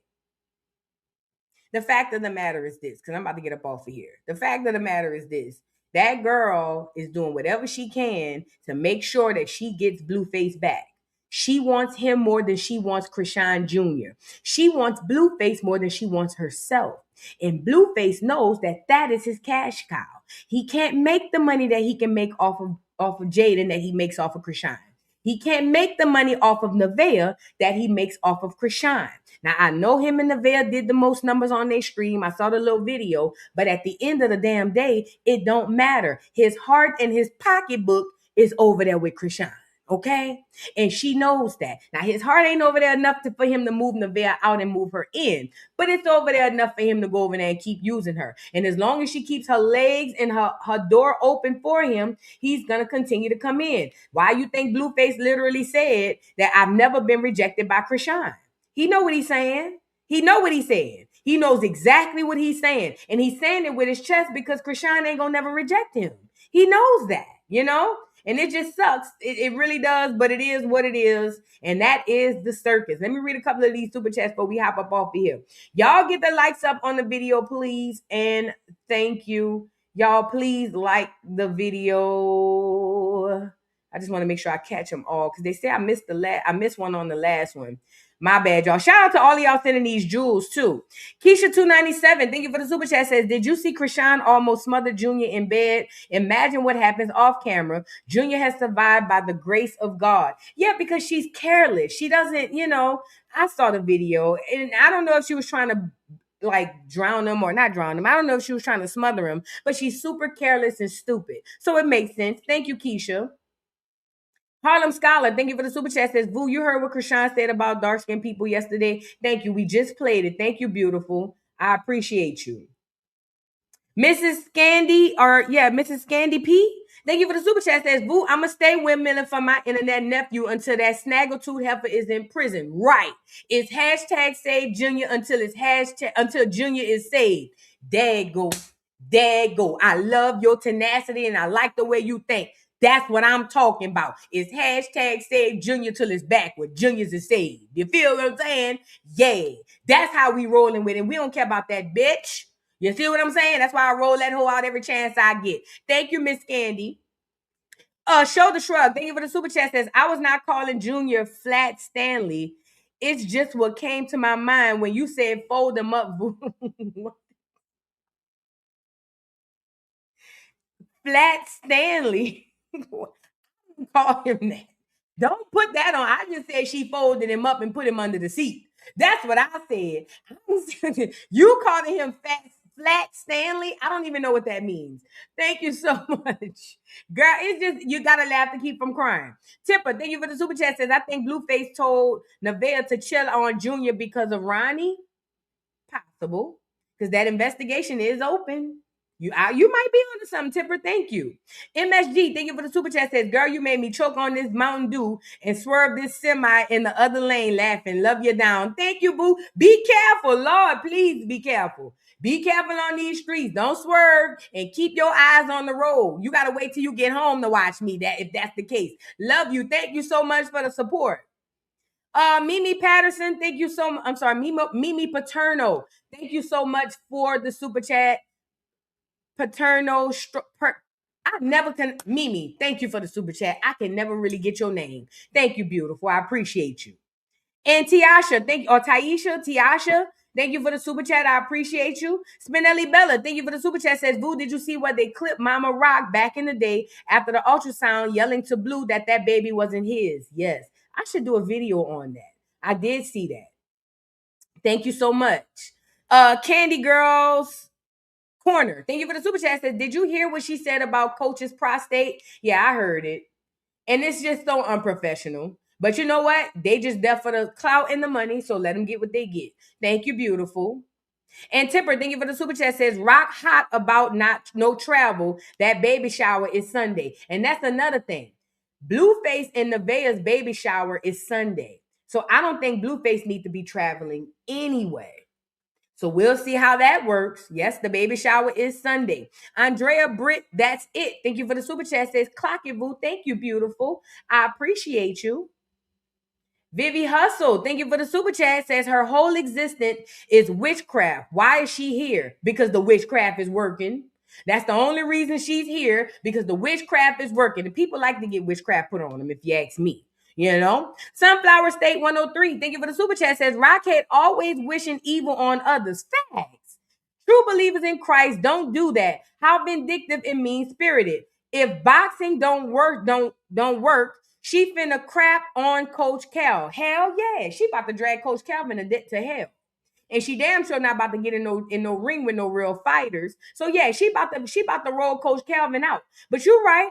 The fact of the matter is this, because I'm about to get up off of here. The fact of the matter is this. That girl is doing whatever she can to make sure that she gets Blueface back. She wants him more than she wants Chrisean Jr. She wants Blueface more than she wants herself. And Blueface knows that that is his cash cow. He can't make the money that he can make off of Jaden that he makes off of Chrisean. He can't make the money off of Nevaeh that he makes off of Chrisean. Now, I know him and Nevaeh did the most numbers on their stream. I saw the little video. But at the end of the damn day, it don't matter. His heart and his pocketbook is over there with Chrisean. Okay? And she knows that. Now, his heart ain't over there enough for him to move Nevaeh out and move her in, but it's over there enough for him to go over there and keep using her. And as long as she keeps her legs and her door open for him, he's going to continue to come in. Why you think Blueface literally said that I've never been rejected by Chrisean? He know what he's saying. He know what he's saying. He knows exactly what he's saying. And he's saying it with his chest because Chrisean ain't going to never reject him. He knows that, you know? And it just sucks. It really does, but it is what it is. And that is the circus. Let me read a couple of these super chats before we hop up off of here. Y'all get the likes up on the video, please. And thank you. Y'all, please like the video. I just want to make sure I catch them all because they say I missed one on the last one. My bad, y'all. Shout out to all of y'all sending these jewels, too. Keisha297, thank you for the super chat, says, did you see Chrisean almost smother Junior in bed? Imagine what happens off camera. Junior has survived by the grace of God. Yeah, because she's careless. She doesn't, I saw the video, and I don't know if she was trying to drown him or not drown him. I don't know if she was trying to smother him, but she's super careless and stupid. So it makes sense. Thank you, Keisha. Harlem Scholar, thank you for the super chat. Says, Vu, you heard what Chrisean said about dark-skinned people yesterday. Thank you. We just played it. Thank you, beautiful. I appreciate you. Mrs. Kandi P. Thank you for the super chat. Says, Vu, I'm going to stay windmilling for my internet nephew until that snaggletooth heifer is in prison. Right. It's hashtag save Junior until Junior is saved. Dago. I love your tenacity and I like the way you think. That's what I'm talking about. It's hashtag save Junior till it's backward. Junior's is saved. You feel what I'm saying? Yeah. That's how we rolling with it. We don't care about that bitch. You see what I'm saying? That's why I roll that hoe out every chance I get. Thank you, Miss Kandi. Shoulder shrug. Thank you for the super chat. Says, I was not calling Junior Flat Stanley. It's just what came to my mind when you said fold them up. Flat Stanley. Call him that. Don't put that on. I just said she folded him up and put him under the seat. That's what I said. You calling him Flat Stanley? I don't even know what that means. Thank you so much. Girl, it's just, you got to laugh to keep from crying. Tipper, thank you for the super chat. Says, I think Blueface told Nevaeh to chill on Junior because of Ronnie. Possible. Because that investigation is open. You might be onto something, Tipper. Thank you. MSG, thank you for the super chat. Says, girl, you made me choke on this Mountain Dew and swerve this semi in the other lane laughing. Love you down. Thank you, boo. Be careful. Lord, please be careful. Be careful on these streets. Don't swerve and keep your eyes on the road. You got to wait till you get home to watch me, if that's the case. Love you. Thank you so much for the support. Mimi Patterson, thank you so much. I'm sorry, Mimi Paterno. Thank you so much for the super chat. Paterno, I never can. Mimi, thank you for the super chat. I can never really get your name. Thank you, beautiful. I appreciate you. And Tiasha, Tiasha, thank you for the super chat. I appreciate you. Spinelli Bella, thank you for the super chat. Says, Vu, did you see where they clipped Mama Rock back in the day after the ultrasound yelling to Blue that baby wasn't his? Yes. I should do a video on that. I did see that. Thank you so much. Candy Girls Corner, thank you for the super chat. Says, did you hear what she said about Coach's prostate? Yeah, I heard it. And it's just so unprofessional. But you know what? They just there for the clout and the money, so let them get what they get. Thank you, beautiful. And Tipper, thank you for the super chat. Says, rock hot about no travel. That baby shower is Sunday. And that's another thing. Blueface and Nevaeh's baby shower is Sunday. So I don't think Blueface need to be traveling anyway. So we'll see how that works. Yes, the baby shower is Sunday. Andrea Britt, that's it. Thank you for the super chat. Says, clock it, boo. Thank you, beautiful. I appreciate you. Vivi Hustle, thank you for the super chat. Says, her whole existence is witchcraft. Why is she here? Because the witchcraft is working. That's the only reason she's here, because the witchcraft is working. And people like to get witchcraft put on them, if you ask me. You know, Sunflower State 103. Thank you for the super chat. Says, Rockhead always wishing evil on others. Facts. True believers in Christ don't do that. How vindictive and mean-spirited. If boxing don't work, she finna crap on Coach Cal. Hell yeah, she about to drag Coach Calvin to hell. And she damn sure not about to get in no ring with no real fighters. So yeah, she about to roll Coach Calvin out. But you're right.